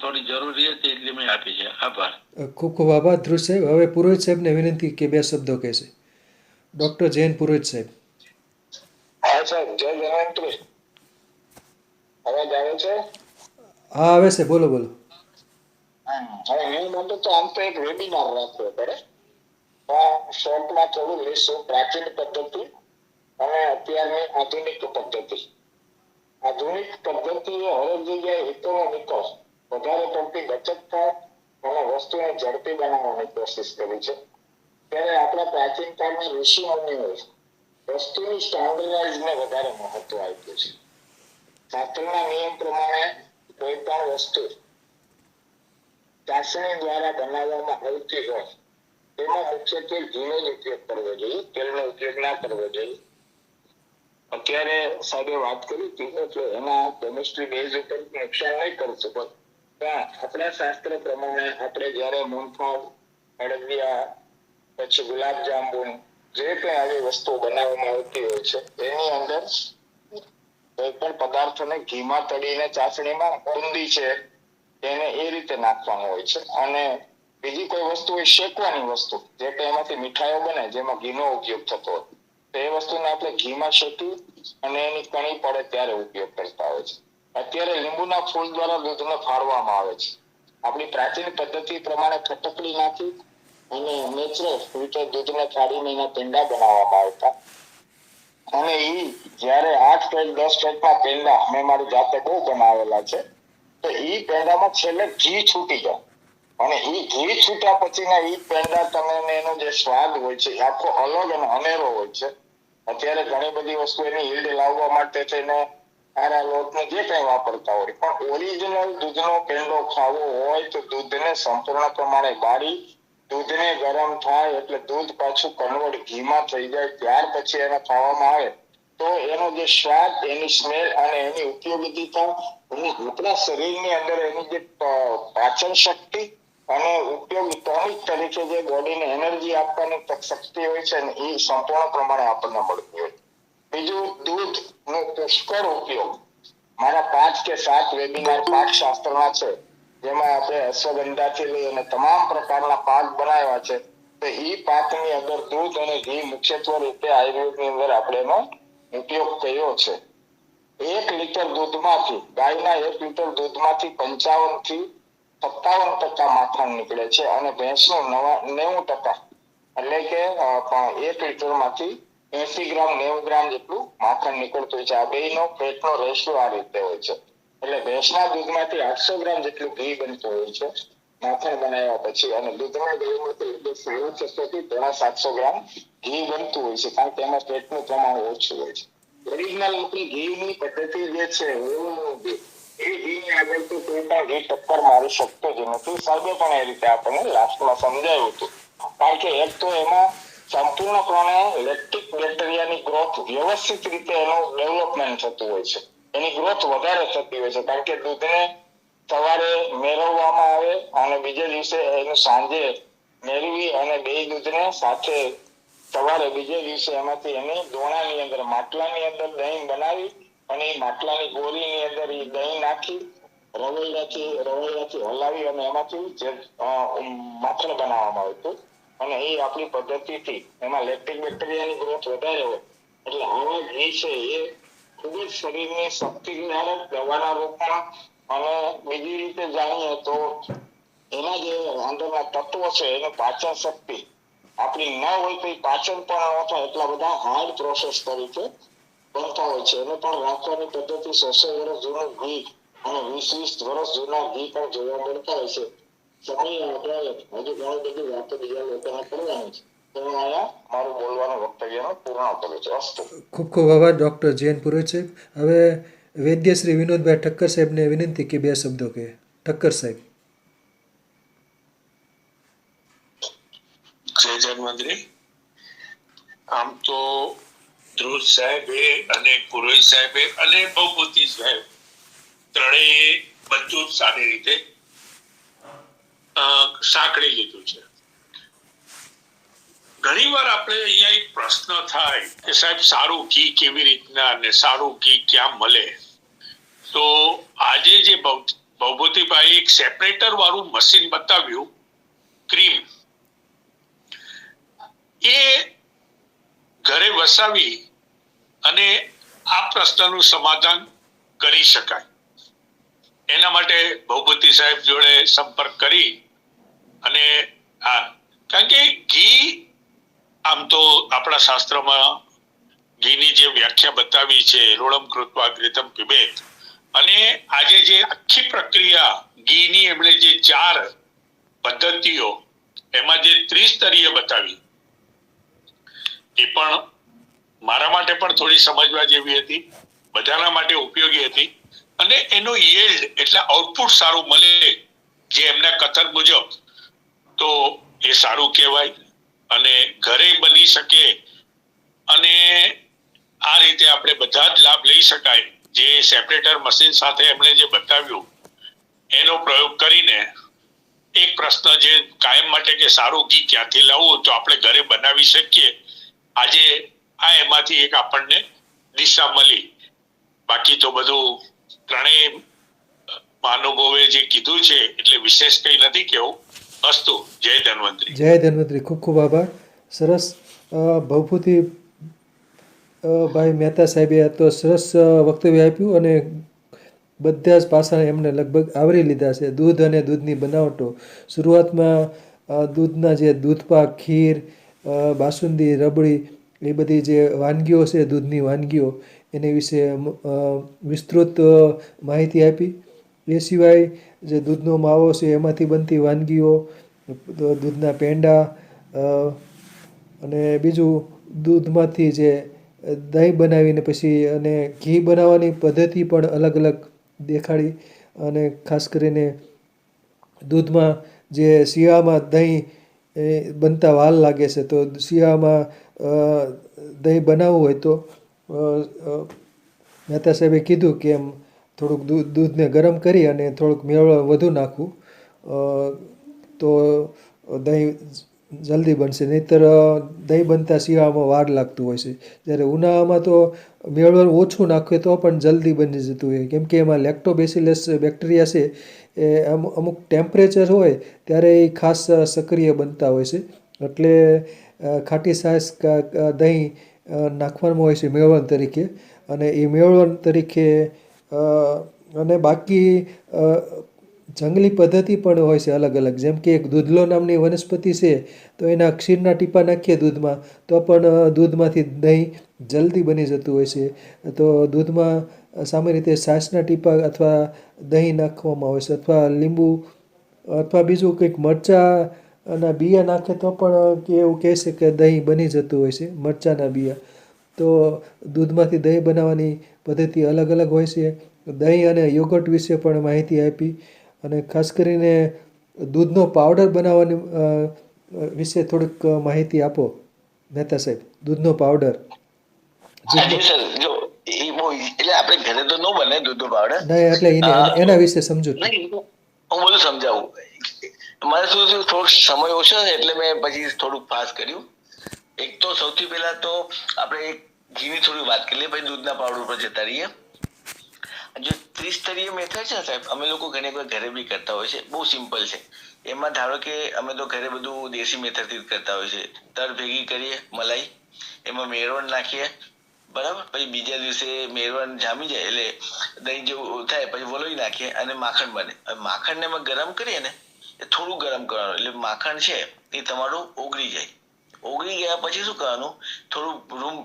થોડી જરૂરી હતી એટલે મેં આપી છે. આભાર. ખૂબ ખૂબ આભાર ધ્રુવ સાહેબ. હવે પુરોહિત સાહેબને વિનંતી કે 2 શબ્દો કહેશે. ડૉક્ટર જૈન પુરોહિત સાહેબ. હા સાહેબ, જય જયંત્રી. અવાજ આવે છે? હા આવે છે, બોલો બોલો. હવે હું માનતો તો આમ તો એક વેબિનાર રાખવો પડે. શોર્ટમાં થોડું લઈશું પ્રાચીન પદ્ધતિ અને અત્યારની આધુનિક પદ્ધતિ. આધુનિક પદ્ધતિએ હરેક જગ્યાએ ઇકોનોમિકલ વધારે પડતી બચત થાય અને વસ્તુને ઝડપી બનાવવાની કોશિશ કરી છે. ત્યારે આપણા પ્રાચીન કાળના ઋષિ મુનિઓએ વસ્તુની સ્ટાન્ડર્ડાઇઝને વધારે મહત્વ આપ્યું છે. શાસ્ત્રના નિયમ પ્રમાણે કોઈ પણ વસ્તુ ચાસણી દ્વારા બનાવવામાં આવતી હોય તેમાં મુખ્યત્વે ઘીનો જ ઉપયોગ કરવો જોઈએ, તેલનો ઉપયોગ ના કરવો જોઈએ. અત્યારે સાહેબે વાત કરી હતી એટલે એના કેમિસ્ટ્રી બેઝ ઉપર નુકસાન નહીં કરશું, પણ આપણા શાસ્ત્ર પ્રમાણે આપણે જયારે મૂંગફળ, અડદિયા, પછી ગુલાબ જાંબુ જે કઈ આવી વસ્તુઓ બનાવવામાં આવતી હોય છે એની અંદર કોઈ પણ પદાર્થોને ઘીમાં તળીને ચાસણીમાં બુંદી છે એને એ રીતે નાખવાનું હોય છે. અને બીજી કોઈ વસ્તુ હોય શેકવાની વસ્તુ, જે કે એમાંથી મીઠાઈઓ બને જેમાં ઘીનો ઉપયોગ થતો હોય તો એ વસ્તુને આપણે ઘીમાં શેકી અને એની કણી પડે ત્યારે ઉપયોગ કરતા હોય છે. અત્યારે લીંબુના ફૂલ દ્વારા દૂધને ફાડવામાં આવે છે. આપણી પ્રાચીન પદ્ધતિ પ્રમાણે ફટકડી નાખી અને નેચરલ રીતે દૂધને ફાડીને એના પેંડા બનાવવામાં આવતા. અને એ જયારે 8 પેટ 10 પેટના પેંડા મેં મારી જાતે બહુ બનાવેલા છે, તો એ પેંડામાં છેલ્લે ઘી છૂટી જાય અને એ ઘી છૂટ્યા પછીના એ પેંડા તમે એનો જે સ્વાદ હોય છે આખો અલગ અને અનેરો હોય છે. અત્યારે ઘણી બધી વસ્તુ એની યીલ્ડ લાવવા માટે થઈને આરા લોટનો જે કંઈ વાપરતા હોય, પણ ઓરિજિનલ દૂધનો પેંડો ખાવો હોય તો દૂધને સંપૂર્ણ પ્રમાણે બાળી દૂધને ગરમ થાય એટલે દૂધ પાછું કન્વર્ટ ઘીમાં થઈ જાય ત્યાર પછી એને ખાવામાં આવે તો એનો જે સ્વાદ, એની સ્મેલ અને એની ઉપયોગિતા અને આપણા શરીરની અંદર એની જે પાચન શક્તિ અને ઉપયોગ ટોનિક તરીકે જે બોડીને એનર્જી આપવાની શક્તિ હોય છે ને એ સંપૂર્ણ પ્રમાણે આપણને મળતી હોય. બીજું, દૂધનો પુષ્કળ ઉપયોગ મારા 5 કે 7 વેબિનાર પાકશાસ્ત્રના છે જેમાં આપણે અશ્વગંધાથી લઈ અને તમામ પ્રકારના પાક બનાવ્યા છે. તો એ પાકની અંદર દૂધ અને ઘી મુખ્યત્વે રીતે આયુર્વેદની અંદર આપણે એનો ઉપયોગ કર્યો છે. 1 લીટર દૂધમાંથી, ગાયના 1 લીટર દૂધમાંથી 55 થી 57% માખણ નીકળે છે અને ભેંસનું 90%, એટલે કે 1 લીટરમાંથી 80 ગ્રામ 90 ગ્રામ જેટલું માખણ નીકળતું હોય છે. આ બેયનો ફેટનો રેશિયો આ રીતે હોય છે. એટલે ભેંસના દૂધમાંથી 800 ગ્રામ જેટલું ઘી બનતું હોય છે માખણ બનાવ્યા પછી, અને દૂધના દહીંમાંથી 600 થી 700 ગ્રામ ઘી બનતું હોય છે, કારણ કે એમાં ફેટનું પ્રમાણ ઓછું હોય છે. ઓરિજિનલ આપણી ઘીની પદ્ધતિ જે છે એ ઘીની આગળ તો કોઈ પણ ઘી ટક્કર મારી શકતો જ નથી. સાહેબે પણ એ રીતે આપણને લાસ્ટમાં સમજાવ્યું હતું, કારણ કે એક તો એમાં સંપૂર્ણપણે લેક્ટિક બેક્ટેરિયાની ગ્રોથ વ્યવસ્થિત રીતે એનું ડેવલપમેન્ટ થતું હોય છે. એની ગ્રોથ વધારે થતી હોય છે, કારણ કે દૂધને સવારે મેળવવામાં આવે અને બીજે દિવસે એનું સાંજે મેળવી અને બે દૂધને સાથે સવારે બીજે દિવસે એમાંથી એની દોણાની અંદર માટલાની અંદર દહીં બનાવી અને એ માટલાની ગોળીની અંદર એ દહીં નાખી રવૈયાથી હલાવી અને એમાંથી જે માખણ બનાવવામાં આવતું અને એ આપણી પદ્ધતિથી એમાં લેક્ટિક બેક્ટેરિયાની ગ્રોથ વધારે હોય એટલે આવા ઘી છે એ ખૂબ જ શરીરની શક્તિદાયક દવાના રૂપમાં અને બીજી રીતે જાણીએ તો એના જે અંદરના તત્વો છે એને પાચન શક્તિ આપણી ન હોય તો એ પાચન પણ ન થાય એટલા બધા હાર્ડ પ્રોસેસ તરીકે બનતા હોય છે. એને પણ રાખવાની પદ્ધતિ 100 વર્ષ જૂનું ઘી અને 20 વર્ષ જૂના ઘી પણ જોવા મળતા હોય છે. સમય આપણે હજુ ઘણી બધી વાતો બીજા લોકોને કરવાની છે, તો હું અહીંયા મારું બોલવાનું વક્તવ્યનો પૂર્ણ કરું છું. અસ્તુ. ખૂબ ખૂબ આભાર ડૉક્ટર જયંત પુરોહિત સાહેબ. હવે વૈદ્ય શ્રી વિનોદભાઈ ઠક્કર સાહેબને વિનંતી કે 2 શબ્દો કહે. ઠક્કર સાહેબ. જય ધન્વંતરી. આમ તો ધ્રુવ સાહેબે અને પુરોહિત સાહેબે અને ભવભૂતિ સાહેબ ત્રણેય બધું જ સારી રીતે સાંકળી લીધું છે. ઘણી વાર આપણે અહીંયા એક પ્રશ્ન થાય કે સાહેબ સારું ઘી કેવી રીતના અને સારું ઘી ક્યાં મળે, તો આજે જે ભવભૂતિભાઈ એક સેપરેટર વાળું મશીન બતાવ્યું ક્રીમ, એ ઘરે વસાવી અને આ પ્રશ્નનું સમાધાન કરી શકાય. એના માટે ભવભૂતિ સાહેબ જોડે સંપર્ક કરી અને કારણ કે ઘી આમ તો આપણા શાસ્ત્રમાં ઘીની જે વ્યાખ્યા બતાવી છે એલોડમ કૃત્વા ઘૃતમ પિબેત, અને આજે જે આખી પ્રક્રિયા ઘીની એમણે જે 4 પદ્ધતિઓ એમાં જે ત્રિસ્તરીય બતાવી એ પણ મારા માટે પણ થોડી સમજવા જેવી હતી, બધાના માટે ઉપયોગી હતી અને એનો યીલ્ડ એટલે આઉટપુટ સારું મળે જે એમના કથન મુજબ, તો એ સારું કહેવાય અને ઘરે બની શકે અને આ રીતે આપણે બધા જ લાભ લઈ શકાય. જે સેપરેટર મશીન સાથે એમણે જે બતાવ્યું એનો પ્રયોગ કરીને એક પ્રશ્ન જે કાયમ માટે કે સારું ઘી ક્યાંથી લાવવું, તો આપણે ઘરે બનાવી શકીએ. આજે આ એમાંથી એક આપણને દિશા મળી. બાકી તો બધું ત્રણેય મહાનુભાવે જે કીધું છે એટલે વિશેષ કંઈ નથી કેવું. અસ્તુ. જય ધન્વંતરી. જય ધન્વંતરી. ખૂબ ખૂબ આભાર. સરસ. ભવભૂતિ ભાઈ મહેતા સાહેબે તો સરસ વક્તવ્ય આપ્યું અને બધા જ પાસા એમને લગભગ આવરી લીધા છે. દૂધ અને દૂધની બનાવટો, શરૂઆતમાં દૂધના જે દૂધપાક, ખીર, બાસુંદી, રબડી, એ બધી જે વાનગીઓ છે દૂધની વાનગીઓ એની વિશે વિસ્તૃત માહિતી આપી. એ સિવાય જે દૂધનો માવો છે એમાંથી બનતી વાનગીઓ, દૂધના પેંડા અને બીજું દૂધમાંથી જે દહીં બનાવીને પછી અને ઘી બનાવવાની પદ્ધતિ પણ અલગ અલગ દેખાડી. અને ખાસ કરીને દૂધમાં જે શિયાળામાં દહીં બનતા વાર લાગે છે, તો શિયાળામાં દહીં બનાવવું હોય તો મહેતા સાહેબે કીધું કે એમ થોડુંક દૂધને ગરમ કરી અને થોડુંક મેળવણ વધુ નાખવું તો દહીં જલ્દી બનશે. નહીંતર દહીં બનતા શિયાળામાં વાર લાગતું હોય છે, જ્યારે ઉનાળામાં તો મેળવણ ઓછું નાખે તો પણ જલ્દી બની જતું હોય, કેમ કે એમાં લેક્ટોબેસિલસ બેક્ટેરિયા છે એ અમુક ટેમ્પરેચર હોય ત્યારે એ ખાસ સક્રિય બનતા હોય છે. એટલે ખાટી છાશ દહીં નાખવામાં હોય છે મેળવણ તરીકે, અને એ મેળવણ તરીકે અને બાકી જંગલી પદ્ધતિ પણ હોય છે અલગ અલગ. જેમ કે એક દૂધલો નામની વનસ્પતિ છે, તો એના ક્ષીરના ટીપા નાખીએ દૂધમાં તો પણ દૂધમાંથી દહીં જલ્દી બની જતું હોય છે. તો દૂધમાં સામાન્ય રીતે છાશના ટીપા અથવા દહીં નાખવામાં આવે છે, અથવા લીંબુ અથવા બીજું કંઈક મરચાંના બિયા નાખે તો પણ એવું કહે છે કે દહીં બની જતું હોય છે, મરચાંના બિયા. તો દૂધમાંથી દહીં બનાવવાની પદ્ધતિ અલગ અલગ હોય છે. દહીં અને યોગર્ટ વિશે પણ માહિતી આપી, અને ખાસ કરીને દૂધનો પાવડર બનાવવાની વિશે થોડીક માહિતી આપો મહેતા સાહેબ. દૂધનો પાવડર. હાજી સર, જો એ બહુ એટલે આપણે ઘરે તો ન બને દૂધનો પાવડર. નહીં એટલે એના વિશે સમજો. નહીં હું બધું સમજાવું. મારે શું થયું થોડોક સમય ઓછો છે એટલે મેં પછી થોડુંક ફાસ્ટ કર્યું. એક તો સૌથી પહેલા તો આપણે ઘીની થોડી વાત કરી લઈએ, પછી દૂધના પાવડર ઉપર જતા રહીએ. જે ત્રિસ્તરીય મેથડ છે સાહેબ, અમે લોકો ઘણી વાર ઘરે બી કરતા હોય છે, બહુ સિમ્પલ છે. એમાં ધારો કે અમે તો ઘરે બધું દેશી મેથડ થી કરતા હોય છે. તર ભેગી કરીએ મલાઈ, એમાં મેરવણ નાખીએ, બરાબર. પછી બીજા દિવસે મેરવણ જામી જાય એટલે દહીં જેવું થાય, પછી વલોઈ નાખીએ અને માખણ બને. માખણને અમે ગરમ કરીએ ને એ થોડું ગરમ કરવાનું, એટલે માખણ છે એ તમારું ઓગળી જાય. ઓગળી ગયા પછી શું કરવાનું, થોડું રૂમ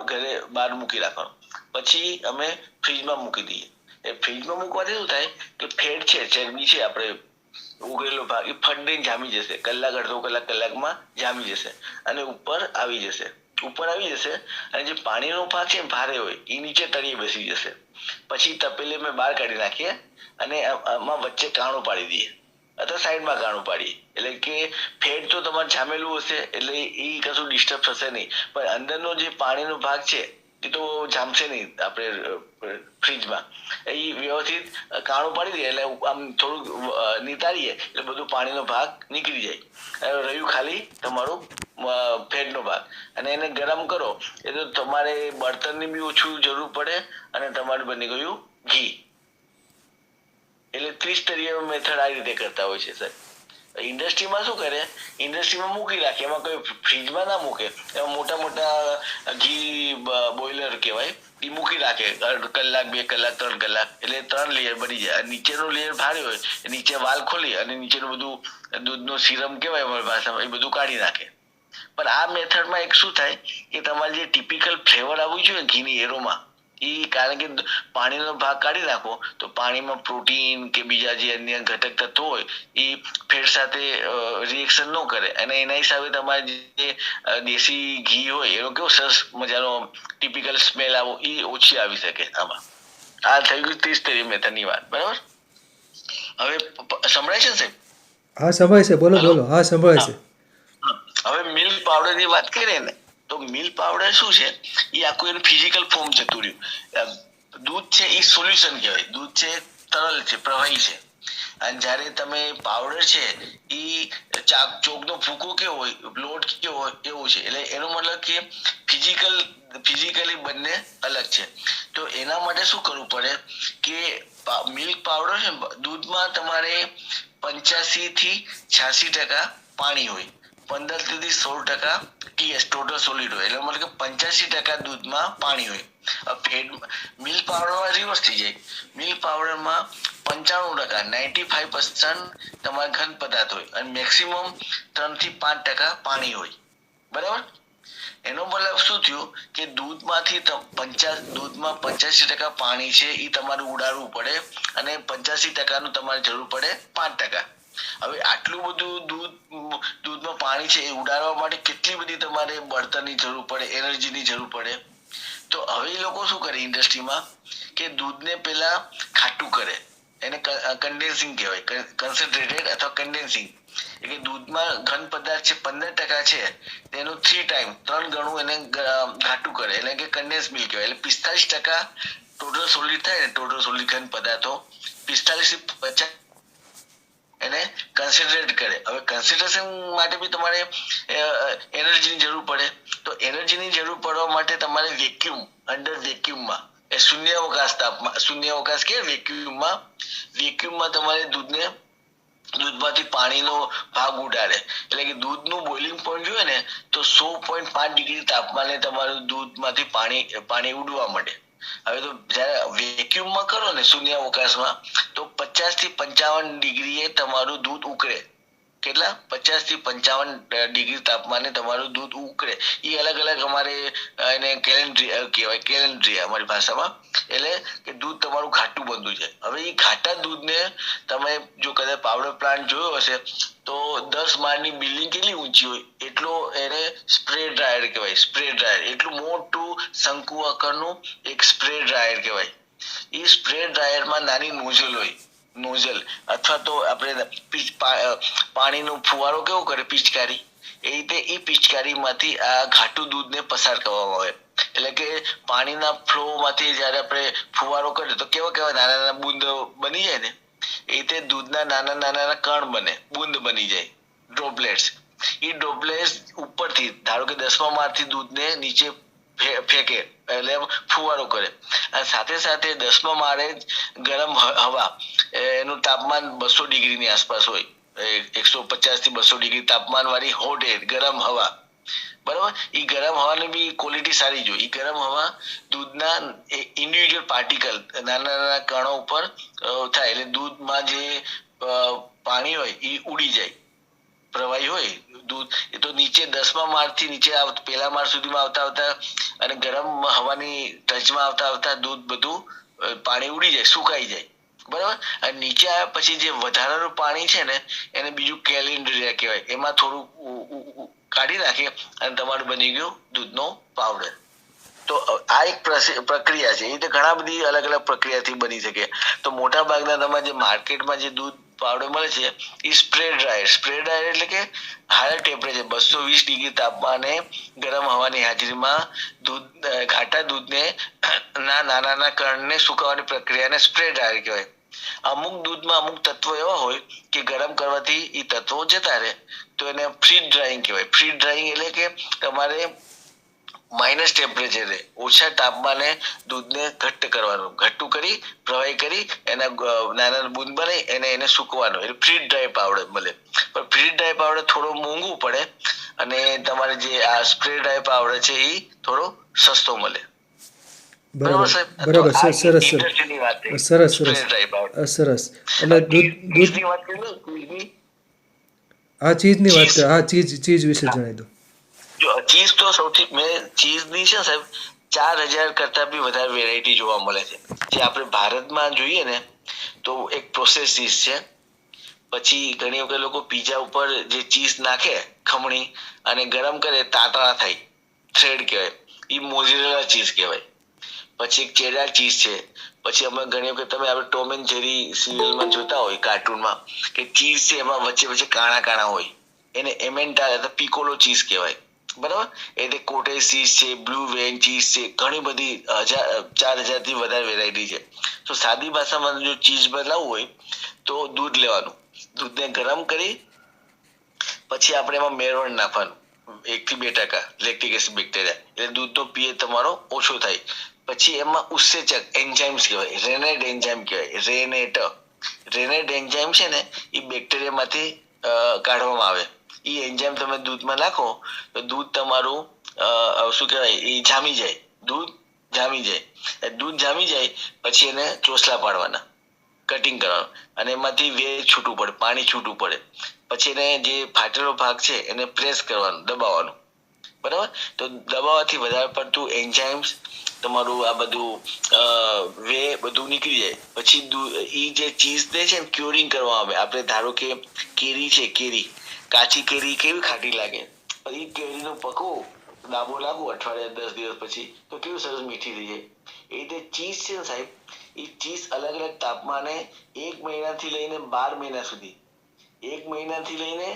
ઘરે બહાર મૂકી રાખવાનું. પછી અમે ફ્રીજમાં મૂકી દઈએ. એ ફ્રીજમાં મૂકવાથી શું થાય કે ફેટ છે, ચરબી છે, આપણે ઉગળેલો ભાગ એ ફટ દઈને જામી જશે. કલાક અડધો કલાકમાં જામી જશે અને ઉપર આવી જશે. અને જે પાણીનો ભાગ છે ભારે હોય એ નીચે તળિયે બેસી જશે. પછી તપેલી અમે બહાર કાઢી નાખીએ અને આમાં વચ્ચે કાણું પાડી દઈએ અથવા સાઈડમાં કાણું પાડીએ. એટલે કે ફેટ તો તમારે જામેલું હશે એટલે એ કશું ડિસ્ટર્બ થશે નહીં, પણ અંદરનો જે પાણીનો ભાગ છે એ તો જામશે નહીં. આપણે ફ્રીજમાં એ વ્યવસ્થિત કાણું પાડી દઈએ એટલે આમ થોડુંક નિતારીએ એટલે બધું પાણીનો ભાગ નીકળી જાય. રહ્યું ખાલી તમારું ફેટનો ભાગ. અને એને ગરમ કરો એટલે તમારે બળતણની બી ઓછું જરૂર પડે અને તમારે બની ગયું ઘી. એટલે ત્રિસ્તરીય મેથડ આ રીતે કરતા હોય છે સાહેબ. ઇન્ડસ્ટ્રીમાં શું કરે, ઇન્ડસ્ટ્રીમાં મૂકી રાખે, એમાં કોઈ ફ્રીજમાં ના મૂકે. એમાં મોટા મોટા ઘી બોઇલર કહેવાય એ મૂકી રાખે કલાક, 2 કલાક, 3 કલાક, એટલે 3 લેયર બની જાય. નીચેનો લેયર ભારે હોય નીચે વાલ ખોલી અને નીચેનું બધું દૂધનો સિરમ કહેવાય અમારી ભાષામાં, એ બધું કાઢી નાખે. પણ આ મેથડમાં એક શું થાય કે તમારે જે ટિપિકલ ફ્લેવર આવવું જોઈએ ઘીની એરોમાં, એ કારણ કે પાણીનો ભાગ કાઢી નાખો તો પાણીમાં પ્રોટીન કે બીજા જે અન્ય ઘટક તત્વો હોય એ ફેટ સાથે રિએક્શન ન કરે અને એના હિસાબે તમારે જે દેશી ઘી હોય એનો કેવો સરસ મજાનો ટિપિકલ સ્મેલ આવો એ ઓછી આવી શકે. આમાં આ થઈ ગયું ત્રિસ્તરીય મેથડની વાત, બરાબર. હવે સંભળાય છે સાહેબ? હા સંભળાય છે, બોલો. હા સંભળાય છે. હવે મિલ્ક પાવડર ની વાત કરીએ ને તો મિલ્ક પાવડર શું છે, એ આખું એનું ફિઝિકલ ફોર્મ જતું રહ્યું. દૂધ છે એ સોલ્યુશન કહેવાય, દૂધ છે તરલ છે, પ્રવાહી છે. અને જ્યારે તમે પાવડર છે એ ચોકનો ભૂકો કેવો હોય, લોટ કેવો હોય એવું છે. એટલે એનો મતલબ કે ફિઝિકલી બંને અલગ છે. તો એના માટે શું કરવું પડે કે મિલ્ક પાવડર છે દૂધમાં તમારે 85 થી 86% પાણી હોય, 15 થી 16% TS ટોટલ સોલિડ હોય. એટલે મતલબ કે 85% દૂધમાં પાણી હોય. મિલ્ક પાવડરમાં રિવર્સ થઈ જાય. મિલ્ક પાવડરમાં 95% તમારે ઘન પદાર્થ હોય અને મેક્સિમમ 3 થી 5% પાણી હોય, બરાબર. એનો મતલબ શું થયું કે દૂધમાં 85% પાણી છે એ તમારે ઉડાડવું પડે અને 85% નું તમારે જરૂર પડે 5%. હવે આટલું બધું દૂધમાં પાણી છે એ ઉડાડવા માટે કેટલી બધી તમારે બળતણની જરૂર પડે, એનર્જીની જરૂર પડે. તો હવે એ લોકો શું કરે ઇન્ડસ્ટ્રીમાં કે દૂધને પેલા ખાટું કરે, એને કન્ડેન્સિંગ કહેવાય, કન્સન્ટ્રેટેડ અથવા કન્ડેન્સિંગ. એટલે દૂધમાં ઘન પદાર્થ છે 15% છે તેનું 3 ગણું એને ઘાટું કરે એટલે કે કન્ડેન્સ મિલ્ક કહેવાય. એટલે 45% ટોટલ સોલિડ થાય ને, ટોટલ સોલિડ ઘન પદાર્થો 45 થી 50 એને કન્સન્ટ્રેટ કરે. હવે કન્સન્ટ્રેશન માટે બી તમારે એનર્જીની જરૂર પડે. તો એનર્જીની જરૂર પડવા માટે તમારે વેક્યુમમાં શૂન્યાવકાશ કે વેક્યુમમાં તમારે દૂધમાંથી પાણીનો ભાગ ઉડાડે. એટલે કે દૂધનું બોઇલિંગ પોઈન્ટ જોઈએ ને તો 100.5 ડિગ્રી તાપમાને તમારું દૂધમાંથી પાણી ઉડવા માંડે. હવે તો જયારે વેક્યુમમાં કરો ને શૂન્યાવકાશમાં તો 50 થી 55 ડિગ્રીએ તમારું દૂધ ઉકળે. કેટલા? 50 થી 55 ડિગ્રી તાપમાને તમારું દૂધ ઉકળે. એ અલગ અલગ અમારે એને કેલેન્ડ્રી કહેવાય, કેલેન્ડ્રી અમારી ભાષામાં. એટલે કે દૂધ તમારું ઘાટું બનતું છે. હવે એ ઘાટા દૂધને તમે જો કદાચ પાવડર પ્લાન્ટ જોયો હશે તો 10 માળની બિલ્ડિંગ કેટલી ઊંચી હોય એટલો એને સ્પ્રે ડ્રાયર કહેવાય. સ્પ્રે ડ્રાયર એટલું મોટું શંકુ આકારનું એક સ્પ્રે ડ્રાયર કહેવાય. એ સ્પ્રે ડ્રાયરમાં નાની નોઝલ અથવા તો આપણે પાણીનો ફુવારો કેવો કરે પિચકારી, એ રીતે એ પિચકારીમાંથી આ ઘાટું દૂધને પસાર કરવામાં આવે. એટલે કે પાણી પાણીના ફ્લો માંથી જયારે આપણે ફુવારો કરીએ તો કેવા કેવા નાના નાના બુંદ બની જાય ને એ રીતે દૂધના નાના નાના કણ બને, બુંદ બની જાય, ડ્રોપલેટ્સ. એ ડ્રોપલેટ્સ ઉપરથી ધારો કે 10મા માળથી દૂધને નીચે ફેંકે એટલે ફુવારો કરે અને સાથે સાથે 10મા માળે ગરમ હવા, એનું તાપમાન 200 ડિગ્રીની આસપાસ હોય, 150 થી 200 ડિગ્રી તાપમાન વાળી હોટ એર, ગરમ હવા, બરાબર. એ ગરમ હવાની બી ક્વોલિટી સારી જોઈએ. એ ગરમ હવા દૂધના ઇન્ડિવિડ્યુઅલ પાર્ટિકલ, નાના નાના કણો ઉપર થાય એટલે દૂધમાં જે પાણી હોય એ ઉડી જાય, પ્રવાહી હોય દૂધ એ તો નીચે 10મા માળથી નીચે પહેલા માળ સુધીમાં આવતા આવતા અને ગરમ હવાની ટચમાં આવતા આવતા દૂધ બધું પાણી ઉડી જાય, સુકાઈ જાય, બરાબર. અને નીચે આવ્યા પછી જે વધારાનું પાણી છે ને એને બીજું કેલેન્ડરિયા કહેવાય, એમાં થોડું કાઢી નાખીએ અને તમારું બની ગયું દૂધનો પાવડર. તો આ એક પ્રક્રિયા છે. એ રીતે ઘણા બધી અલગ અલગ પ્રક્રિયાથી બની શકે. તો મોટા ભાગના તમારે જે માર્કેટમાં જે દૂધ પાવડર મળે છે એ સ્પ્રે ડ્રાયર. સ્પ્રે ડ્રાયર એટલે કે હાયર ટેમ્પરેચર 220 ડિગ્રી તાપમાને ગરમ હવાની હાજરીમાં દૂધ, ઘાટા દૂધને નાના નાના કણને સુકાવવાની પ્રક્રિયાને સ્પ્રે ડ્રાયર કહેવાય. અમુક દૂધમાં અમુક તત્વો એવા હોય કે ગરમ કરવાથી એ તત્વો જતા રહે, તો એને ફ્રીઝ ડ્રાઈંગ કહેવાય. ફ્રીઝ ડ્રાઈંગ એટલે કે તમારે માઇનસ ટેમ્પરેચરે, ઓછા તાપમાને દૂધને ઘટ્ટ કરવાનું, ઘટ્ટું કરી પ્રવાહી કરી એના નાના બુંદ બનાવી એને સૂકવાનું, એટલે ફ્રીઝ ડ્રાય પાવડર મળે. પણ ફ્રીઝ ડ્રાય પાવડર થોડો મોંઘું પડે અને તમારે જે આ સ્પ્રે ડ્રાય પાવડર છે એ થોડો સસ્તો મળે. બરાબર સાહેબ? બરાબર. તો આ સરસ ઇન્ડસ્ટ્રીની વાત થઈ. સરસ સ્પ્રે સરસ ડ્રાય પાવડર. સરસ. એટલે દૂધ ચીઝની વાત કરીએ, ચીઝની હા, ચીઝની વાત ચીઝ. કર. હા, ચીઝ વિશે જણાવી દો. જો ચીઝ તો સૌથી ચીઝની છે સાહેબ 4000 કરતા બી વધારે વેરાયટી જોવા મળે છે. જે આપણે ભારતમાં જોઈએ ને તો એક પ્રોસેસ ચીઝ છે. પછી ઘણી વખત લોકો પીઝા ઉપર જે ચીઝ નાખે ખમણી અને ગરમ કરે તાતણા થાય, થ્રેડ કહેવાય, એ મોઝરેલા ચીઝ કહેવાય. પછી એક ચેડાર ચીઝ છે. પછી અમે ઘણી વખત તમે આપણે ટોમ એન્ડ જેરી સિરિયલમાં જોતા હોય, કાર્ટૂનમાં, કે ચીઝ છે એમાં વચ્ચે વચ્ચે કાણા કાણા હોય, એને એમેન્ટા અથવા પિકોલો ચીઝ કહેવાય, બરાબર. એટલે કોટેજ ચીઝ છે, બ્લુ વેન ચીઝ છે, ઘણી બધી 4000 થી વધારે વેરાયટી છે. તો સાદી ભાષામાં જો ચીઝ બનાવવું હોય તો દૂધ લેવાનું, દૂધને ગરમ કરી પછી આપણે એમાં મેળવણ નાખવાનું 1 થી 2% લેક્ટિક એસિડ બેક્ટેરિયા, એટલે દૂધનો પીએચ તમારો ઓછો થાય. પછી એમાં ઉત્સેચક એન્ઝાઇમ્સ કહેવાય, રેનેટ એન્ઝાઇમ કહેવાય, રેનેટ એન્ઝાઇમ છે ને એ બેક્ટેરિયામાંથી કાઢવામાં આવે. એ એન્ઝાઇમ તમે દૂધમાં નાખો તો દૂધ તમારું શું કહેવાય, એ જામી જાય, દૂધ જામી જાય. દૂધ જામી જાય પછી એને ચોસલા પાડવાના, કટિંગ કરવાનું અને એમાંથી વેજ છૂટું પડે, પાણી છૂટું પડે. પછી એને જે ફાટેલો ભાગ છે એને પ્રેસ કરવાનું, દબાવવાનું, બરાબર. તો દબાવવાથી વધારે પડતું એન્ઝાઇમ્સ તમારું આ બધું બધું નીકળી જાય. પછી એ જે ચીઝ ને છે ને ક્યોરિંગ કરવામાં આવે. આપણે ધારો કે કેરી છે, કેરી કાચી કેરી કેવી ખાટી લાગે, એ કેરીનો પકવો ડાબો લાગુ અઠવાડિયા 10 દિવસ પછી તો કેવું સરસ મીઠી થઈ જાય. એ રીતે ચીઝ છે ને સાહેબ, એ ચીઝ અલગ અલગ તાપમાને 1 મહિનાથી લઈને 12 મહિના સુધી, 1 મહિનાથી લઈને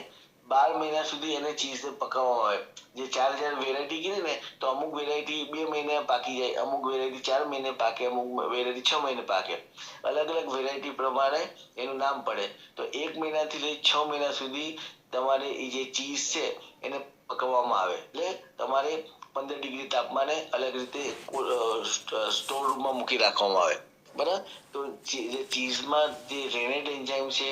12 મહિના સુધી એને ચીઝને પકાવવામાં આવે. જે 4000 વેરાયટી કીધી ને તો અમુક વેરાયટી 2 મહિને પાકી જાય, અમુક વેરાયટી 4 મહિને પાકે, અમુક વેરાયટી 6 મહિને પાકે. અલગ અલગ વેરાયટી પ્રમાણે એનું નામ પડે. તો 1 મહિનાથી લઈ 6 મહિના સુધી તમારે એ જે ચીઝ છે એને પકવવામાં આવે. એટલે તમારે 15 ડિગ્રી તાપમાને અલગ રીતે સ્ટોર રૂમમાં મૂકી રાખવામાં આવે, બરાબર. તો જે ચીઝમાં જે રેનેટ એન્ઝાઇમ છે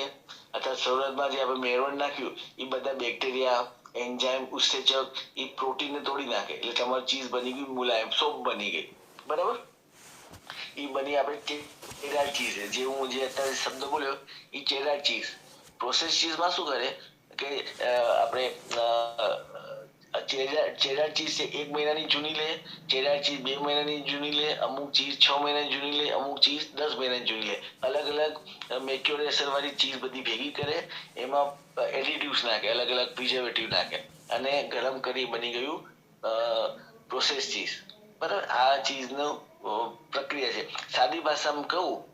અથવા શરૂઆતમાં જે આપણે મેળવણ નાખ્યું એ બધા બેક્ટેરિયા, એન્ઝાઇમ, ઉત્સેચક એ પ્રોટીનને તોડી નાખે એટલે તમારી ચીઝ બની ગઈ મુલાયમ, સોફ્ટ બની ગઈ, બરાબર. એ બની આપણે ચેડાર ચીઝ, જે હું જે અત્યારે શબ્દ બોલ્યો એ ચેડાર ચીઝ. પ્રોસેસ ચીઝમાં શું કરે કે આપણે ચેડાર ચીઝ છે 1 મહિનાની જૂની લે, ચેડાર ચીઝ 2 મહિનાની જૂની લે, અમુક ચીઝ 6 મહિનાની જૂની લે, અમુક ચીઝ 10 મહિનાની જૂની લે. અલગ અલગ મેચ્યોરેશન વાળી ચીઝ બધી ભેગી કરે, એમાં એડિટિવ્સ નાખે, અલગ અલગ પ્રિઝર્વેટિવ નાખે અને ગરમ કરી બની ગયું પ્રોસેસ ચીઝ, બરાબર. આ ચીઝનો પ્રક્રિયા છે. સાદી ભાષામાં કહું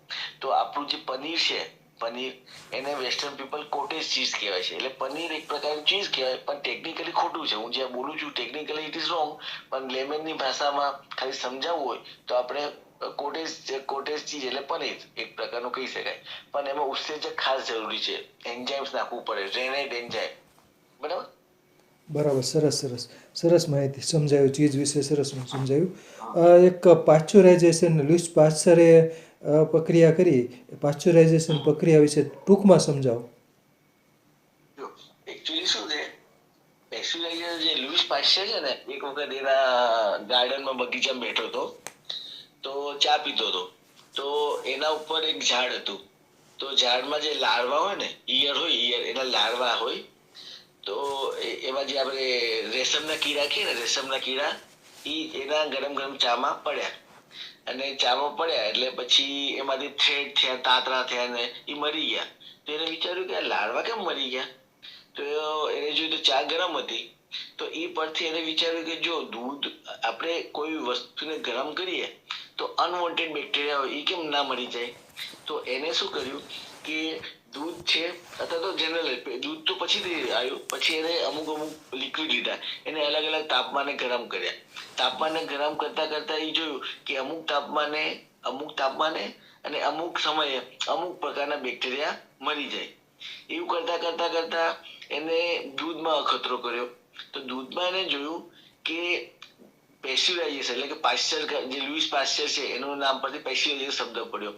તો આપણું જે પનીર છે, પનીર એને વેસ્ટર્ન પીપલ કોટેજ ચીઝ કહેવાય છે. એટલે પનીર એક પ્રકારનું ચીઝ કહેવાય, પણ ટેકનિકલી ખોટું છે. હું જ્યાં બોલું છું ટેકનિકલી ઇટ ઇઝ રોંગ, પણ લેમેનની ભાષામાં ખાલી સમજાવવું હોય તો આપણે કોટેજ ચીઝ એટલે પનીર એક પ્રકારનું કહી શકાય. પણ એમાં ઉત્સેચક ખાસ જરૂરી છે, એન્ઝાઇમ્સ નાખવું પડે, રેનેટ એન્ઝાઇમ. બરાબર. બરાબર, સરસ માહિતી સમજાયું, ચીજ વિશે સરસ સમજાયું. એક પાશ્ચરાઇઝેશન, લુઈસ પાશ્ચરે પ્રક્રિયા કરી, પાશ્ચરાઇઝેશન પ્રક્રિયા વિશે ટૂંકમાં સમજાવો. જો એકચ્યુઅલી શું છે, પેસ્ચ્યુરાઇઝર જે લુઈસ પાશ્ચર છે ને, એક વખત એના ગાર્ડનમાં બગીચામાં બેઠો હતો, તો ચા પીતો હતો. તો એના ઉપર એક ઝાડ હતું. તો ઝાડમાં જે લાર્વા હોય ને, ઈયળ એના લાર્વા હોય. તો એમાં જે આપણે રેશમના કીડા કહીએ ને, રેશમના કીડા એના ગરમ ગરમ ચામાં પડ્યા. અને ચામાં પડ્યા એટલે પછી એમાંથી થ્રેડ થયા, તાતરા થયા ને એ મરી ગયા. તો એને વિચાર્યું કે આ લાર્વા કેમ મરી ગયા. તો એને જોયું તો ચા ગરમ હતી. તો એ પરથી એને વિચાર્યું કે જો દૂધ આપણે કોઈ વસ્તુને ગરમ કરીએ તો અનવોન્ટેડ બેક્ટેરિયા હોય એ કેમ ના મરી જાય. તો એને શું કર્યું કે દૂધ છે, અથવા તો જનરલ દૂધ તો પછીથી આવ્યું, પછી એને અમુક લિક્વિડ લીધા, એને અલગ અલગ તાપમાને ગરમ કર્યા. તાપમાને ગરમ કરતા કરતા એ જોયું કે અમુક તાપમાને અને અમુક સમયે અમુક પ્રકારના બેક્ટેરિયા મરી જાય. એવું કરતા કરતા એને દૂધમાં અખતરો કર્યો. તો દૂધમાં એને જોયું કે પેસ્ચ્યુરાઇઝેશન એટલે કે પાશ્ચર, જે લુઈસ પાશ્ચર છે એનું નામ પરથી પેસ્ચ્યુરાઇઝેશન શબ્દ પડ્યો.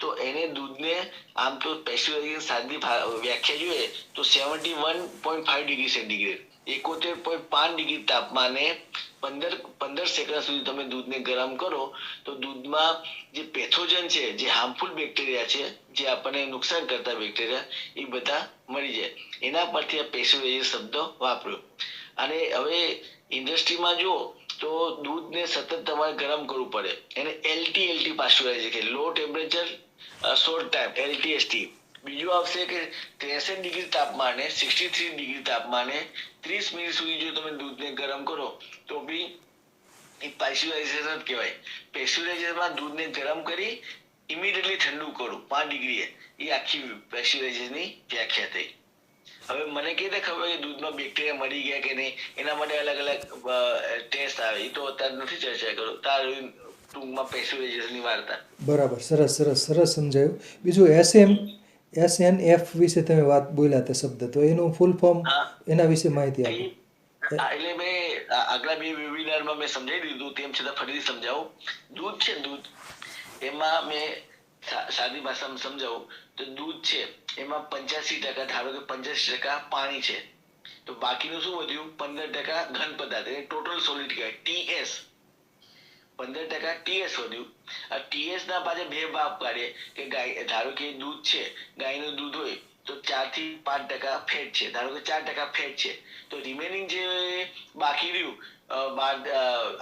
તો એને દૂધને આમ તો પેસ્ચ્યુરાઇઝેશન સાદી વ્યાખ્યા જોઈએ તો 71.5 ડિગ્રી સેન્ટીગ્રેડ 71.5 ડિગ્રી તાપમાને 15 સેકન્ડ સુધી તમે દૂધને ગરમ કરો તો દૂધમાં જે પેથોજન છે, જે હાર્મફુલ બેક્ટેરિયા છે, જે આપણને નુકસાન કરતા બેક્ટેરિયા, એ બધા મરી જાય. એના પરથી આ પેસ્ચ્યુરાઇઝેશન શબ્દ વાપર્યો. અને હવે ઇન્ડસ્ટ્રીમાં જો તો દૂધને સતત તમારે ગરમ કરવું પડે. એને LTLT પાસ્ચ્યુરાઇઝેશન, લો ટેમ્પરેચર શોર્ટ ટાઈમ, LTST. બીજું આવશે કે 63 ડિગ્રી તાપમાને, 63 ડિગ્રી તાપમાને 30 મિનિટ સુધી જો તમે દૂધને ગરમ કરો તો બી એ પાસ્ચ્યુરાઇઝેશન જ કહેવાય. પેસ્ચ્યુરાઇઝેશનમાં દૂધને ગરમ કરી ઇમિડિયેટલી ઠંડુ કરવું 5 ડિગ્રીએ, એ આખી પેસ્ચ્યુરાઇઝેશનની વ્યાખ્યા થઈ. હવે મને કઈ રીતે ખબર કે દૂધમાં બેક્ટેરિયા મરી ગયા કે નહીં, એના માટે અલગ અલગ ટેસ્ટ આવે, એ તો અત્યારે નથી ચર્ચા કરું. ટૂંકમાં પેસ્ચ્યુરાઇઝેશનની વાર્તા. બરાબર, સરસ સમજાયું. બીજું SNF વિશે તમે વાત બોલ્યા તે શબ્દ, તો એનું ફૂલ ફોર્મ, એના વિશે માહિતી આપો. એટલે મેં આગલા 2 વેબિનારમાં મેં સમજાવી દીધું, તેમ છતાં ફરીથી સમજાવું. દૂધ છે, દૂધ એમાં મેં સાદી ભાષામાં સમજાવું તો દૂધ છે એમાં 85%, ધારો કે 85% પાણી છે, તો બાકીનું શું વધ્યું 15% ઘન પદાર્થ, એટલે ટોટલ સોલિડ કહેવાય, TS. 15% TS વધ્યું. આ TS ના પાછળ 2 ભાગ પાડીએ કે ગાય, ધારો કે દૂધ છે, ગાયનું દૂધ હોય તો 4 થી 5% ફેટ છે, ધારો કે 4% ફેટ છે, તો રિમેનિંગ જે બાકી રહ્યું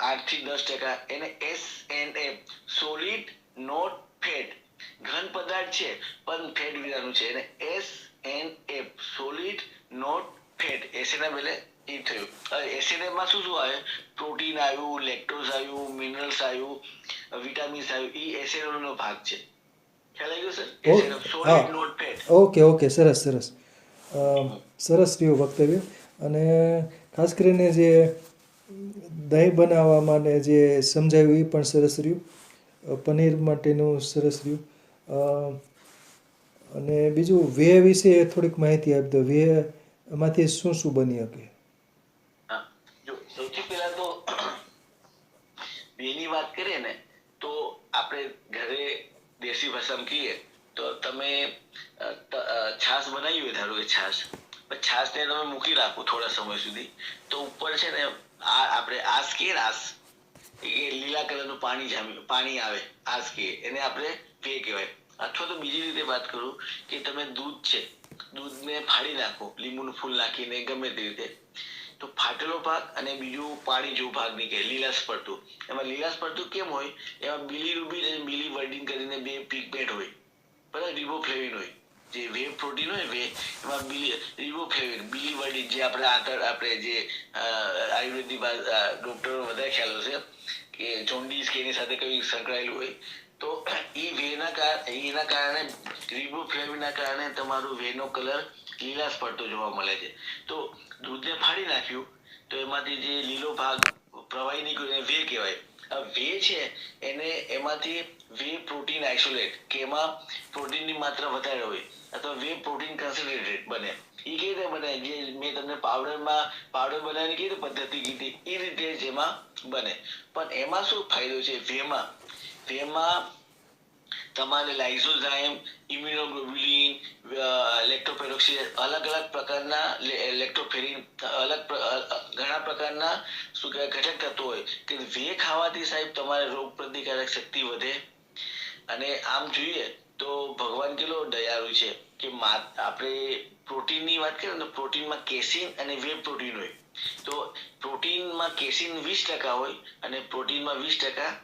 8 થી 10% એને SNF, સોલિડ નોટ ફેટ, ઘન પદાર્થ છે પણ ફેટ વિનાનું છે, એને SNF, solid not fat. SNF એટલે એ થયું. SNF માં શું આવે, પ્રોટીન આવ્યું, લેક્ટોઝ આવ્યું, મિનરલ્સ આવ્યું, વિટામિન્સ આવ્યું, એ SNF નો ભાગ છે. ખ્યાલ આવી ગયો sir? SNF, solid not fat. Okay, સરસ રહ્યું વક્તવ્ય. અને ખાસ કરીને જે દહીં બનાવવામાં ને જે સમજાવ્યું એ પણ સરસ રહ્યું. પનીર માટેનું સરસ રહ્યું. અને બીજું વે વિશે થોડીક માહિતી આપી દો. વે એમાંથી શું બની શકે? જો સૌથી પહેલા તો વેની વાત કરીએ ને તો આપણે ઘરે દેશી ભાષામાં કહીએ તો તમે છાશ બનાવી હોય, ધારો કે છાશને તમે મૂકી રાખો થોડા સમય સુધી, તો ઉપર છે ને આપણે આસ કહીએ ને, આસ એ લીલા કલરનું પાણી આવે, આસ કહીએ એને આપણે વે કહેવાય. અથવા તો બીજી રીતે વાત કરું કે તમે દૂધને ફાડી નાખો લીંબુનું ફૂલ નાખીને, ગમે તે રીતે, તો ફાટેલો ભાગ અને બીજું પાણી જેવું ભાગ નીકળે, લીલાશ પડતું. એમાં લીલાશ પડતું કેમ હોય, એમાં બિલીરુબિન અને બિલીવર્ડિન કરીને 2 પિગમેન્ટ હોય, બરાબર, રિબોફ્લેવિન હોય. જે વે પ્રોટીન હોય, એમાં રિબોફ્લેવિન, બિલીવર્ડિન, જે આપણે જે આયુર્વેદિક ડોક્ટરો વધારે ખ્યાલ હશે કે જોન્ડીસ કે એની સાથે કઈ સંકળાયેલું હોય તો એના કારણે રિબોફ્લેવિનના કારણે તમારું વેનો કલર લીલાશ પડતો જોવા મળે છે. તો દૂધને ફાડી નાખ્યું તો એમાંથી જે લીલો ભાગ પ્રવાહી નીકળ્યો એને વે કહેવાય. આ વે છે એને એમાંથી વે પ્રોટીન આઇસોલેટ કે એમાં પ્રોટીનની માત્રા વધારે હોય અથવા વે પ્રોટીન કન્સન્ટ્રેટેડ બને. એ કઈ રીતે બને? જે મેં તમને પાવડર બનાવવાની કઈ રીતે પદ્ધતિ કીધી એ રીતે જ એમાં બને. પણ એમાં શું ફાયદો છે? વેમાં તમારે લાઇસોઝાઇમ, ઇમ્યુનોગ્લોબ્યુલિન, લેક્ટોપેરોક્સિડ, અલગ પ્રકારના લેક્ટોફેરિન, ઘણા પ્રકારના શું કહેવાય ઘટક તત્વો હોય કે વે ખાવાથી સાહેબ તમારે રોગ પ્રતિકારક શક્તિ વધે. અને આમ જોઈએ તો ભગવાન કેટલો દયાળુ છે કે આપણે પ્રોટીનની વાત કરીએ ને, પ્રોટીનમાં કેસીન અને વે પ્રોટીન હોય. તો પ્રોટીનમાં કેસીન 20% હોય અને પ્રોટીનમાં 20%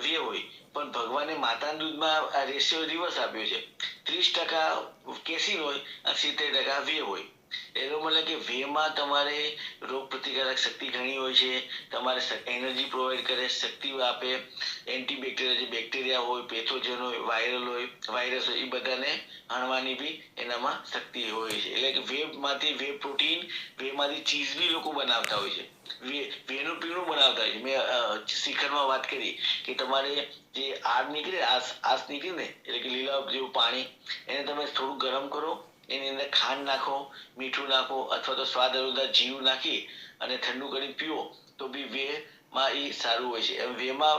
વે હોય. પણ ભગવાને માતાના દૂધમાં આ રેશિયો રિવર્સ આપ્યો છે. 30% કેસીન હોય અને 70% વે હોય. એનો મતલબ કે વેમાં તમારે રોગ પ્રતિકારક શક્તિ ઘણી હોય છે, તમારે એનર્જી પ્રોવાઈડ કરે, શક્તિ આપે, એન્ટીબેક્ટેરિયલ જે બેક્ટેરિયા હોય, પેથોજન હોય, વાયરસ હોય, એ બધાને હણવાની બી એનામાં શક્તિ હોય છે. એટલે કે વેમાંથી વે પ્રોટીન, વેમાંથી ચીઝ બી લોકો બનાવતા હોય છે, વેનું પીણું બનાવતા હોય છે. મેં શિખરમાં વાત કરી કે તમારે જે આસ નીકળે ને એટલે કે લીલા જેવું પાણી, એને તમે થોડું ગરમ કરો, એની અંદર ખાંડ નાખો, મીઠું નાખો અથવા તો સ્વાદ અનુસાર જીરું નાખી અને ઠંડુ કરી પીવો તો બી વેમાં એ સારું હોય છે. વેમાં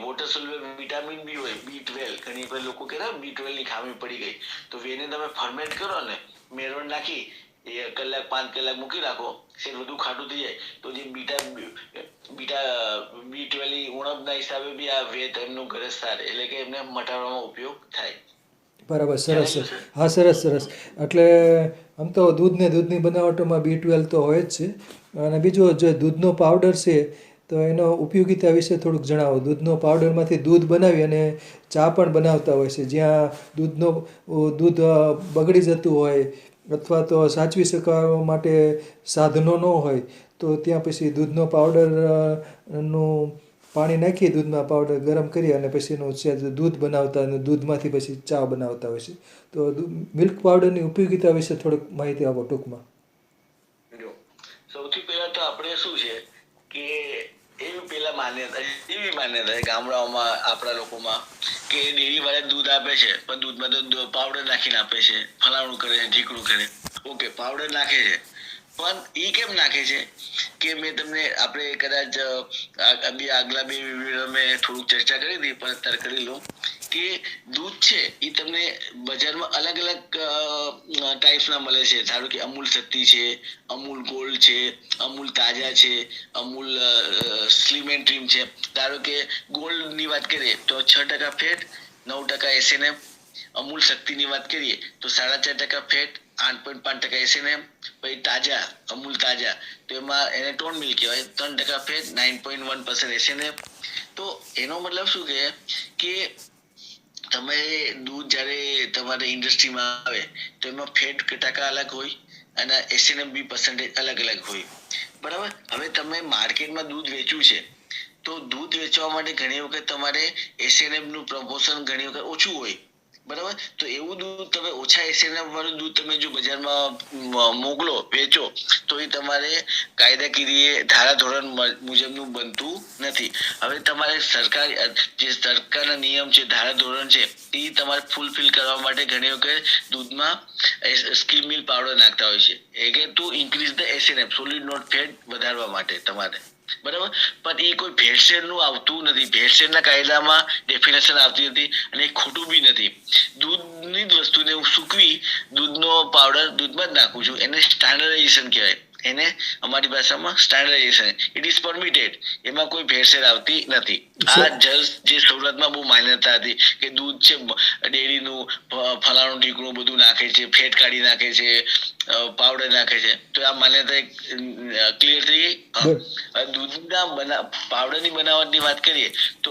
વોટર સોલ્યુબલ વિટામિન બી હોય, B12. ઘણી વાર લોકો કહેતા B12 ની ખામી પડી ગઈ, તો વેને તમે ફર્મેન્ટ કરો ને, મેળવણ નાખી 5 કલાક મૂકી રાખો, છે વધુ ખાટું થઈ જાય તો જે B12 ની ઉણપના હિસાબે બી આ વે તેમનું ગરજ સારે, એટલે કે એમને મટાડવામાં ઉપયોગ થાય. બરાબર, સરસ. હા, સરસ. એટલે આમ તો દૂધની બનાવટોમાં B12 તો હોય જ છે. અને બીજું જે દૂધનો પાવડર છે તો એનો ઉપયોગિતા વિશે થોડુંક જણાવો. દૂધનો પાવડરમાંથી દૂધ બનાવી અને ચા પણ બનાવતા હોય છે. જ્યાં દૂધ બગડી જતું હોય અથવા તો સાચવી શકવા માટે સાધનો ન હોય તો ત્યાં પછી દૂધનો પાવડર નું પાણી નાખી, દૂધમાં પાવડર ગરમ કરી અને પછી એનું દૂધ બનાવતા અને દૂધમાંથી પછી ચા બનાવતા હોય છે. તો મિલ્ક પાવડરની ઉપયોગિતા વિશે થોડીક માહિતી આપો ટૂંકમાં. જો સૌથી પહેલા તો આપણે શું છે કે એવી માન્યતા ગામડાઓમાં આપણા લોકોમાં કે ડેરી વાળા દૂધ આપે છે પણ દૂધમાં તો પાવડર નાખીને આપે છે, ફલાણું કરે છે, ઢીકણું કરે. ઓકે, પાવડર નાખે છે પણ એ કેમ નાખે છે કે મેં તમને આપણે કદાચ આગલા 2 વિડીયો મેં થોડુંક ચર્ચા કરી હતી પણ અત્યારે કરી લઉં કે દૂધ છે એ તમને બજારમાં અલગ ટાઈપ્સના મળે છે. ધારો કે અમૂલ શક્તિ છે, અમૂલ ગોલ્ડ છે, અમૂલ તાજા છે, અમૂલ સ્લિમ એન્ડ ટ્રીમ છે. ધારો કે ગોલ્ડ ની વાત કરીએ તો 6% ફેટ, 9% SNF. અમૂલ શક્તિની વાત કરીએ તો 4.5% ફેટ, 8.5% SNF. પછી તાજા, અમૂલ તાજા તો એમાં એને ટોન મિલ્ક કહેવાય, 3% ફેટ, 9.1% SNF. તો એનો મતલબ શું કે તમે દૂધ જ્યારે તમારે ઇન્ડસ્ટ્રીમાં આવે તો એમાં ફેટ ટકા અલગ હોય અને SNF બી પર્સન્ટેજ અલગ હોય. બરાબર. હવે તમે માર્કેટમાં દૂધ વેચ્યું છે તો દૂધ વેચવા માટે ઘણી વખત તમારે SNF નું પ્રપોર્શન ઘણી વખત ઓછું હોય. બરાબર. તો એવું દૂધ તમે ઓછા SNF વાળું દૂધ તમે જો બજારમાં મોકલો, વેચો તો એ તમારે કાયદાકીય ધારાધોરણ મુજબનું બનતું નથી. હવે તમારે સરકારના નિયમ છે, ધારાધોરણ છે, એ તમારે ફૂલફિલ કરવા માટે ઘણી વખત દૂધમાં સ્કીમ મિલ્ક પાવડર નાખતા હોય છે. એટલે to increase the SNF, solid not fat, વધારવા માટે તમારે. બરાબર. પણ એ કોઈ ભેળસેળ નું આવતું નથી. ભેળસેળના કાયદામાં ડેફિનેશન આવતી નથી અને એ ખોટું બી નથી. દૂધની જ વસ્તુને હું સૂકવી દૂધનો પાવડર દૂધમાં જ નાખું છું, એને સ્ટાન્ડર્ડાઇઝેશન કહેવાય. એને અમારી ભાષામાં સ્ટાન્ડર્ડાઇઝેશન, ઇટ ઇઝ પરમિટેડ. એમાં કોઈ ભેળસેળ આવતી નથી. આ જે સુરતમાં બહુ માન્યતા હતી કે દૂધ છે ડેરીનું ફલાણું ઢીકણું બધું નાખે છે, ફેટ કાઢી નાખે છે, પાવડર નાખે છે, તો આ માન્યતા ક્લિયર થઈ ગઈ. દૂધના પાવડરની બનાવટની વાત કરીએ તો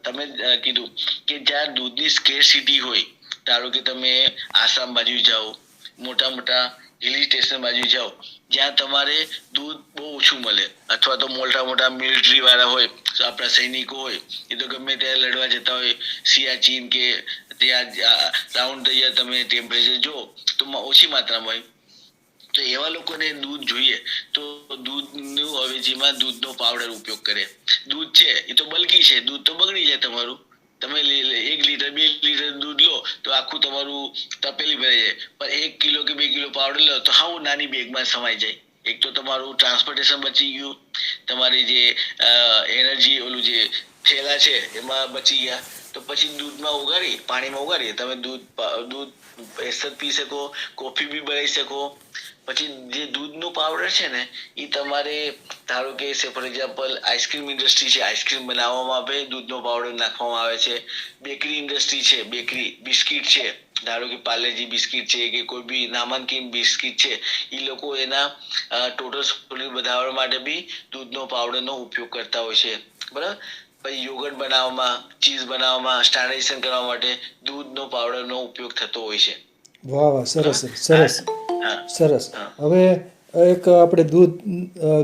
તમે કીધું કે જ્યાં દૂધની સ્કેરસિટી હોય, ધારો કે તમે આસામ બાજુ જાઓ, મોટા હિલ સ્ટેશન બાજુ જાઓ જ્યાં તમારે દૂધ બહુ ઓછું મળે, અથવા તો મોટા મોટા મિલિટરી વાળા હોય, આપણા સૈનિકો હોય, એ તો ગમે ત્યાં લડવા જતા હોય, સિયાચીન કે ત્યાં રાઉન્ડ થઈ જાય, તમે ટેમ્પરેચર જો તો ઓછી માત્રામાં હોય, તો એવા લોકોને દૂધ જોઈએ તો દૂધનું અવેજીમાં દૂધનો પાવડર ઉપયોગ કરે. દૂધ છે એ તો બલ્કી છે, દૂધ તો બગડી જાય તમારું. તમે 1 લીટર 2 લીટર દૂધ લો તો આખું તમારું તપેલી ભરાઈ જાય, પણ 1 કિલો કે 2 કિલો પાવડર લો તો હાવ નાની બેગમાં સમાઈ જાય. એક તો તમારું ટ્રાન્સપોર્ટેશન બચી ગયું, તમારી જે એનર્જી ઓલું જે થેલા છે એમાં બચી ગયા. તો પછી દૂધમાં ઉગાડી, પાણીમાં ઉગાડી તમે દૂધ પી શકો, કોફી બી બનાવી શકો. પછી જે દૂધનો પાવડર છે ને એ તમારે ધારો કે ફોર એક્ઝામ્પલ આઈસ્ક્રીમ ઇન્ડસ્ટ્રી છે, આઈસ્ક્રીમ બનાવવામાં આવે દૂધનો પાવડર નાખવામાં આવે છે. બેકરી ઇન્ડસ્ટ્રી છે, બેકરી બિસ્કિટ છે, ધારો કે પાર્લેજી બિસ્કિટ છે કે કોઈ બી નામાંકિન બિસ્કિટ છે, એ લોકો એના ટોટલ સોલિડ વધારવા માટે બી દૂધનો પાવડરનો ઉપયોગ કરતા હોય છે. બરાબર. પછી યોગર્ટ બનાવવામાં, ચીઝ બનાવવામાં, સ્ટાર્ટાઇઝેશન કરવા માટે દૂધનો પાવડરનો ઉપયોગ થતો હોય છે. વાહ વાહ, સરસ સરસ સરસ. હવે એક આપણે દૂધ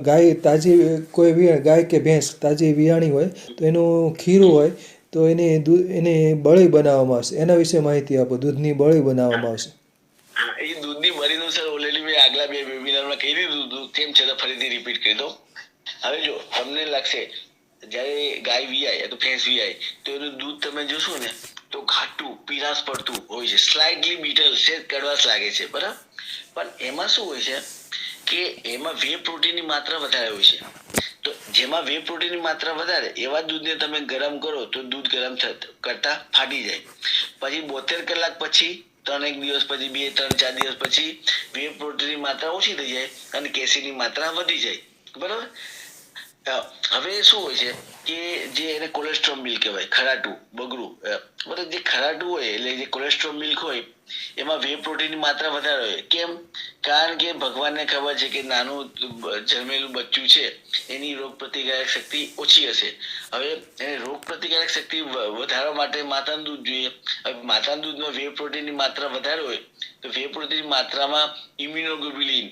ગાય તાજી, કોઈ ગાય કે ભેંસ તાજી વિયાણી હોય તો એનું ખીરું હોય તો એની બળી બનાવવામાં આવશે, એના વિશે માહિતી આપો. દૂધની બળી બનાવવામાં આવશે. એ દૂધની બળીનું સર ઓલરેડી મેં આગલા 2 વેબિનારમાં કહી દીધું હતું, તેમ છતાં ફરીથી રિપીટ કરી દઉં. હવે જો તમને લાગશે જ્યારે ગાય વિયાય તો ભેંસ વિયાય તો એનું દૂધ તમે જોશો ને તો ઘાટું પીરાશ પડતું હોય છે, સ્લાઇટલી બીટર છે, કડવાશ લાગે છે. બરાબર. પણ એમાં શું હોય છે કે એમાં વે પ્રોટીનની માત્રા વધારે હોય છે. તો જેમાં વે પ્રોટીનની માત્રા વધારે એવા દૂધને તમે ગરમ કરો તો દૂધ ગરમ કરતા ફાટી જાય. પછી 72 કલાક પછી, 3 દિવસ પછી, 2, 3, 4 દિવસ પછી વે પ્રોટીનની માત્રા ઓછી થઈ જાય અને કેસીની માત્રા વધી જાય. બરાબર. હવે શું હોય છે કે જે એને કોલેસ્ટ્રોલ મિલ્ક કહેવાય, ખરાટું બગડું. બરાબર. જે ખરાટું હોય એટલે જે કોલેસ્ટ્રોલ મિલ્ક હોય એમાં વે પ્રોટીનની માત્રા વધારે હોય. કેમ? કારણ કે ભગવાનને ખબર છે કે નાનું જન્મેલું બચ્ચું છે એની રોગ પ્રતિકારક શક્તિ ઓછી હશે. હવે એને રોગ પ્રતિકારક શક્તિ વધારવા માટે માતાનું દૂધ જોઈએ. હવે માતાના દૂધમાં વે પ્રોટીનની માત્રા વધારે હોય તો વે પ્રોટીનની માત્રામાં ઇમ્યુનોગ્લોબ્યુલિન,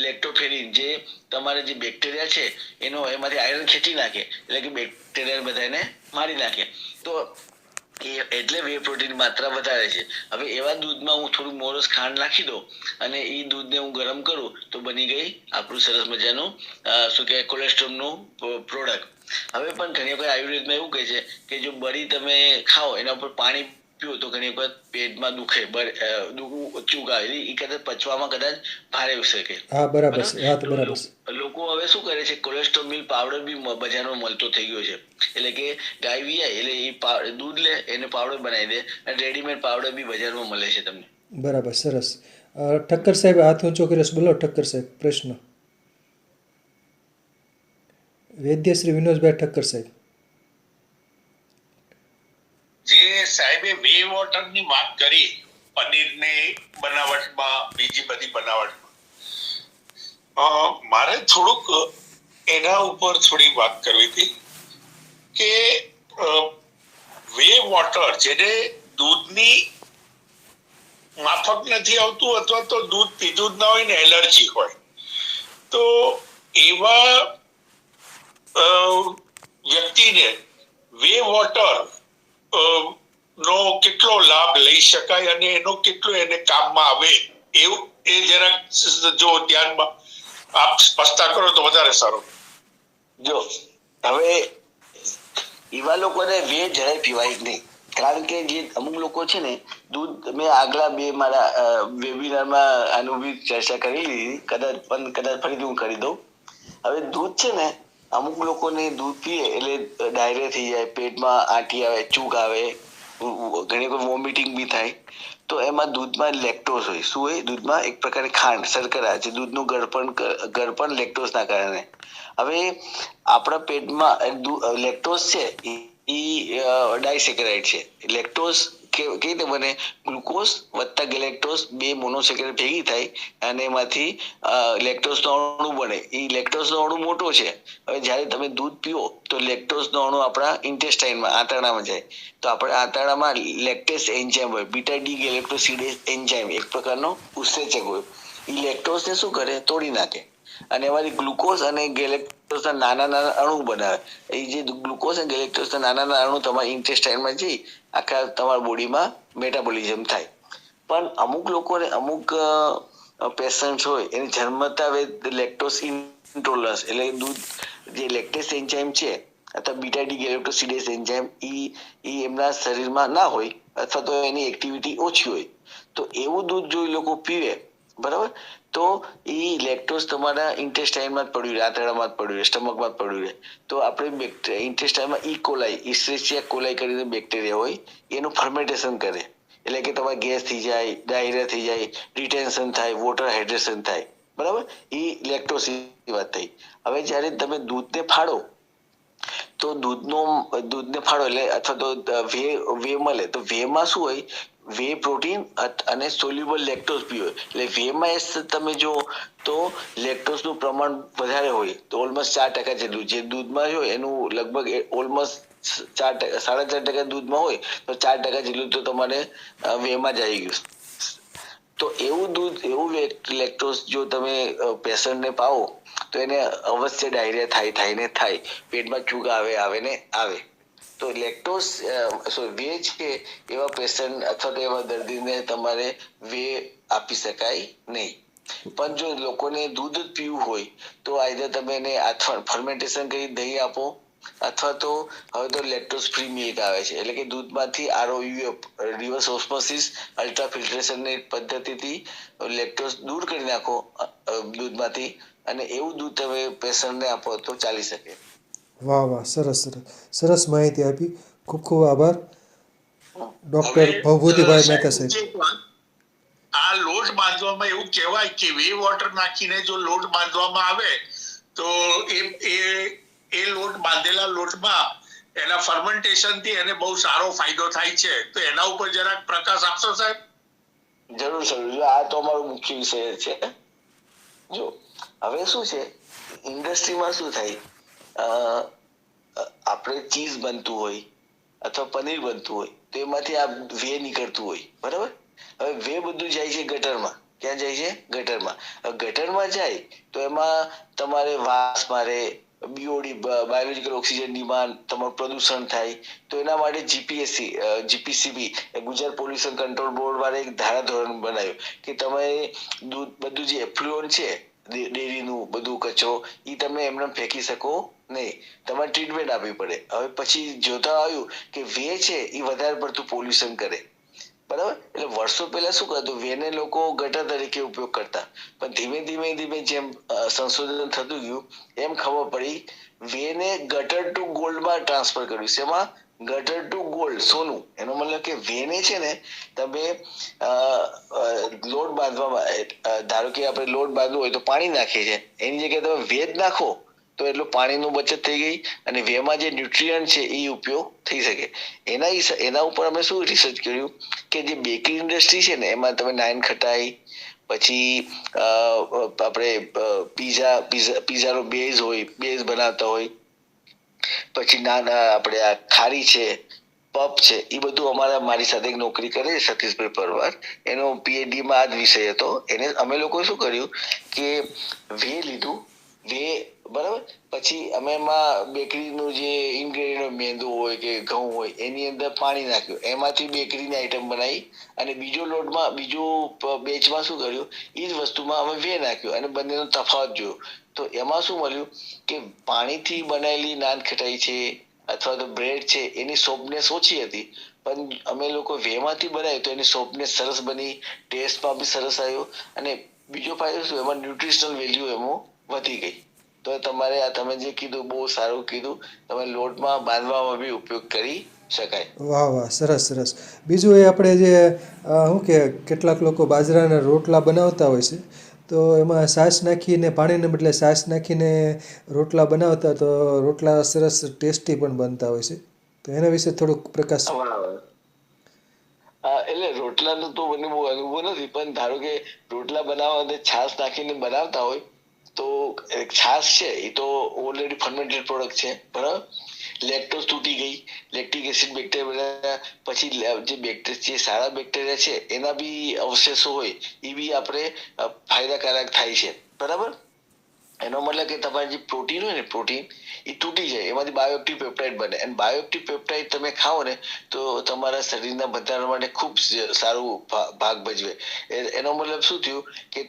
લેક્ટોફેરિન, જે તમારે જે બેક્ટેરિયા છે એમાંથી આયરન ખેંચી નાખે, એટલે કે બેક્ટેરિયા બધાને મારી નાખે. તો એટલે વે પ્રોટીનની માત્રા વધારે છે. હવે એવા દૂધમાં હું થોડું મોરસ ખાંડ નાખી દઉં અને એ દૂધને હું ગરમ કરું તો બની ગઈ આપણું સરસ મજાનું શું કહેવાય કોલેસ્ટ્રોલનું પ્રોડક્ટ. હવે પણ ઘણી વખત આયુર્વેદમાં એવું કહે છે કે જો બળી તમે ખાઓ એના ઉપર પાણી પીવો તો ઘણી વખત પેટમાં દુખે, ચૂક આવે, એ કદાચ પચવામાં કદાચ ભારે શકે. હા બરાબર છે, વાત બરાબર છે. લોકો હવે શું કરે છે, કોલેસ્ટ્રોલ મિલ્ક પાવડર બી બજારમાં મળતો થઈ ગયો છે. એટલે કે ગાય વિયાય એટલે એ દૂધ લે, એને પાવડર બનાવી દે અને રેડીમેડ પાવડર બી બજારમાં મળે છે તમને. બરાબર, સરસ. ઠક્કર સાહેબ હાથ ઊંચો કર્યો છે, બોલો ઠક્કર સાહેબ પ્રશ્ન. વૈદ્ય શ્રી વિનોદભાઈ ઠક્કર સાહેબ. જે સાહેબે વે વોટરની વાત કરી પનીરની બનાવટમાં, બીજી બધી બનાવટમાં, મારે થોડુંક એના ઉપર થોડી વાત કરવી હતી કે વે વોટર જેને દૂધની માફક નથી આવતું અથવા તો દૂધ પીધું જ ના હોય ને એલર્જી હોય, તો એવા વ્યક્તિને વે વોટર નો કેટલો લાભ લઈ શકાય અને એનો કેટલો એને કામમાં આવે એવું એ જરાક જો ધ્યાનમાં આપ સ્પષ્ટતા કરો તો વધારે સારું. જો હવે એવા લોકોને વે જરાય પીવાય જ નહીં, કારણ કે જે અમુક લોકો છે ને દૂધ, મેં આગલા 2 મારા વેબિનારમાં આનું બી ચર્ચા કરી લીધી, કદાચ ફરીથી હું કરી દઉં. હવે દૂધ છે ને અમુક લોકોને દૂધ પીએ એટલે ડાયરિયા થઈ જાય, પેટમાં આંટી આવે, ચૂક આવે, ઘણી વખત વોમિટિંગ બી થાય. તો એમાં દૂધમાં લેક્ટોઝ હોય. શું હોય? દૂધમાં એક પ્રકારની ખાંડ, શર્કરા, જે દૂધનું ગળપણ લેક્ટોઝના કારણે. હવે આપણા પેટમાં લેક્ટોઝ છે એ ડાયસેકેરાઇડ છે. લેક્ટોઝ કેવી રીતે બને? ગ્લુકોઝ વત્તા ગેલેક્ટોઝ 2 મોનોસેકેરાઇડ ભેગી થાય અને એમાંથી લેક્ટોઝનો અણુ બને. એ લેક્ટોઝનો અણુ મોટો છે. હવે જ્યારે તમે દૂધ પીવો તો લેક્ટોઝનો અણુ આપણા ઇન્ટેસ્ટાઇનમાં, આંતરડામાં જાય. તો આપણે આંતરડામાં લેક્ટેસ એન્ઝાઇમ હોય, બીટા ડી ગેલેક્ટોસિડેઝ એન્ઝાઇમ, એક પ્રકારનો ઉત્સેચક હોય. એ લેક્ટોઝને શું કરે, તોડી નાખે અને એમાંથી ગ્લુકોઝ અને ગેલેક્ટોઝના નાના નાના અણુ બનાવે. એ જે ગ્લુકોઝ અને ગેલેક્ટોઝના નાના નાના અણુ તમારા ઇન્ટેસ્ટાઇનમાં જઈ આખા તમારા બોડીમાં મેટાબોલિઝમ થાય. પણ અમુક લોકોને અમુક પેશન્ટ હોય એને જન્મતા લેક્ટોઝ ઇન્ટોલરન્સ એટલે દૂધ જે લેક્ટેસ એન્ઝાઇમ છે અથવા બીટા ડી ગેલેક્ટોસિડેઝ એન્ઝાઇમ ઈ એમના શરીરમાં ના હોય અથવા તો એની એક્ટિવિટી ઓછી હોય, તો એવું દૂધ જો એ લોકો પીવે, બરાબર, તો એ લેક્ટોઝ તમારા ઇન્ટેસ્ટાઇનમાં જ પડ્યું રહે, આંતરડામાં જ પડ્યું રહે, સ્ટમકમાં જ પડ્યું રહે. તો આપણે ઇન્ટેસ્ટાઇનમાં ઇકોલાઈ, ઇસ્ટ્રેચિયા કોલાઈ કરીને બેક્ટેરિયા હોય, એનું ફર્મેન્ટેશન કરે, એટલે કે તમારે ગેસ થઈ જાય, ડાયરિયા થઈ જાય, રિટેન્શન થાય, વોટર હાઇડ્રેશન થાય, બરાબર. એ લેક્ટોઝ વાત થઈ. હવે જ્યારે તમે દૂધને ફાડો તો દૂધને ફાડો એટલે અથવા તો વે મળે, તો વેમાં શું હોય, વે પ્રોટીન અને સોલ્યુબલ લેક્ટોઝ બી હોય. એટલે વેમાં તમે જો તો લેક્ટોઝનું પ્રમાણ વધારે હોય, તો ઓલમોસ્ટ 4% જેટલું, જે દૂધમાં હોય એનું લગભગ ઓલમોસ્ટ 4.5% દૂધમાં હોય તો 4% જેટલું તો તમારે વેમાં જ આવી ગયું. તો એવું દૂધ, એવું લેક્ટોઝ જો તમે પેશન્ટને પાવો તો એને અવશ્ય ડાયરિયા થાય, પેટમાં ચૂગ આવે ને આવે. તો લેક્ટોઝ વે છે એવા પેશન્ટ અથવા તો એવા દર્દીને તમારે વે આપી શકાય નહીં. પણ જો લોકોને દૂધ જ પીવું હોય તો આઈધર તમે એને ફર્મેન્ટેશન કરી દહીં આપો, અથવા તો હવે તો લેક્ટોઝ ફ્રી મિલ્ક આવે છે, એટલે કે દૂધમાંથી ROUF રિવર્સ ઓસ્મોસિસ અલ્ટ્રા ફિલ્ટ્રેશનની પદ્ધતિથી લેક્ટોઝ દૂર કરી નાખો દૂધમાંથી, અને એવું દૂધ તમે પેશન્ટને આપો તો ચાલી શકે. વાહ વાહ, સરસ સરસ સરસ માહિતી આપી. ખૂબ ખૂબ આભાર ડૉક્ટર ભવભૂતિભાઈ મહેતા સાહેબ. આ લોટ બાંધવામાં એવું કહેવાય કે વે વોટર નાખીને જો લોટ બાંધવામાં આવે તો એ લોટ, બાંધેલા લોટમાં એના ફર્મેન્ટેશન થી એને બહુ સારો ફાયદો થાય છે. તો એના ઉપર જરાક પ્રકાશ આપશો સાહેબ? જરૂર જરૂર. આ તો અમારો મુખ્ય વિષય છે. જો હવે શું છે, ઇન્ડસ્ટ્રીમાં શું થાય, આપણે ચીઝ બનતું હોય અથવા પનીર બનતું હોય તો એમાંથી આ વે નીકળતું હોય, બરાબર. હવે વે બધું જાય છે ગટરમાં. ક્યાં જાય છે? ગટરમાં. ગટરમાં જાય તો એમાં તમારે વાસ મારે, બીઓડી, બાયોલોજિકલ ઓક્સિજન ડિમાન્ડ, તમારું પ્રદૂષણ થાય. તો એના માટે GPCB Gujarat pollution control board વાળે એક ધારાધોરણ બનાવ્યું કે તમે બધું જે એફ્લુઅન્ટ છે, ડેરીનું બધું કચરો, એ તમે એમને ફેંકી શકો નહીં, તમારે ટ્રીટમેન્ટ આપવી પડે. હવે પછી જોતા આવ્યું કે વે છે એ વધારે પડતું પોલ્યુશન કરે, બરાબર. એટલે વર્ષો પહેલા શું કરતું, વેને લોકો ગટર તરીકે ઉપયોગ કરતા, પણ ધીમે જેમ સંશોધન થતું ગયું એમ ખબર પડી વેને ગટર ટુ ગોલ્ડમાં ટ્રાન્સફર કર્યું. શેમાં? ગટર ટુ ગોલ્ડ, સોનું. એનો મતલબ કે વેને છે ને તમે લોટ બાંધવામાં, ધારો કે આપણે લોટ બાંધવો હોય તો પાણી નાખીએ છીએ, એની જગ્યાએ તમે વેજ નાખો તો એટલું પાણીનું બચત થઈ ગઈ અને વેમાં જે ન્યુટ્રિયન્ટ છે એ ઉપયોગ થઈ શકે. એના ઉપર અમે શું રિસર્ચ કર્યું કે જે બેકરી ઇન્ડસ્ટ્રી છે ને એમાં તમે નાઈન ખટાઈ, પછી આપણે પીઝાનો બેઝ બનાવતા હોય, પછી નાના આપણે આ ખારી છે, પપ છે, એ બધું મારી સાથે એક નોકરી કરે છે સતીશભાઈ પરવાર, એનો PhD માં આ જ વિષય હતો. એને અમે લોકો શું કર્યું કે વે લીધું, બરાબર, પછી અમે એમાં બેકરીનું જે ઇન્ગ્રેડિયન્ટ, મેંદુ હોય કે ઘઉં હોય, એની અંદર પાણી નાખ્યું, એમાંથી બેકરીની આઈટમ બનાવી, અને બીજો બેચમાં શું કર્યું, એ જ વસ્તુમાં અમે વે નાખ્યું અને બંનેનો તફાવત જોયો. તો એમાં શું મળ્યું કે પાણીથી બનાવેલી નાન ખટાઈ છે અથવા તો બ્રેડ છે એની સોફ્ટનેસ ઓછી હતી, પણ અમે લોકો વેમાંથી બનાવી તો એની સોફ્ટનેસ સરસ બની, ટેસ્ટમાં બી સરસ આવ્યો, અને બીજો ફાયદો શું, એમાં ન્યુટ્રિશનલ વેલ્યુ એમાં વધી ગઈ. તો તમારે આ તમે જે કીધું બહુ સારું કીધું, તમે લોટમાં બાંધવામાં બી ઉપયોગ કરી શકાય. વાહ વાહ, સરસ સરસ. બીજું એ આપણે જે શું કે કેટલાક લોકો બાજરાના રોટલા બનાવતા હોય છે, તો એમાં છાશ નાખીને, પાણીને બદલે છાશ નાખીને રોટલા બનાવતા, તો રોટલા સરસ ટેસ્ટી પણ બનતા હોય છે. તો એના વિશે થોડુંક પ્રકાશ. એટલે રોટલાનો તો મને બહુ અનુભવ નથી, પણ ધારો કે રોટલા બનાવવા માટે છાશ નાખીને બનાવતા હોય તો છાશ છે એ તો ઓલરેડી ફર્મેન્ટેડ પ્રોડક્ટ છે, બરાબર. લેક્ટોઝ તૂટી ગઈ, લેક્ટિક એસિડ બેક્ટેરિયા, પછી જે સારા બેક્ટેરિયા છે એના બી અવશેષો હોય એ બી આપણે ફાયદાકારક થાય છે. બરાબર. એનો મતલબ કે તમારે જે પ્રોટીન હોય ને, પ્રોટીન એ તૂટી જાય, એમાંથી બાયોએક્ટિવ પેપ્ટાઇડ બને, અને બાયોએક્ટિવ પેપ્ટાઇડ તમે ખાઓ ને તો તમારા શરીરના બંધારણ માટે ખૂબ સારું ભાગ ભજવે. એનો મતલબ શું થયું કે